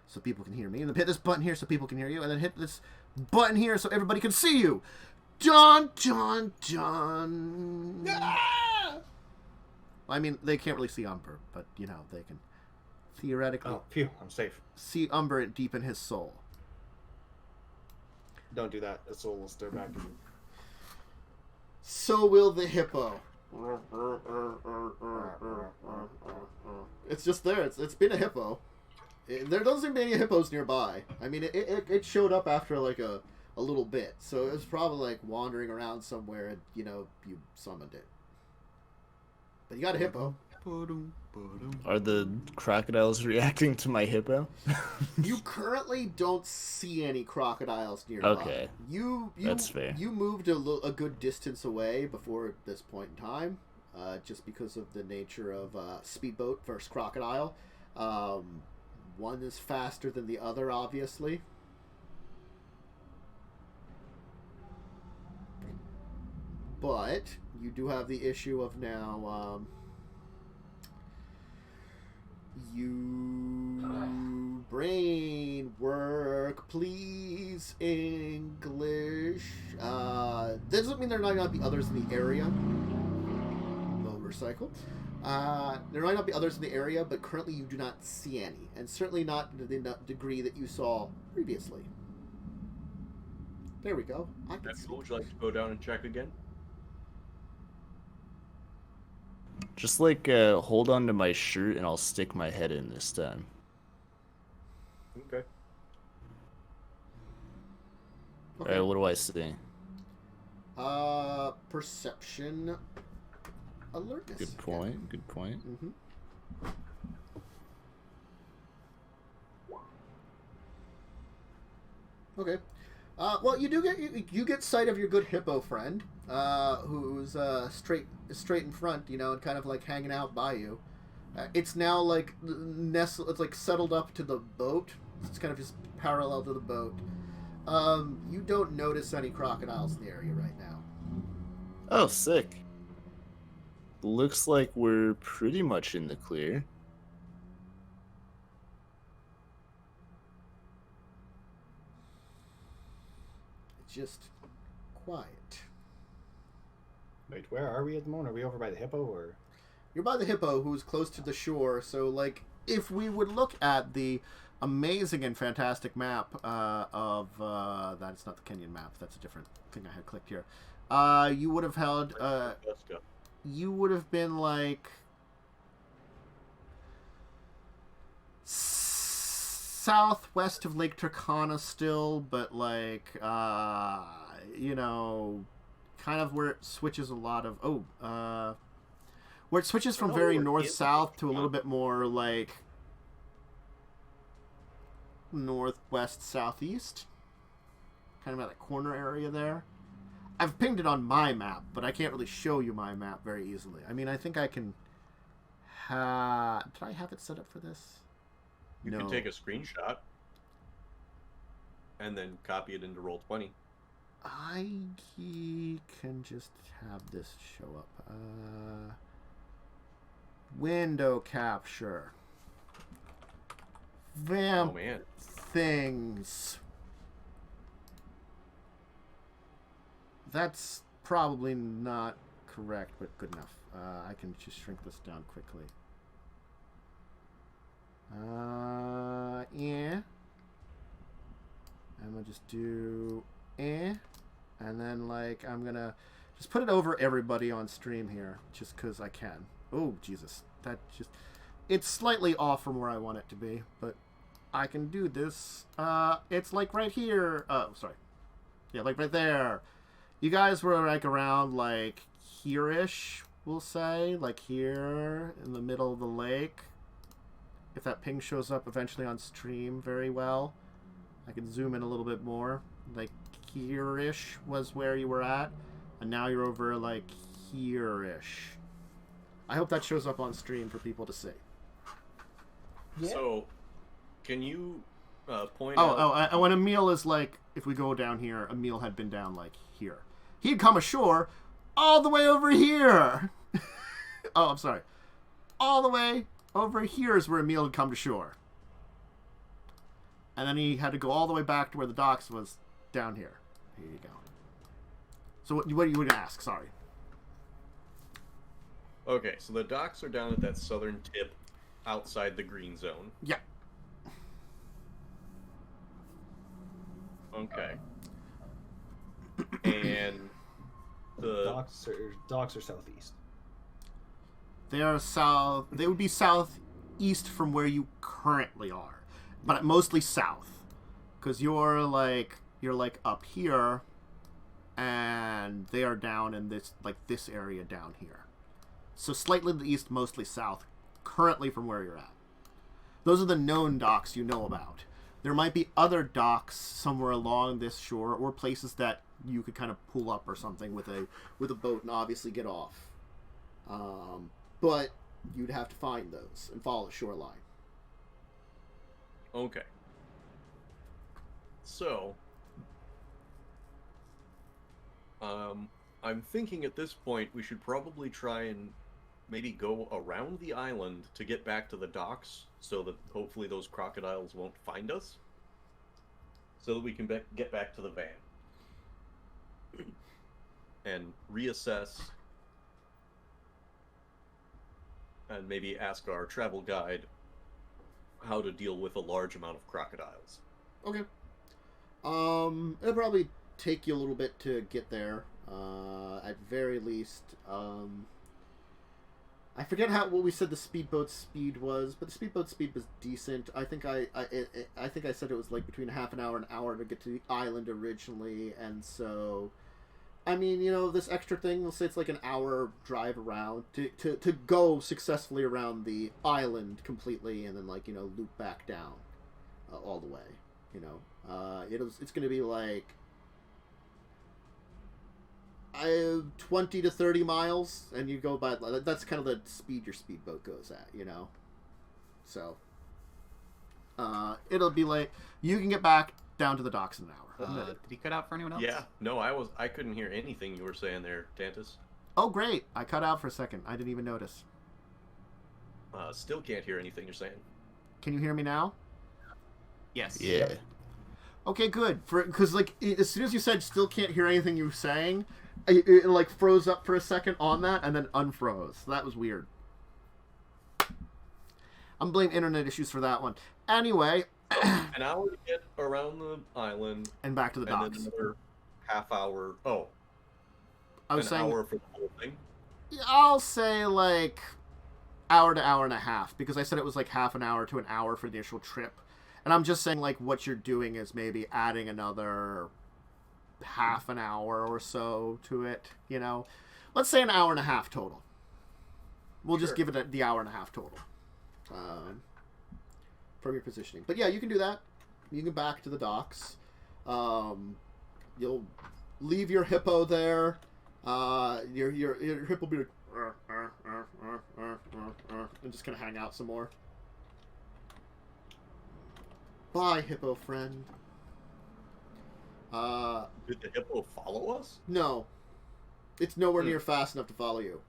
so people can hear me, and then hit this button here so people can hear you, and then hit this button here so everybody can see you. Dun, dun, dun. Ah! I mean, they can't really see Umber, but, you know, they can theoretically... Oh, phew, I'm safe. See Umber deep in his soul. Don't do that. The soul will stir back in you. So will the hippo. It's just there. It's been a hippo. There doesn't seem to be any hippos nearby. I mean, it showed up after, like, a little bit. So it was probably, like, wandering around somewhere and, you know, you summoned it. But you got a hippo. Are the crocodiles reacting to my hippo? You currently don't see any crocodiles nearby. Okay. That's fair. You moved a good distance away before this point in time, just because of the nature of speedboat versus crocodile. One is faster than the other, obviously. But you do have the issue of now, brain work, please, English. Doesn't mean there might not be others in the area. Motorcycle. There might not be others in the area, but currently you do not see any, and certainly not to the degree that you saw previously. There we go. Would you like to go down and check again? Just like hold on to my shirt and I'll stick my head in this time. Okay. Alright, what do I see? Perception, alertness. Good point. Good point. Mm-hmm. Okay. Well, you get sight of your good hippo friend, who's straight in front, you know, and kind of like hanging out by you. It's now like nestled. It's like settled up to the boat. It's kind of just parallel to the boat. You don't notice any crocodiles in the area right now. Oh, sick. Looks like we're pretty much in the clear. Just quiet. Wait, where are we at the moment? Are we over by the hippo, or...? You're by the hippo, who's close to the shore, so, like, if we would look at the amazing and fantastic map of... that's not the Kenyan map, that's a different thing I had clicked here. You would have held... you would have been, like... southwest of Lake Turkana still, but like you know, kind of where it switches a lot of where it switches from very north-south to a little bit more like northwest-southeast. Kind of at that corner area there. I've pinged it on my map, but I can't really show you my map very easily. I mean, I think I can... Did I have it set up for this? You can take a screenshot and then copy it into Roll20. I can just have this show up. Window capture. Vamp Oh man. things. That's probably not correct, but good enough. I can just shrink this down quickly. Yeah. I'm gonna just do and then like I'm gonna just put it over everybody on stream here, just because I can. Oh Jesus, that just it's slightly off from where I want it to be, but I can do this. It's like right here. Oh, sorry. Yeah, like right there. You guys were like around like here-ish, we'll say, like here in the middle of the lake. If that ping shows up eventually on stream very well, I can zoom in a little bit more. Like here-ish was where you were at, and now you're over like here-ish. I hope that shows up on stream for people to see. Yeah. So, can you point out... Oh, when Emil is like, if we go down here, Emil had been down like here. He'd come ashore all the way over here. Oh, I'm sorry. All the way over here is where Emil had come to shore. And then he had to go all the way back to where the docks was down here. Here you go. So what you would ask? Sorry. Okay, so the docks are down at that southern tip outside the green zone. Yeah. Okay. And the docks are southeast. They are south. They would be southeast from where you currently are, but mostly south, because you're like up here, and they are down in this area down here. So slightly to the east, mostly south, currently from where you're at. Those are the known docks you know about. There might be other docks somewhere along this shore, or places that you could kind of pull up or something with a boat and obviously get off. But you'd have to find those and follow the shoreline. Okay. So, I'm thinking at this point we should probably try and maybe go around the island to get back to the docks, so that hopefully those crocodiles won't find us, so that we can get back to the van and reassess and maybe ask our travel guide how to deal with a large amount of crocodiles. Okay. It'll probably take you a little bit to get there. At very least, I forget what we said the speedboat speed was, but the speedboat speed was decent. I think I said it was like between half an hour to get to the island originally, and so, I mean, you know, this extra thing, we'll say it's like an hour drive around to go successfully around the island completely, and then like, you know, loop back down all the way. You know, it's going to be like 20 to 30 miles, and you go by, that's kind of the speed your speedboat goes at, you know. So it'll be like, you can get back down to the docks in an hour. Did he cut out for anyone else? Yeah, no, I couldn't hear anything you were saying there, Tantus. Oh great, I cut out for a second. I didn't even notice. Still can't hear anything you're saying. Can you hear me now? Yes. Yeah. Okay, good. Because like as soon as you said still can't hear anything you were saying, it like froze up for a second on that and then unfroze. So that was weird. I'm blaming internet issues for that one. Anyway. An hour to get around the island. And back to the docks. And then another half hour. Oh. I was saying, hour for the whole thing? I'll say like hour to hour and a half, because I said it was like half an hour to an hour for the initial trip. And I'm just saying, like, what you're doing is maybe adding another half an hour or so to it, you know? Let's say an hour and a half total. We'll just give it the hour and a half total. From your positioning. But yeah, you can do that. You can go back to the docks. You'll leave your hippo there. Your hippo will be like, and just kind of hang out some more. Bye, hippo friend. Did the hippo follow us? No. It's nowhere near fast enough to follow you.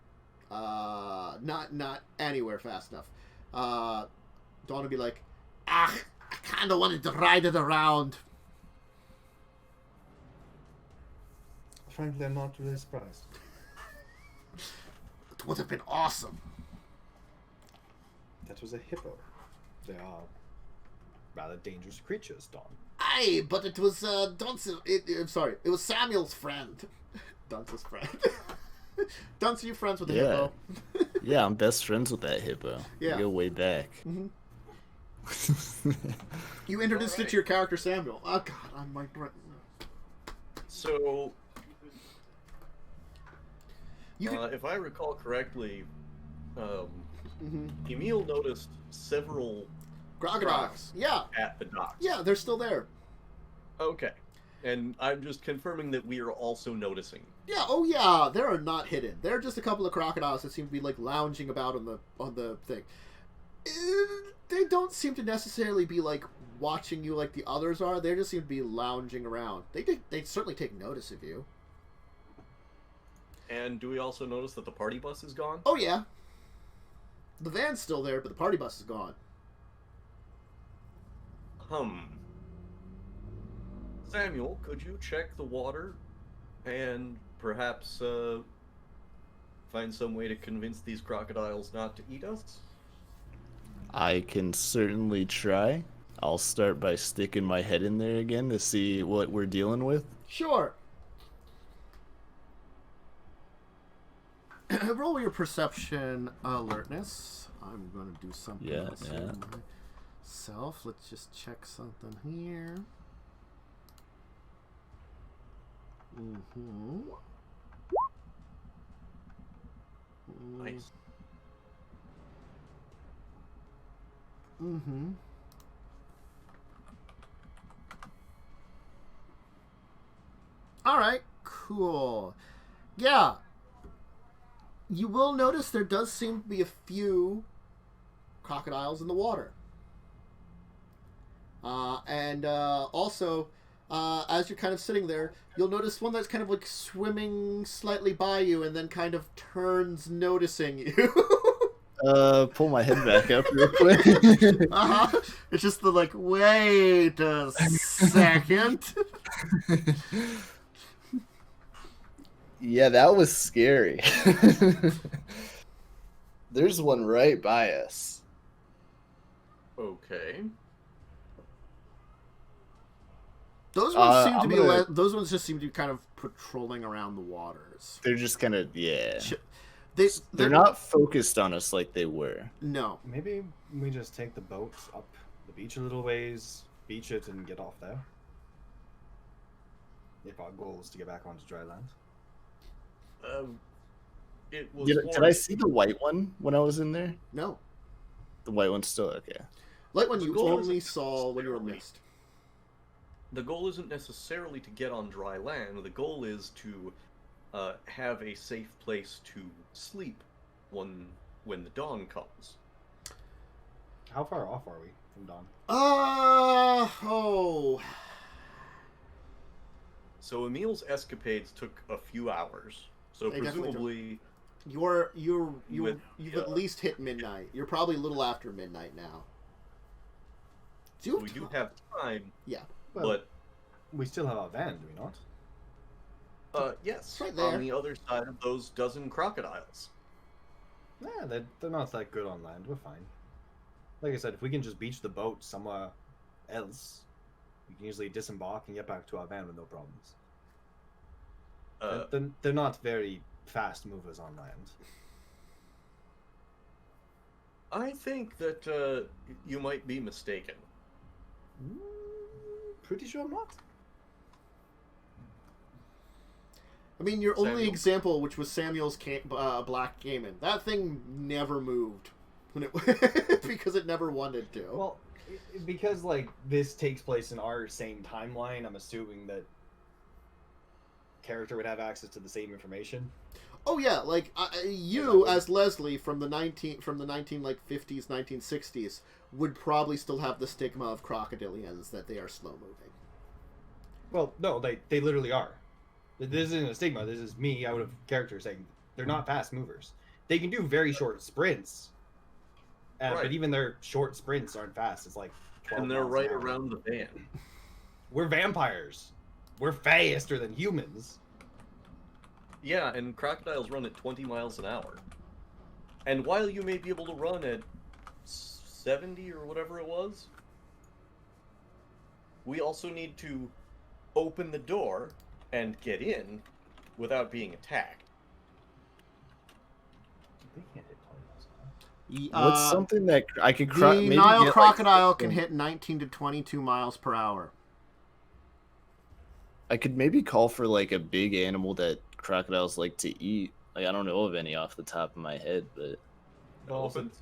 Not anywhere fast enough. Dawn would be like, I kind of wanted to ride it around. Frankly, I'm not really surprised. It would have been awesome. That was a hippo. They are rather dangerous creatures, Don. Aye, but it was Dunce. It was Samuel's friend. Dunce's friend. Dunce, are you friends with the hippo? Yeah, I'm best friends with that hippo. Yeah. We go way back. Mm-hmm. You introduced it to your character, Samuel. Oh, God, I'm like... So, if I recall correctly, Emil noticed several crocodiles. Yeah. At the docks. Yeah, they're still there. Okay. And I'm just confirming that we are also noticing. Yeah, oh yeah, they're not hidden. They're just a couple of crocodiles that seem to be like lounging about on the thing. They don't seem to necessarily be like watching you like the others are. They just seem to be lounging around. They certainly take notice of you. And do we also notice that the party bus is gone? Oh yeah. The van's still there, but the party bus is gone. Samuel, could you check the water and perhaps find some way to convince these crocodiles not to eat us? I can certainly try. I'll start by sticking my head in there again to see what we're dealing with. Sure. Roll your perception alertness. I'm going to do something else here myself. Let's just check something here. Nice. Alright, cool. Yeah. You will notice there does seem to be a few crocodiles in the water. Also, as you're kind of sitting there, you'll notice one that's kind of like swimming slightly by you and then kind of turns noticing you. Pull my head back up real quick. It's just the like, wait a second. Yeah, that was scary. There's one right by us. Okay. Those ones seem to be. Those ones just seem to be kind of patrolling around the waters. They're just kind of They're not focused on us like they were. No. Maybe we just take the boat up the beach a little ways, beach it, and get off there. If our goal is to get back onto dry land. It was. Did I see the white one when I was in there? No. The white one's still okay. Light one you only saw when you were missed. The goal isn't necessarily to get on dry land. The goal is to have a safe place to sleep when the dawn comes. How far off are we from dawn? So Emil's escapades took a few hours. So They presumably you've at least hit midnight. You're probably a little after midnight now. So we do have time. Yeah. But we still have our van, do we not? Yes. Right there. On the other side of those dozen crocodiles. Yeah, they're not that good on land. We're fine. Like I said, if we can just beach the boat somewhere else, we can easily disembark and get back to our van with no problems. They're not very fast movers on land. I think that you might be mistaken. Pretty sure I'm not. I mean, your only Samuel. example, which was Samuel's Black Cayman, that thing never moved when it because it never wanted to. Well, because like this takes place in our same timeline, I'm assuming that character would have access to the same information. Oh yeah, like you as Leslie from the 19 like 50s, 1960s would probably still have the stigma of crocodilians that they are slow moving. Well, no, they literally are. This isn't a stigma. This is me out of character saying they're not fast movers. They can do very short sprints, Right. but even their short sprints aren't fast. It's like 12 And they're miles an right hour. around the van. We're vampires. We're faster than humans. Yeah, and crocodiles run at 20 miles an hour. And while you may be able to run at 70 or whatever it was, we also need to open the door and get in without being attacked. They can't hit 20 miles an hour. What's something that I could The maybe Nile get, crocodile like, can hit 19 to 22 miles per hour. I could maybe call for like a big animal that crocodiles like to eat. Like I don't know of any off the top of my head, but Elephants.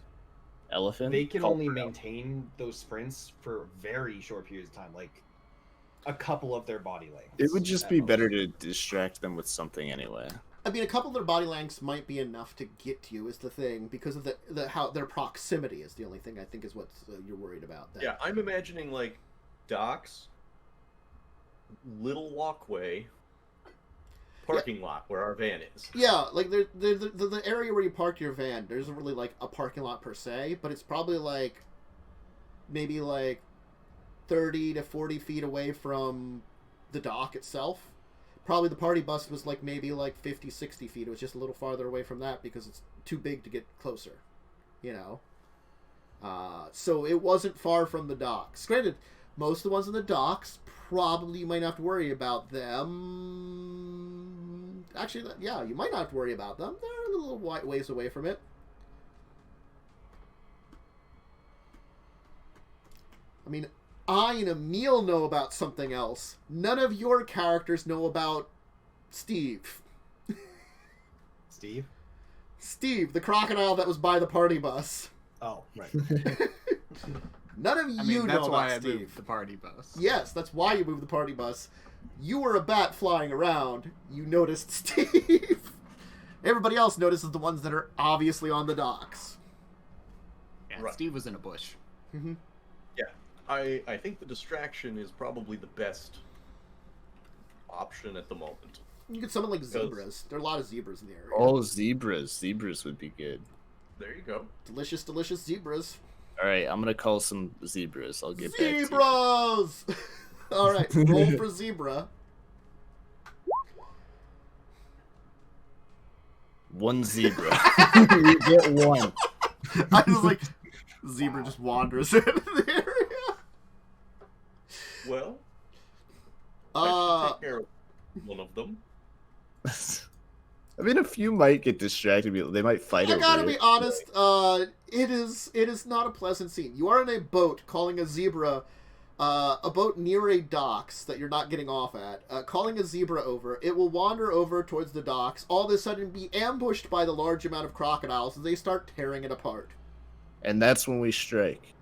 elephant. They can Call only for maintain those sprints for very short periods of time, like a couple of their body lengths. It would just at be most. better to distract them with something anyway. I mean, a couple of their body lengths might be enough to get to you is the thing, because of the how their proximity is the only thing I think is what you're worried about. Then. Yeah, I'm imagining like docks, little walkway, parking lot where our van is. Yeah, like the area where you park your van, there isn't really like a parking lot per se, but it's probably like maybe like 30 to 40 feet away from the dock itself. Probably the party bus was like maybe like 50, 60 feet. It was just a little farther away from that because it's too big to get closer, you know? So it wasn't far from the docks. Granted, most of the ones in the docks, probably you might not have to worry about them. Actually, yeah, you might not have to worry about them. They're a little ways away from it. I mean, I and Emil know about something else. None of your characters know about Steve. Steve? Steve, the crocodile that was by the party bus. Oh, right. None of I you mean, know that's about why I Steve. moved the party bus. Yes, that's why you moved the party bus. You were a bat flying around. You noticed Steve. Everybody else notices the ones that are obviously on the docks. Yeah, Right. Steve was in a bush. Mm-hmm. I think the distraction is probably the best option at the moment. You could summon like zebras. There are a lot of zebras in the area. Oh, zebras. Zebras would be good. There you go. Delicious, delicious zebras. All right, I'm gonna call some zebras. I'll get back to you. Zebras! All right, roll for zebra. One zebra. You get one. I was like, zebra just wanders into the area. Well, I should take care of one of them. I mean, a few might get distracted. They might fight I over gotta it. be honest. It is not a pleasant scene. You are in a boat calling a zebra, a boat near a docks that you're not getting off at. Calling a zebra over, it will wander over towards the docks. All of a sudden, be ambushed by the large amount of crocodiles, and they start tearing it apart. And that's when we strike.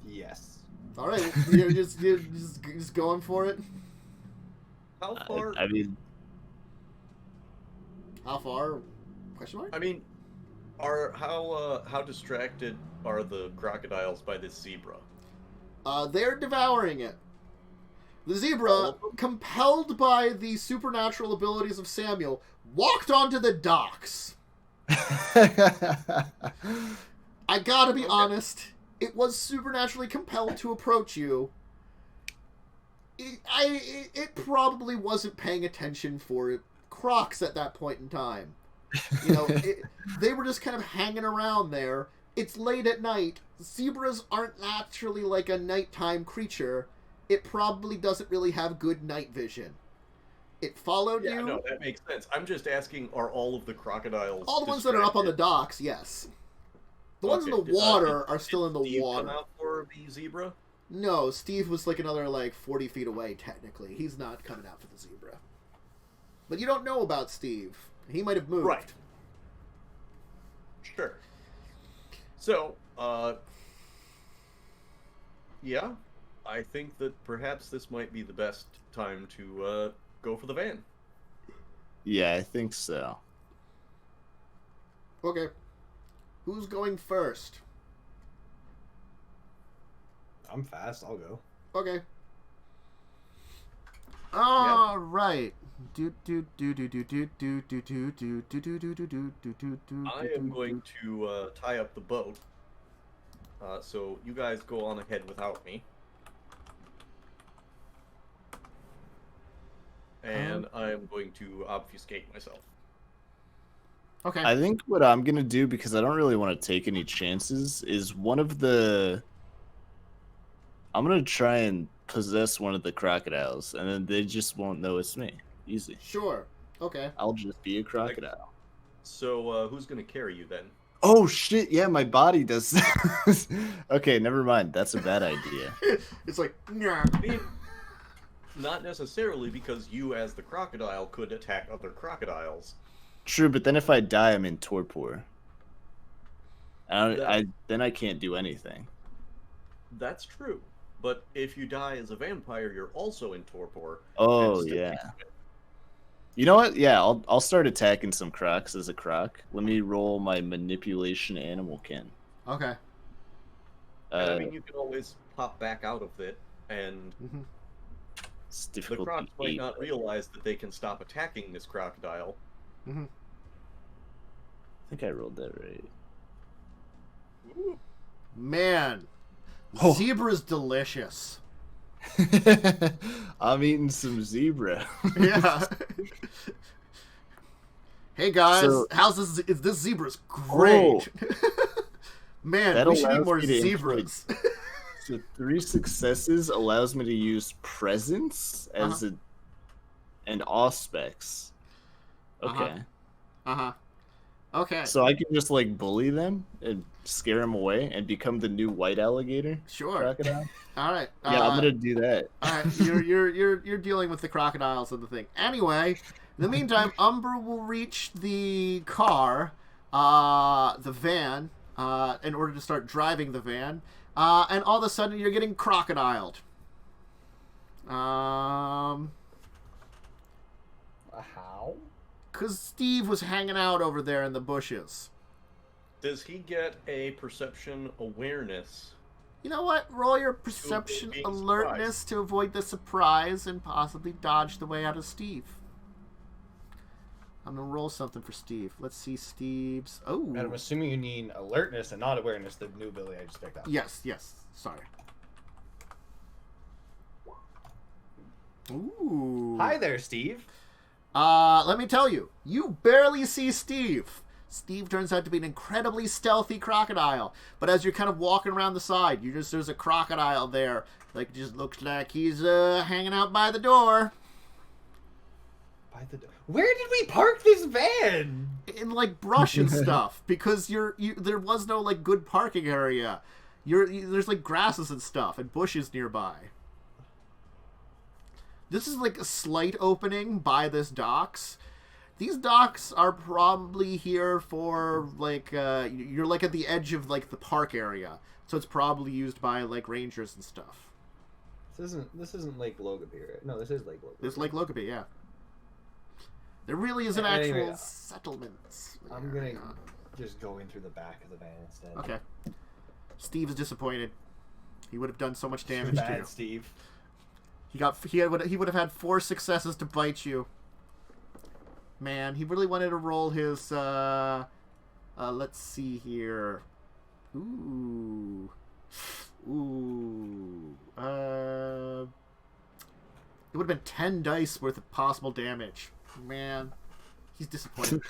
Yes. All right, you're just going for it. How far? I mean, How far? Question mark. I mean, how distracted are the crocodiles by this zebra? They're devouring it. The zebra, compelled by the supernatural abilities of Samuel, walked onto the docks. I gotta be honest, it was supernaturally compelled to approach you. It probably wasn't paying attention for crocs at that point in time. You know, they were just kind of hanging around there. It's late at night. Zebras aren't naturally like a nighttime creature. It probably doesn't really have good night vision. It followed Yeah, you. no, that makes sense. I'm just asking, are all of the crocodiles All the ones that are up on the distracted? docks, yes. The ones in the Okay, water did are still in the Steve water. come out for for the zebra? No, Steve was like another 40 feet away, technically. He's not coming out for the zebra. But you don't know about Steve. He might have moved. Right. Sure. So, yeah, I think that perhaps this might be the best time to go for the van. Yeah, I think so. Okay. Who's going first? I'm fast. I'll go. Okay. All right. I am going to tie up the boat. So you guys go on ahead without me. And I am going to obfuscate myself. Okay. I think what I'm gonna do, because I don't really want to take any chances, is I'm gonna try and possess one of the crocodiles, and then they just won't know it's me. Easy. Sure. Okay. I'll just be a crocodile. So who's going to carry you then? Oh shit! Yeah, my body does. Okay, never mind. That's a bad idea. It's like, nah. I mean, not necessarily, because you as the crocodile could attack other crocodiles. True, but then if I die, I'm in torpor. Then I can't do anything. That's true. But if you die as a vampire, you're also in torpor. Oh and still yeah. can't do it. You know what? Yeah, I'll start attacking some crocs as a croc. Let me roll my manipulation animal kin. Okay. And I mean, you can always pop back out of it, and It's the difficult. crocs might not realize that they can stop attacking this crocodile. Mm-hmm. I think I rolled that right. Man, Oh. zebra's delicious. I'm eating some zebra. Yeah. Hey guys, So- how's this? This zebra's great. Man, That we should eat allows more me to zebras. So 3 successes allows me to use presence as and auspex. Okay. Okay. So I can just bully them and scare them away and become the new white alligator Sure. crocodile. All right. Yeah, I'm gonna do that. All right. You're dealing with the crocodiles and the thing. Anyway, in the meantime, Umber will reach the car, the van, in order to start driving the van, and all of a sudden you're getting crocodiled. How? Because Steve was hanging out over there in the bushes. Does he get a perception awareness? You know what? Roll your perception being alertness surprised. to avoid the surprise and possibly dodge the way out of Steve. I'm going to roll something for Steve. Let's see Steve's... Oh. And I'm assuming you need alertness and not awareness, the new ability I just picked up. Yes. Sorry. Ooh. Hi there, Steve. Let me tell you, you barely see Steve. Steve turns out to be an incredibly stealthy crocodile. But as you're kind of walking around the side, there's a crocodile there. Just looks like he's hanging out by the door. By the door. Where did we park this van? In brush and stuff, because there was no good parking area. There's grasses and stuff and bushes nearby. This is a slight opening by this docks. These docks are probably here for you're at the edge of the park area, so it's probably used by rangers and stuff. This isn't Lake Logipi, right? No, this is Lake Logipi. This is Lake Logipi, yeah. There really is an Anyway, actual settlement. I'm gonna just go in through the back of the van instead. Okay. Steve is disappointed. He would have done so much damage to you. Bad, Steve. He would have had 4 successes to bite you. Man, he really wanted to roll his let's see here. Ooh. It would have been 10 dice worth of possible damage. Man, he's disappointed.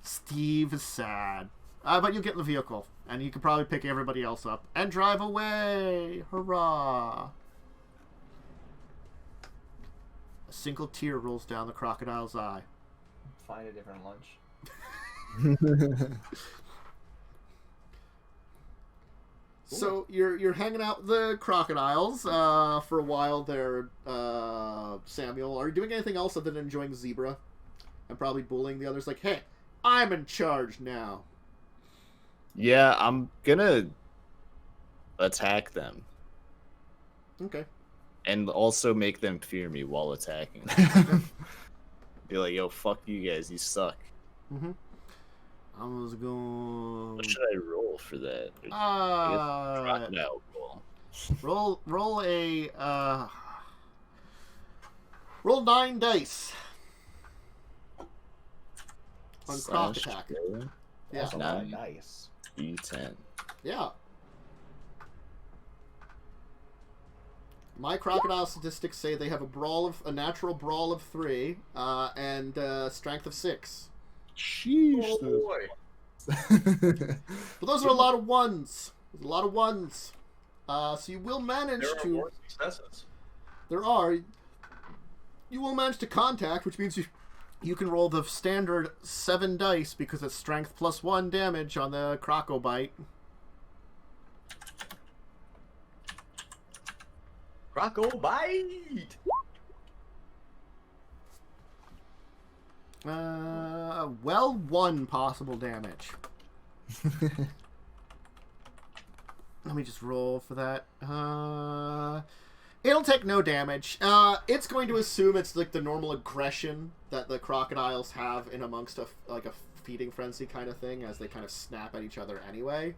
Steve is sad. But you'll get in the vehicle, and you can probably pick everybody else up and drive away. Hurrah! A single tear rolls down the crocodile's eye. Find a different lunch. So you're hanging out with the crocodiles for a while there, Samuel. Are you doing anything else other than enjoying zebra and probably bullying the others? Like, hey, I'm in charge now. Yeah, I'm gonna attack them. Okay. And also make them fear me while attacking. Be like, yo, fuck you guys, you suck. Mm-hmm. I was going. What should I roll for that? Crocodile roll. Roll 9 dice on croc Slash attack. roll. Yeah. That's a lot of 9 dice. D10. Yeah. My crocodile statistics say they have a natural brawl of 3 and strength of 6. Sheesh. Oh boy. But those are a lot of ones. There's a lot of ones. So you will manage There are to. more successes. There are. You will manage to contact, which means you can roll the standard 7 dice because it's strength plus 1 damage on the croco bite. Croco bite. Well, 1 possible damage. Let me just roll for that. It'll take no damage. It's going to assume it's like the normal aggression that the crocodiles have in amongst a feeding frenzy kind of thing, as they kind of snap at each other anyway.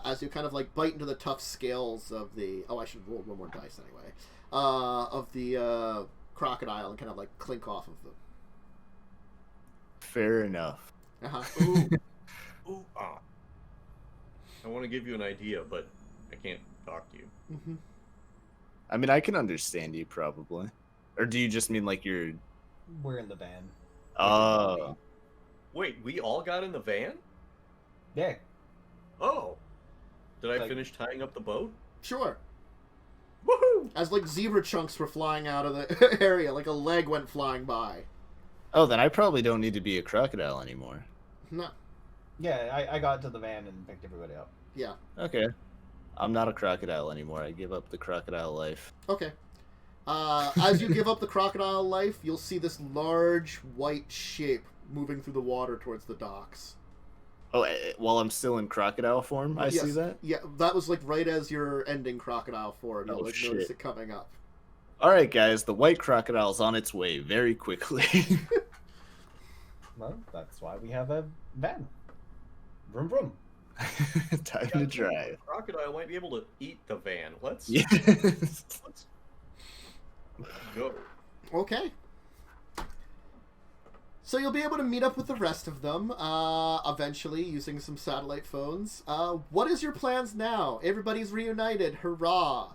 As you kind of like bite into the tough scales of the... Oh, I should roll 1 more dice anyway. Of the crocodile and kind of like clink off of them. Fair enough. Uh-huh. Ooh. Ooh. Ah. I want to give you an idea, but I can't talk to you. Mm-hmm. I mean, I can understand you probably. Or do you just mean like you're... We're in the van. Oh. Wait, we all got in the van? Yeah. Oh. Did I Like- finish tying up the boat? Sure. Woohoo! As like zebra chunks were flying out of the area, like a leg went flying by. Oh, then I probably don't need to be a crocodile anymore. No. Yeah, I got to the van and picked everybody up. Yeah. Okay. I'm not a crocodile anymore. I give up the crocodile life. Okay. As you give up the crocodile life, you'll see this large white shape moving through the water towards the docks. Oh, while I'm still in crocodile form, I Yes. see that? Yeah, that was like right as you're ending crocodile form. You'll Oh, like shit. notice it coming up. Alright, guys, the white crocodile's on its way very quickly. Well, that's why we have a van. Vroom vroom. Time to drive. The crocodile might be able to eat the van. Let's Yes. go. Okay. So you'll be able to meet up with the rest of them eventually using some satellite phones. What is your plans now? Everybody's reunited. Hurrah.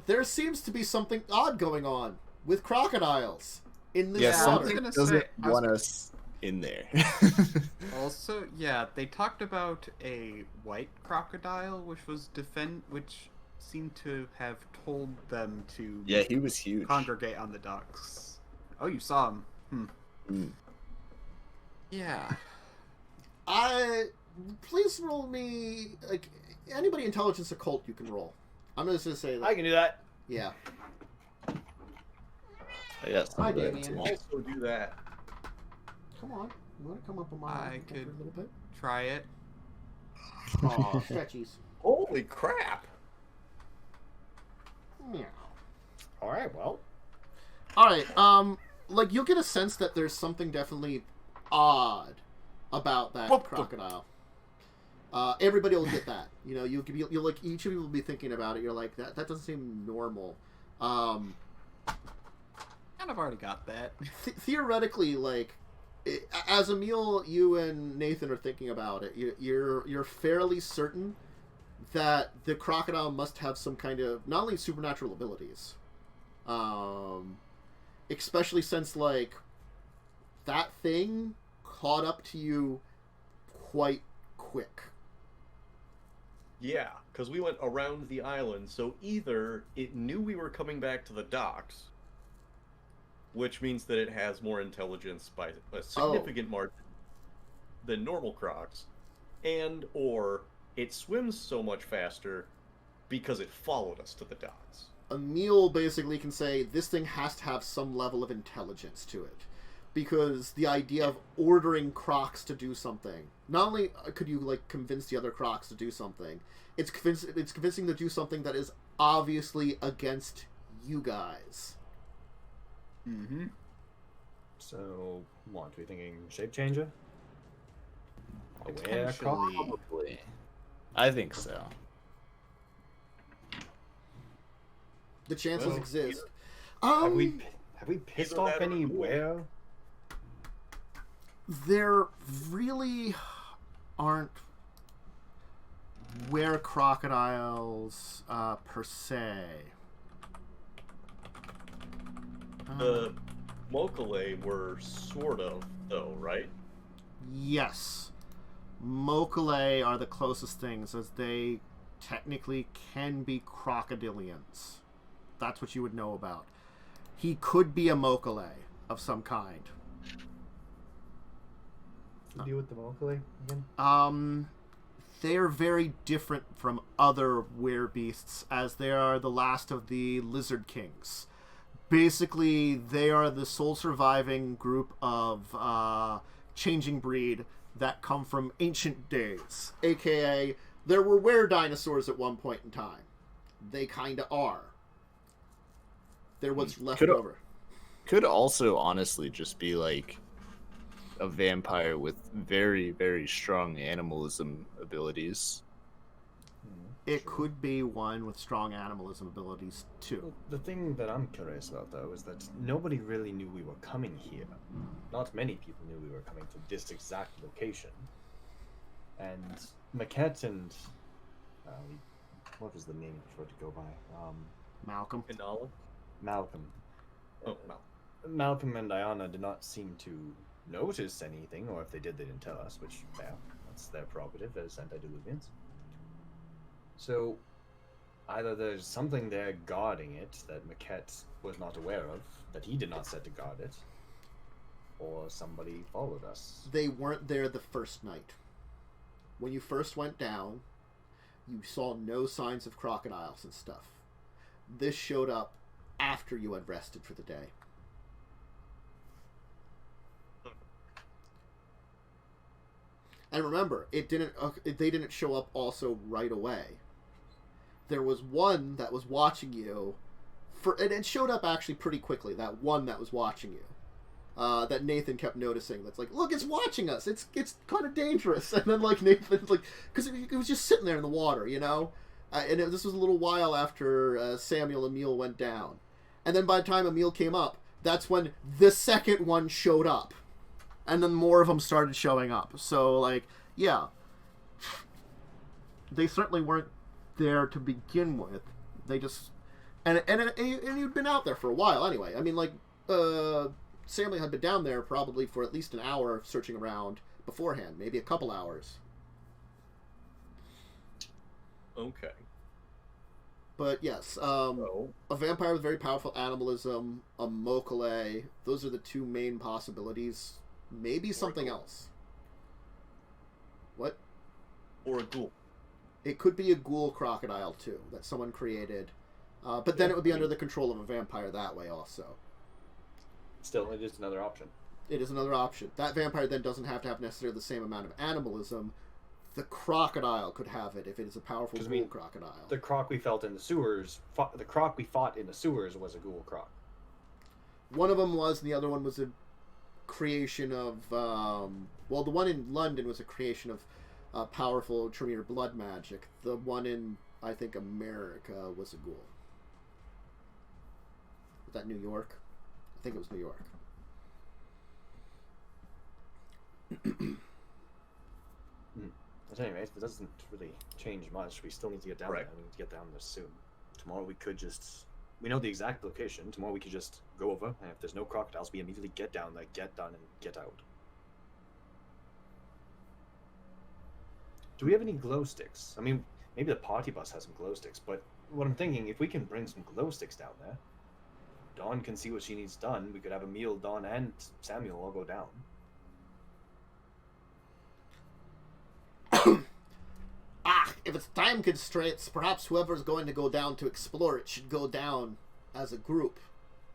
There seems to be something odd going on with crocodiles in this Yeah, I was water. something gonna doesn't say, I was- want us in there. Also, yeah, they talked about a white crocodile, which seemed to have told them to Yeah, he was huge. congregate on the docks. Oh, you saw him. Mm. Yeah. Please roll me like anybody intelligence occult you can roll. I'm just gonna say that. I can do that. Yeah. I got some Hi, of that, Damien. too. Also do that. Come on. You want to come up on my I line for could- a little bit? Try it. Aw, stretchies. Holy crap! Meow. All right. Well, All right. Like you'll get a sense that there's something definitely odd about that What the- crocodile. Everybody will get that. You know, you'll like each of you will be thinking about it. You're like that doesn't seem normal. Kind of already got that. Theoretically, like as Emil, you and Nathan are thinking about it. You're fairly certain that the crocodile must have some kind of not only supernatural abilities, especially since like that thing caught up to you quite quick. Yeah, because we went around the island, so either it knew we were coming back to the docks, which means that it has more intelligence by a significant margin than normal crocs, and or it swims so much faster because it followed us to the docks. Emil basically can say this thing has to have some level of intelligence to it. Because the idea of ordering crocs to do something, not only could you like convince the other crocs to do something, it's convincing them to do something that is obviously against you guys. Mm-hmm. So, what, are we thinking shape changer? Aware croc? Probably. I think so. The chances Well, exist. Have we pissed either off that or any cool. were? There really aren't were crocodiles per se. The Mokale were sort of, though, right? Yes. Mokale are the closest things, as they technically can be crocodilians. That's what you would know about. He could be a Mokale of some kind. To deal with the Mokale again? They're very different from other werebeasts, as they are the last of the lizard kings. Basically, they are the sole surviving group of changing breed that come from ancient days, aka there were were dinosaurs at one point in time. They kinda are. They're what's left over. Could also honestly just be like a vampire with very, very strong animalism abilities. It could be one with strong animalism abilities too. Well, the thing that I'm curious about, though, is that nobody really knew we were coming here. Not many people knew we were coming to this exact location. And Maquette and... what was the name he preferred to go by? Malcolm. Inala? Malcolm. Oh, no. Malcolm and Diana did not seem to notice anything, or if they did, they didn't tell us, which, yeah, that's their prerogative as antediluvians. So, either there's something there guarding it that Maquette was not aware of, that he did not set to guard it, or somebody followed us. They weren't there the first night. When you first went down, you saw no signs of crocodiles and stuff. This showed up after you had rested for the day. And remember, they didn't show up also right away. There was one that was watching you, and it showed up actually pretty quickly. That one that was watching you, that Nathan kept noticing. That's like, look, it's watching us. It's kind of dangerous. And then like Nathan's like, because it was just sitting there in the water, you know. This was a little while after Samuel and Emil went down, and then by the time Emil came up, that's when the second one showed up, and then more of them started showing up. So like, yeah, they certainly weren't there to begin with. They just and you'd been out there for a while anyway. I mean, like Samuel had been down there probably for at least an hour searching around beforehand, maybe a couple hours. Okay. But yes, a vampire with very powerful animalism, a Mokale, those are the two main possibilities. Maybe something else. What? Or a ghoul. It could be a ghoul crocodile too that someone created, but then it would be under the control of a vampire that way also. Still, it is another option. It is another option. That vampire then doesn't have to have necessarily the same amount of animalism. The crocodile could have it if it is a powerful ghoul crocodile. The croc we felt in the sewers, the croc we fought in the sewers was a ghoul croc. One of them was, and the other one was a creation of, well, the one in London was a creation of powerful Tremere blood magic. The one in, I think, America was a ghoul. Was that New York? I think it was New York. But anyways, it doesn't really change much. We still need to get down there. We need to get down there soon. Tomorrow we could just... We know the exact location. Tomorrow we could just go over, and if there's no crocodiles, we immediately get down there, get done, and get out. Do we have any glow sticks? I mean, maybe the party bus has some glow sticks, but what I'm thinking, if we can bring some glow sticks down there, Dawn can see what she needs done. We could have Emil, Dawn, and Samuel all go down. if it's time constraints, perhaps whoever's going to go down to explore it should go down as a group.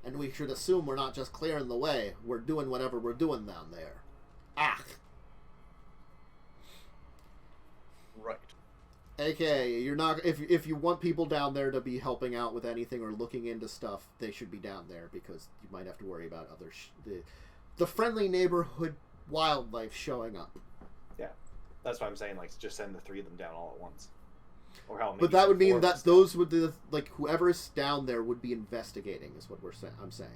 And we should assume we're not just clearing the way. We're doing whatever we're doing down there. Ah. Right. AKA, you're not. If you want people down there to be helping out with anything or looking into stuff, they should be down there because you might have to worry about other the friendly neighborhood wildlife showing up. Yeah, that's why I'm saying like just send the 3 of them down all at once. Or how? But that would mean that those would be like whoever's down there would be investigating. Is what I'm saying.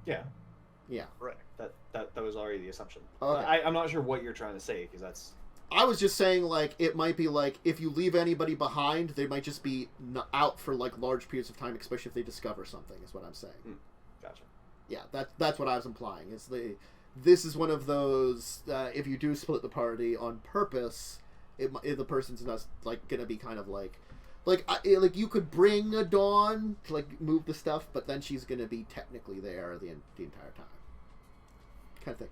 Yeah. Yeah. Right. That was already the assumption. Okay. I'm not sure what you're trying to say because that's. I was just saying, like, it might be like, if you leave anybody behind, they might just be out for, like, large periods of time, especially if they discover something, is what I'm saying. Gotcha. Yeah, that's what I was implying. This is one of those, if you do split the party on purpose, the person's not, like, gonna be kind of like you could bring a Dawn to, like, move the stuff, but then she's gonna be technically there the entire time. Kind of thing.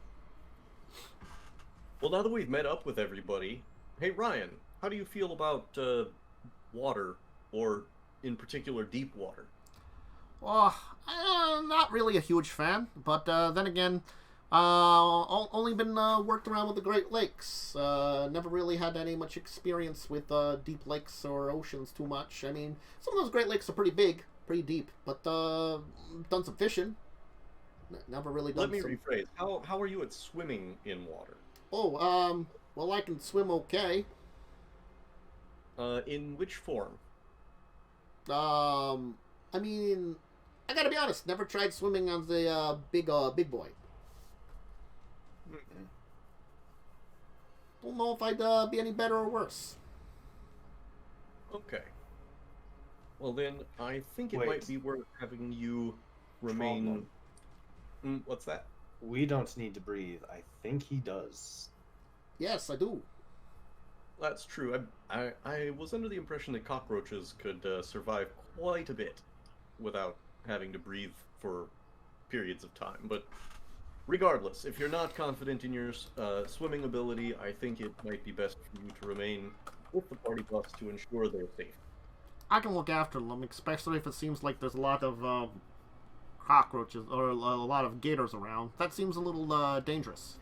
Well, now that we've met up with everybody, hey Ryan, how do you feel about water, or in particular deep water? Well, I'm not really a huge fan, but then again, only been worked around with the Great Lakes. Never really had any much experience with deep lakes or oceans too much. I mean, some of those Great Lakes are pretty big, pretty deep, but done some fishing. Never really done. Let me rephrase. How are you at swimming in water? Oh, well, I can swim okay. In which form? I mean, I gotta be honest, never tried swimming on the big boy. Don't know if I'd be any better or worse. Okay. Well then, I think it Wait. might be worth having you remain... what's that? We don't need to breathe. I think he does. Yes, I do. That's true. I was under the impression that cockroaches could survive quite a bit without having to breathe for periods of time. But regardless, if you're not confident in your swimming ability, I think it might be best for you to remain with the party bus to ensure they're safe. I can look after them, especially if it seems like there's a lot of cockroaches or a lot of gators around. That seems a little dangerous.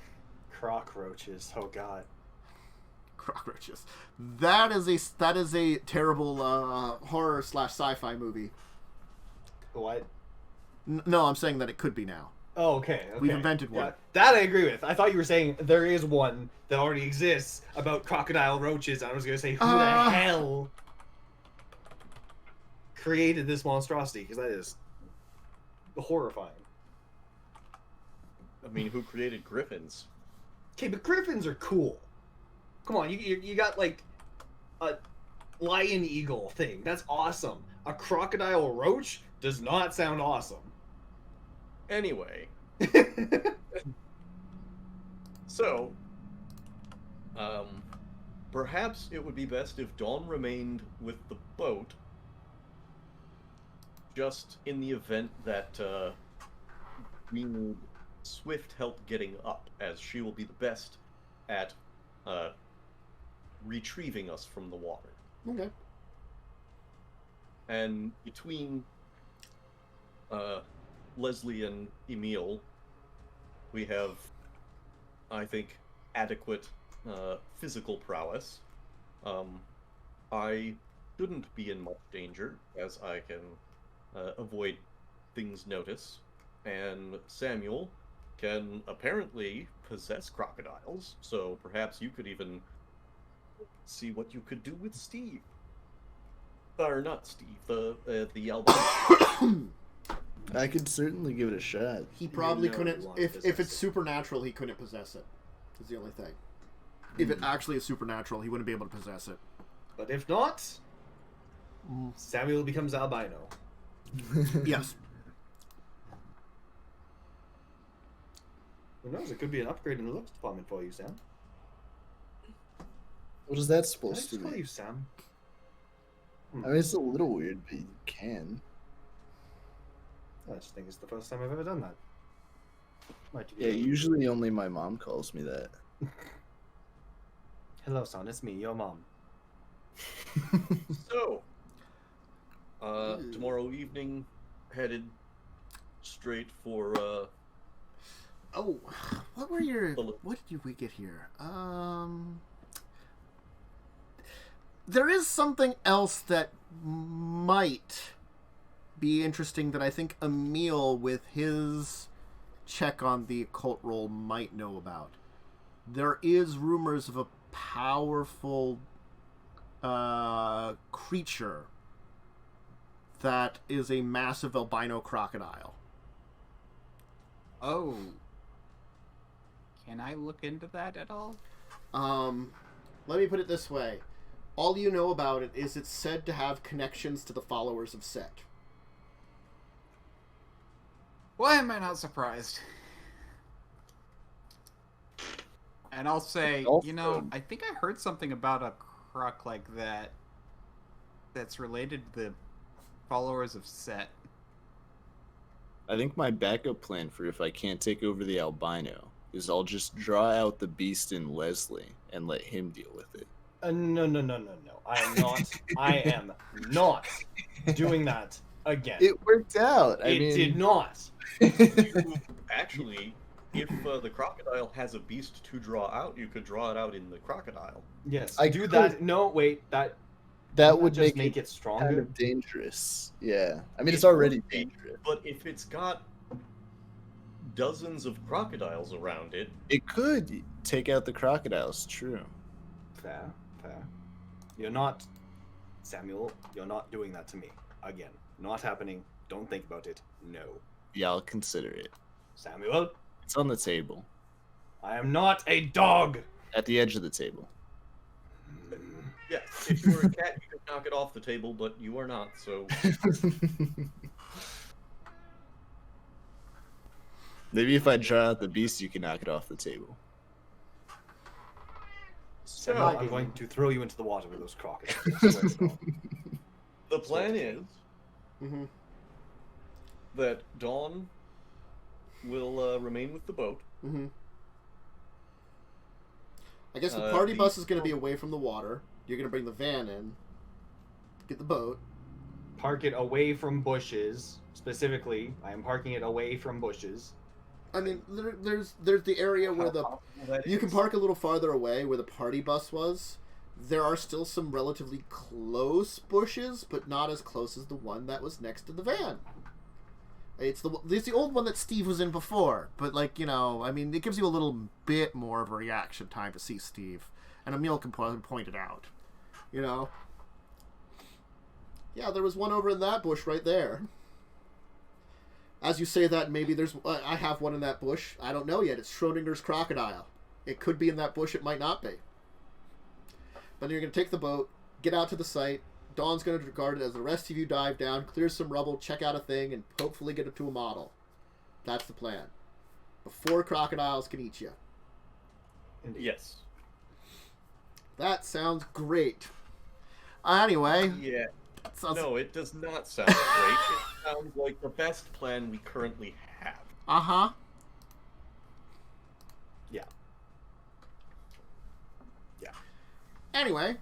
Cockroaches. Oh god. Cockroaches. That is a terrible horror / sci-fi movie. What? No, I'm saying that it could be now. Oh, okay. We've invented one. Yeah, that I agree with. I thought you were saying there is one that already exists about crocodile roaches. I was going to say, who the hell created this monstrosity? Because that is horrifying. I mean, who created griffins? Okay, but griffins are cool. Come on, you got like a lion eagle thing. That's awesome. A crocodile roach does not sound awesome. Anyway, so, perhaps it would be best if Dawn remained with the boat, just in the event that we need swift help getting up, as she will be the best at retrieving us from the water. Okay. And between Leslie and Emil, we have, I think, adequate physical prowess. I shouldn't be in much danger, as I can avoid things notice. And Samuel can apparently possess crocodiles, so perhaps you could even see what you could do with Steve. Or not Steve, the albino. I could certainly give it a shot. He probably know couldn't. you want to If possess it's it. supernatural, he couldn't possess it. Is the only thing. If it actually is supernatural, he wouldn't be able to possess it. But if not, Samuel becomes albino. Yes. Who knows? It could be an upgrade in the looks department for you, Sam. What is that Did I supposed to just call be? you Sam? I mean, it's a little weird, but you can. I just think it's the first time I've ever done that. Might be Yeah, usually only my mom calls me that. Hello, son. It's me, your mom. So, tomorrow evening, headed straight for, Oh, what did we get here? There is something else that might be interesting that I think Emil, with his check on the occult roll, might know about. There is rumors of a powerful creature that is a massive albino crocodile. Oh. Can I look into that at all? Let me put it this way. All you know about it is it's said to have connections to the followers of Set. Why am I not surprised? And I'll say, Also- I think I heard something about a croc like that that's related to the followers of Set. I think my backup plan for if I can't take over the albino is I'll just draw out the beast in Leslie and let him deal with it. No. I am not doing that again. It worked out. It did not. Actually, if the crocodile has a beast to draw out, you could draw it out in the crocodile. Yes. I do could- that. No, wait. That would just make it kind stronger. of dangerous. Yeah. I mean, it's It would already be, dangerous. But if it's got dozens of crocodiles around it, It could take out the crocodiles, true. Fair. You're not, Samuel. You're not doing that to me again. Not happening. Don't think about it. No, Yeah, I'll consider it. Samuel. It's on the table. I am not a dog. At the edge of the table. yeah, if you were a cat, you could knock it off the table, but you are not, so... Maybe if I draw out the beast, you can knock it off the table. Samuel, I'm going to throw you into the water with those crocodiles. The plan is Mm-hmm. that Dawn will remain with the boat. Mm-hmm. I guess the Uh, party the- bus is going to be away from the water. You're going to bring the van in. Get the boat. Park it away from bushes. Specifically, I am parking it away from bushes. I mean, there's the area where you can park a little farther away where the party bus was. There are still some relatively close bushes, but not as close as the one that was next to the van. It's the old one that Steve was in before, but I mean, it gives you a little bit more of a reaction time to see Steve, and Emil can point it out. Yeah, there was one over in that bush right there. As you say that, maybe there's... I have one in that bush. I don't know yet. It's Schrodinger's crocodile. It could be in that bush. It might not be. But you're going to take the boat, get out to the site. Dawn's going to regard it as the rest of you dive down, clear some rubble, check out a thing, and hopefully get it to a model. That's the plan. Before crocodiles can eat you. Yes. That sounds great. Anyway... Yeah. Sounds... No, it does not sound great. It sounds like the best plan we currently have. Uh-huh. Yeah. Anyway,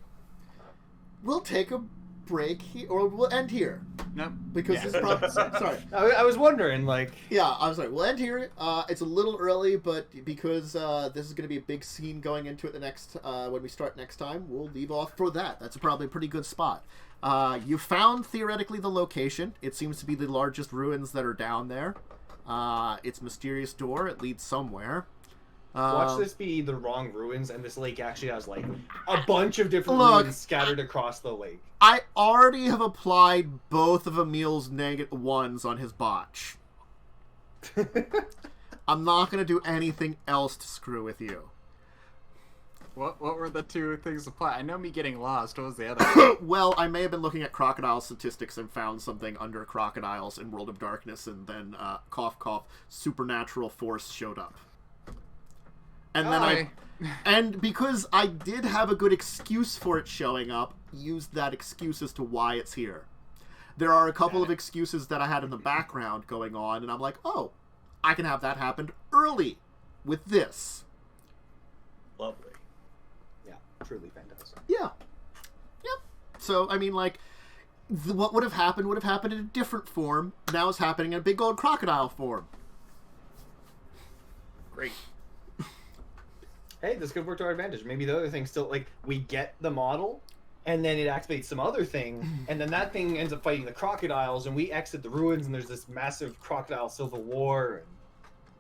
we'll take a break here, or we'll end here. Nope. Because Yeah. this is probably... Sorry. I was wondering, like... Yeah, I'm sorry. We'll end here. It's a little early, but because this is going to be a big scene going into it the next when we start next time, we'll leave off for that. That's probably a pretty good spot. You found, theoretically, the location. It seems to be the largest ruins that are down there. It's mysterious door. It leads somewhere. Watch this be the wrong ruins, and this lake actually has, like, a bunch of different Look, ruins scattered across the lake. I already have applied both of Emil's -1s on his botch. I'm not going to do anything else to screw with you. What were the two things applied? I know me getting lost. What was the other? Well, I may have been looking at crocodile statistics and found something under crocodiles in World of Darkness, and then, cough, cough, supernatural force showed up. And then and because I did have a good excuse for it showing up, used that excuse as to why it's here. There are a couple of excuses that I had in the background going on, and I'm like, oh, I can have that happen early with this. Lovely. Yeah, truly fantastic. Yeah. Yep. So, I mean, like, what would have happened in a different form. Now it's happening in a big old crocodile form. Great. Hey, this could work to our advantage. Maybe the other thing still, like, we get the model, and then it activates some other thing, and then that thing ends up fighting the crocodiles, and we exit the ruins, and there's this massive crocodile civil war. And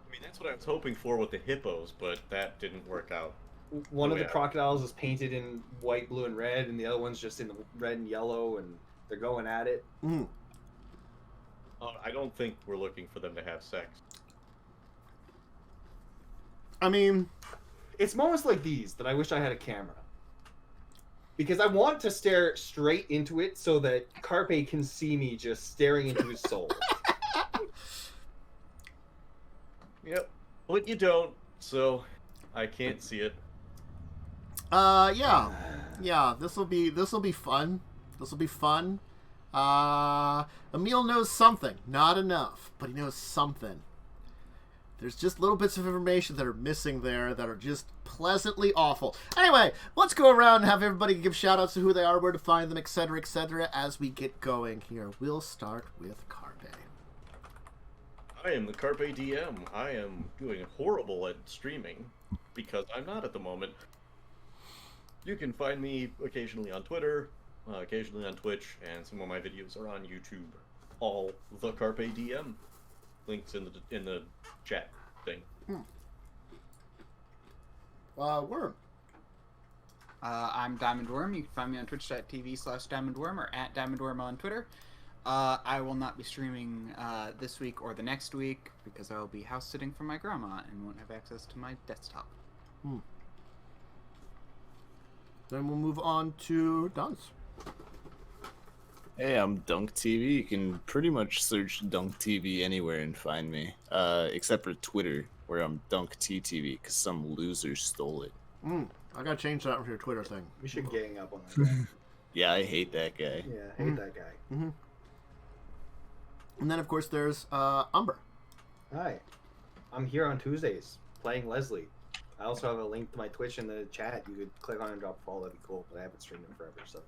I mean, that's what I was hoping for with the hippos, but that didn't work out. one of the crocodiles is painted in white, blue, and red, and the other one's just in the red and yellow, and they're going at it. I don't think we're looking for them to have sex. I mean, It's moments like these that I wish I had a camera. Because I want to stare straight into it so that Carpe can see me just staring into his soul. Yep. But you don't, so I can't see it. yeah. This'll be fun. This'll be fun. Emil knows something. Not enough, but he knows something. There's just little bits of information that are missing there that are just pleasantly awful. Anyway, let's go around and have everybody give shout-outs to who they are, where to find them, etc., as we get going here. We'll start with Carpe. I am the CarpeDM. I am doing horrible at streaming because I'm not at the moment. You can find me occasionally on Twitter, occasionally on Twitch, and some of my videos are on YouTube. All the CarpeDM. Links in the chat thing. Worm. I'm Diamondwyrm. You can find me on twitch.tv/Diamondwyrm or at Diamondwyrm on Twitter. I will not be streaming this week or the next week because I will be house sitting for my grandma and won't have access to my desktop. Then we'll move on to Dunce. Hey, I'm Dunk TV. You can pretty much search Dunk TV anywhere and find me, except for Twitter, where I'm Dunk TTV, because some loser stole it. I gotta change that for your Twitter thing. We should gang up on that guy. Yeah, I hate that guy. Yeah, I hate that guy. And then, of course, there's Umber. Hi. I'm here on Tuesdays, playing Leslie. I also have a link to my Twitch in the chat. You could click on and drop a follow. That'd be cool, but I haven't streamed in forever, so...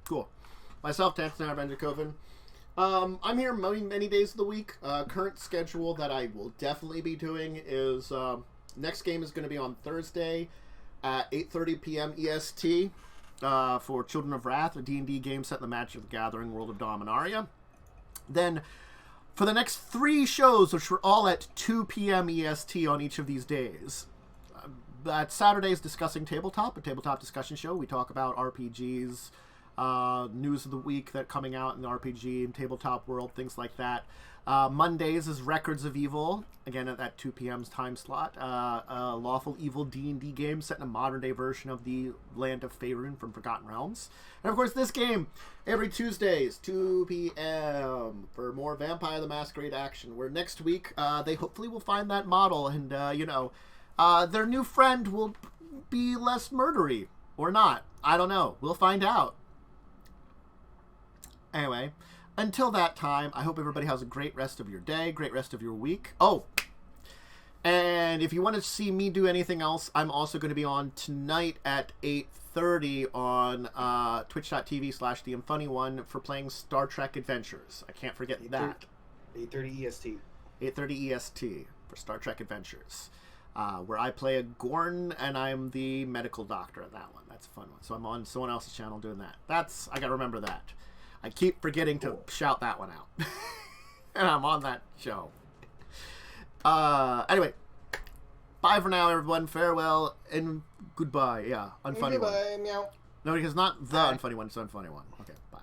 Cool. Myself, Dracovin. I'm here many days of the week. Current schedule that I will definitely be doing is next game is going to be on Thursday at 8:30 p.m. EST for Children of Wrath, a D&D game set in the Magic the Gathering world of Dominaria. Then for the next 3 shows, which are all at 2 p.m. EST on each of these days. At Saturday's Discussing Tabletop, a tabletop discussion show. We talk about RPGs, news of the week that coming out in the RPG and tabletop world, things like that. Mondays is Records of Evil, again at that 2 p.m. time slot. A Lawful Evil D&D game set in a modern-day version of the Land of Faerun from Forgotten Realms. And, of course, this game, every Tuesdays, 2 p.m. for more Vampire the Masquerade action, where next week they hopefully will find that model and, their new friend will be less murdery. Or not. I don't know. We'll find out. Anyway, until that time, I hope everybody has a great rest of your day, great rest of your week. Oh, and if you want to see me do anything else, I'm also going to be on tonight at 8:30 on twitch.tv/theunfunny1 for playing Star Trek Adventures. I can't forget that. 8:30 EST. 8:30 EST for Star Trek Adventures, where I play a Gorn and I'm the medical doctor in that one. That's a fun one. So I'm on someone else's channel doing that. I got to remember that. I keep forgetting to shout that one out. And I'm on that show. Anyway, bye for now, everyone. Farewell and goodbye. Yeah, Unfunny Goodbye, one. meow. No, because not the Unfunny one, it's the Unfunny one. Okay, bye.